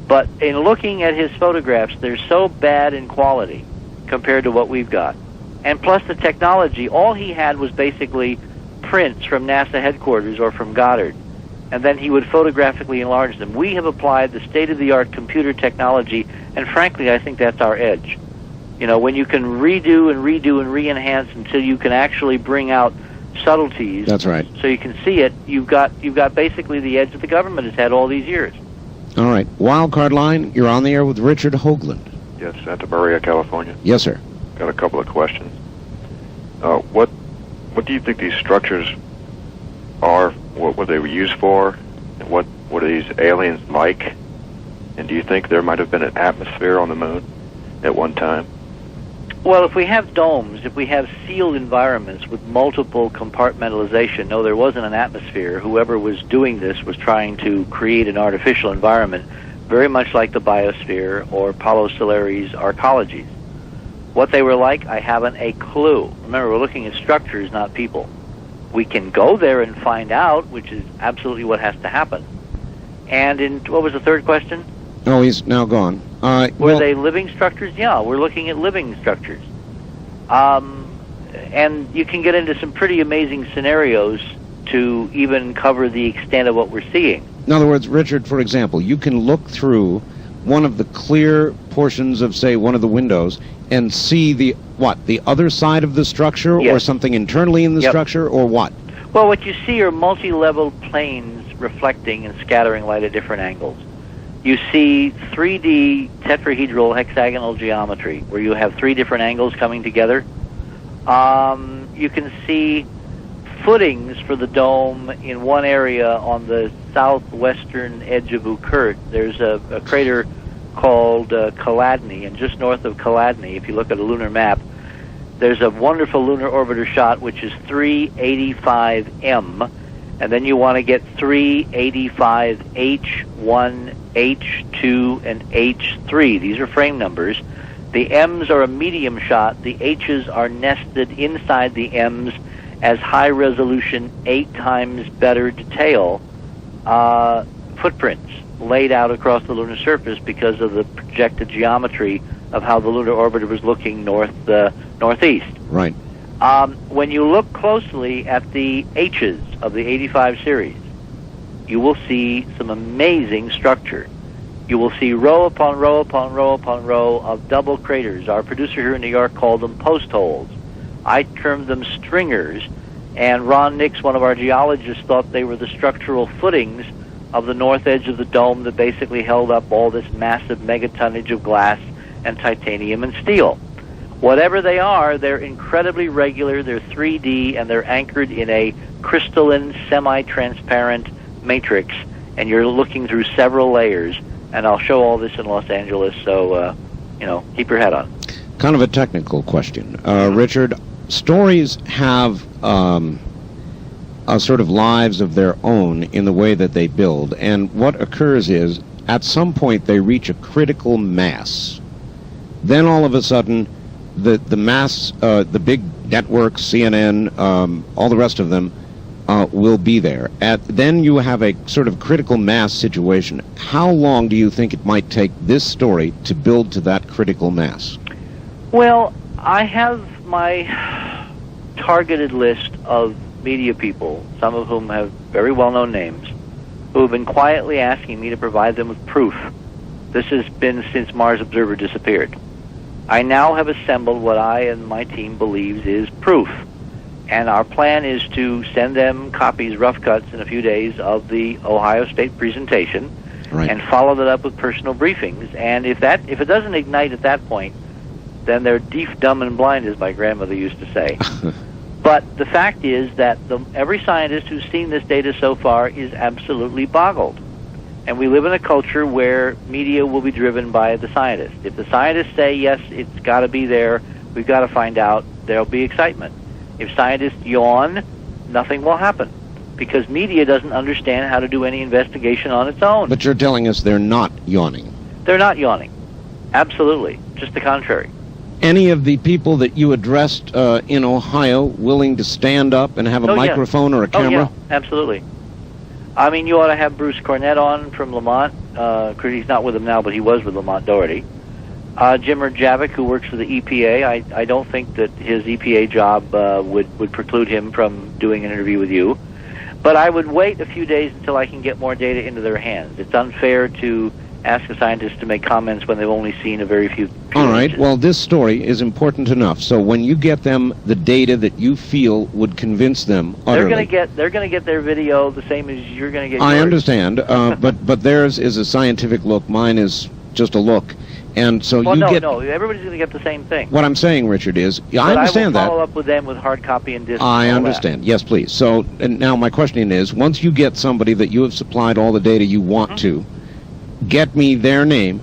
But in looking at his photographs, they're so bad in quality compared to what we've got. And plus the technology, all he had was basically prints from NASA headquarters or from Goddard. And then he would photographically enlarge them. We have applied the state-of-the-art computer technology, and frankly, I think that's our edge. You know, when you can redo and redo and re-enhance until you can actually bring out subtleties. That's right. So you can see it. You've got basically the edge that the government has had all these years. All right. Wildcard line, you're on the air with Richard Hoagland. Yes, Santa Maria, California. Yes, sir. Got a couple of questions. What do you think these structures are? What were they used for? And what are these aliens like? And do you think there might have been an atmosphere on the moon at one time? Well, if we have domes, if we have sealed environments with multiple compartmentalization, no, there wasn't an atmosphere. Whoever was doing this was trying to create an artificial environment, very much like the biosphere or Paulo Soleri's arcologies. What they were like, I haven't a clue. Remember, we're looking at structures, not people. We can go there and find out, which is absolutely what has to happen. And what was the third question? Oh, he's now gone. Were they living structures? Yeah, we're looking at living structures. And you can get into some pretty amazing scenarios to even cover the extent of what we're seeing. In other words, Richard, for example, you can look through one of the clear portions of, say, one of the windows and see the other side of the structure, yes, or something internally in the yep, structure, or what? Well, what you see are multi-level planes reflecting and scattering light at different angles. You see 3D tetrahedral hexagonal geometry, where you have three different angles coming together. You can see footings for the dome in one area on the southwestern edge of Ukurt. There's a crater called Kaladny, and just north of Kaladny, if you look at a lunar map, there's a wonderful lunar orbiter shot, which is 385M, and then you want to get 385H1, H2, and H3. These are frame numbers. The M's are a medium shot. The H's are nested inside the M's as high-resolution, 8 times better detail footprints laid out across the lunar surface because of the projected geometry of how the lunar orbiter was looking northeast. Right. When you look closely at the H's of the 85 series, you will see some amazing structure. You will see row upon row upon row upon row of double craters. Our producer here in New York called them post holes. I termed them stringers, and Ron Nix, one of our geologists, thought they were the structural footings of the north edge of the dome that basically held up all this massive megatonnage of glass and titanium and steel. Whatever they are, they're incredibly regular, they're 3D, and they're anchored in a crystalline, semi-transparent matrix, and you're looking through several layers, and I'll show all this in Los Angeles, so, keep your head on. Kind of a technical question. Richard, stories have sort of lives of their own in the way that they build, and what occurs is, at some point they reach a critical mass. Then all of a sudden, the mass, the big networks, CNN, all the rest of them, will be there. Then you have a sort of critical mass situation. How long do you think it might take this story to build to that critical mass? Well, I have my targeted list of media people, some of whom have very well-known names, who have been quietly asking me to provide them with proof. This has been since Mars Observer disappeared. I now have assembled what I and my team believes is proof. And our plan is to send them copies, rough cuts, in a few days of the Ohio State presentation, right, and follow that up with personal briefings. And if it doesn't ignite at that point, then they're deaf, dumb, and blind, as my grandmother used to say. But the fact is that every scientist who's seen this data so far is absolutely boggled. And we live in a culture where media will be driven by the scientists. If the scientists say, yes, it's got to be there, we've got to find out, there'll be excitement. If scientists yawn, nothing will happen, because media doesn't understand how to do any investigation on its own. But you're telling us they're not yawning. They're not yawning. Absolutely. Just the contrary. Any of the people that you addressed in Ohio willing to stand up and have a microphone or a camera? Oh, yeah, absolutely. I mean, you ought to have Bruce Cornett on from Lamont. He's not with them now, but he was with Lamont Doherty. Jim Rajavik, who works for the EPA. I don't think that his EPA job would preclude him from doing an interview with you. But I would wait a few days until I can get more data into their hands. It's unfair to ask a scientist to make comments when they've only seen a very few. All right. Well, this story is important enough. So when you get them the data that you feel would convince them utterly, they're going to get their video the same as you're going to get. I yours. understand, but theirs is a scientific look. Mine is just a look, and so well, you no, get. no, everybody's going to get the same thing. What I'm saying, Richard, is But I understand I will that. follow up with them with hard copy and disc. I and all understand. Yes, please. So, and now my question is, once you get somebody that you have supplied all the data you want to, get me their name,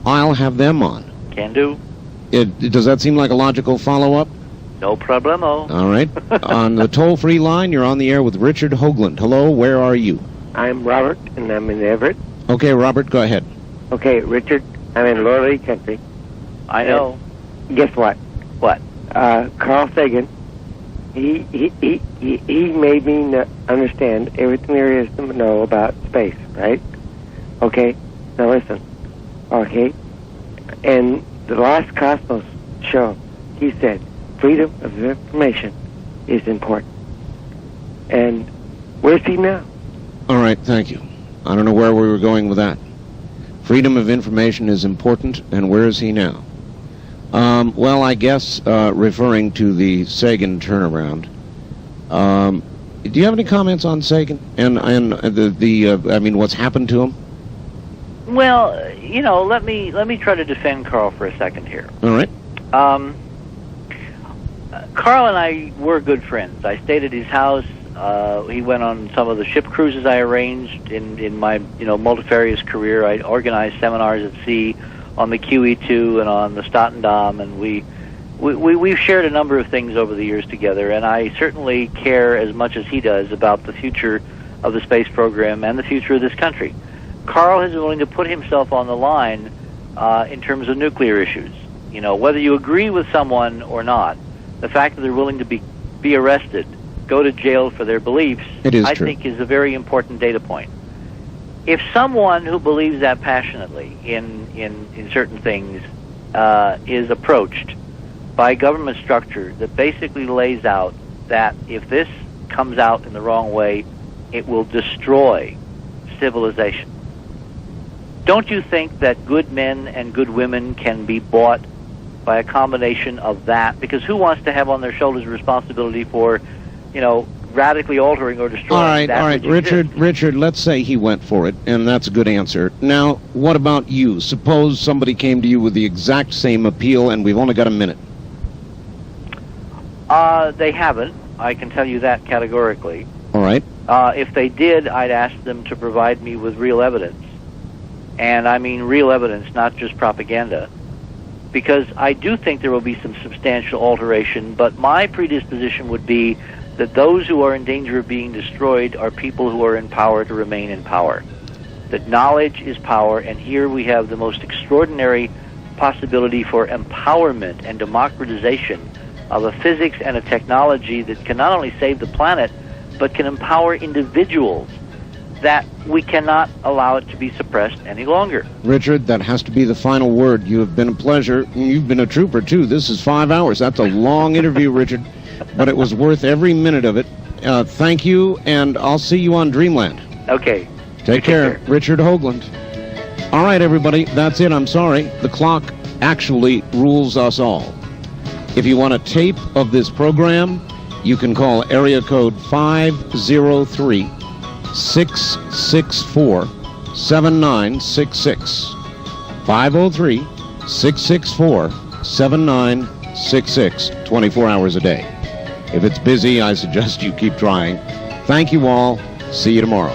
I'll have them on. that. Can do. Does that seem like a logical follow-up? No problemo. All right. On the toll-free line, you're on the air with Richard Hoagland. Hello, where are you? I'm Robert, and I'm in Everett. Okay, Robert, go ahead. Okay, Richard, I'm in Lower Lake Country. I know. And guess what? What? Carl Sagan, he made me understand everything there is to know about space, right? Okay, now listen. Okay, and the last Cosmos show, he said, freedom of information is important. And where's he now? All right, thank you. I don't know where we were going with that. Freedom of information is important, and where is he now? Well, I guess referring to the Sagan turnaround. Do you have any comments on Sagan and I mean, what's happened to him? Well, let me try to defend Carl for a second here. All right. Carl and I were good friends. I stayed at his house. He went on some of the ship cruises I arranged in my multifarious career. I organized seminars at sea on the QE2 and on the Statendam, and we've shared a number of things over the years together. And I certainly care as much as he does about the future of the space program and the future of this country. Carl is willing to put himself on the line in terms of nuclear issues. Whether you agree with someone or not, the fact that they're willing to be arrested, go to jail for their beliefs, I think is a very important data point. If someone who believes that passionately in certain things is approached by a government structure that basically lays out that if this comes out in the wrong way, it will destroy civilization. Don't you think that good men and good women can be bought by a combination of that? Because who wants to have on their shoulders responsibility for, radically altering or destroying that? All right, Richard, let's say he went for it, and that's a good answer. Now, what about you? Suppose somebody came to you with the exact same appeal, and we've only got a minute. They haven't. I can tell you that categorically. All right. If they did, I'd ask them to provide me with real evidence. And I mean real evidence, not just propaganda. Because I do think there will be some substantial alteration, but my predisposition would be that those who are in danger of being destroyed are people who are in power to remain in power. That knowledge is power, and here we have the most extraordinary possibility for empowerment and democratization of a physics and a technology that can not only save the planet, but can empower individuals, that we cannot allow it to be suppressed any longer. Richard, that has to be the final word. You have been a pleasure. You've been a trooper, too. This is 5 hours. That's a long interview, Richard, but it was worth every minute of it. Thank you, and I'll see you on Dreamland. Okay. Take care. Richard Hoagland. All right, everybody, that's it. I'm sorry. The clock actually rules us all. If you want a tape of this program, you can call area code 503 664-7966. 503-664-7966. 24 hours a day. If it's busy, I suggest you keep trying. Thank you all. See you tomorrow.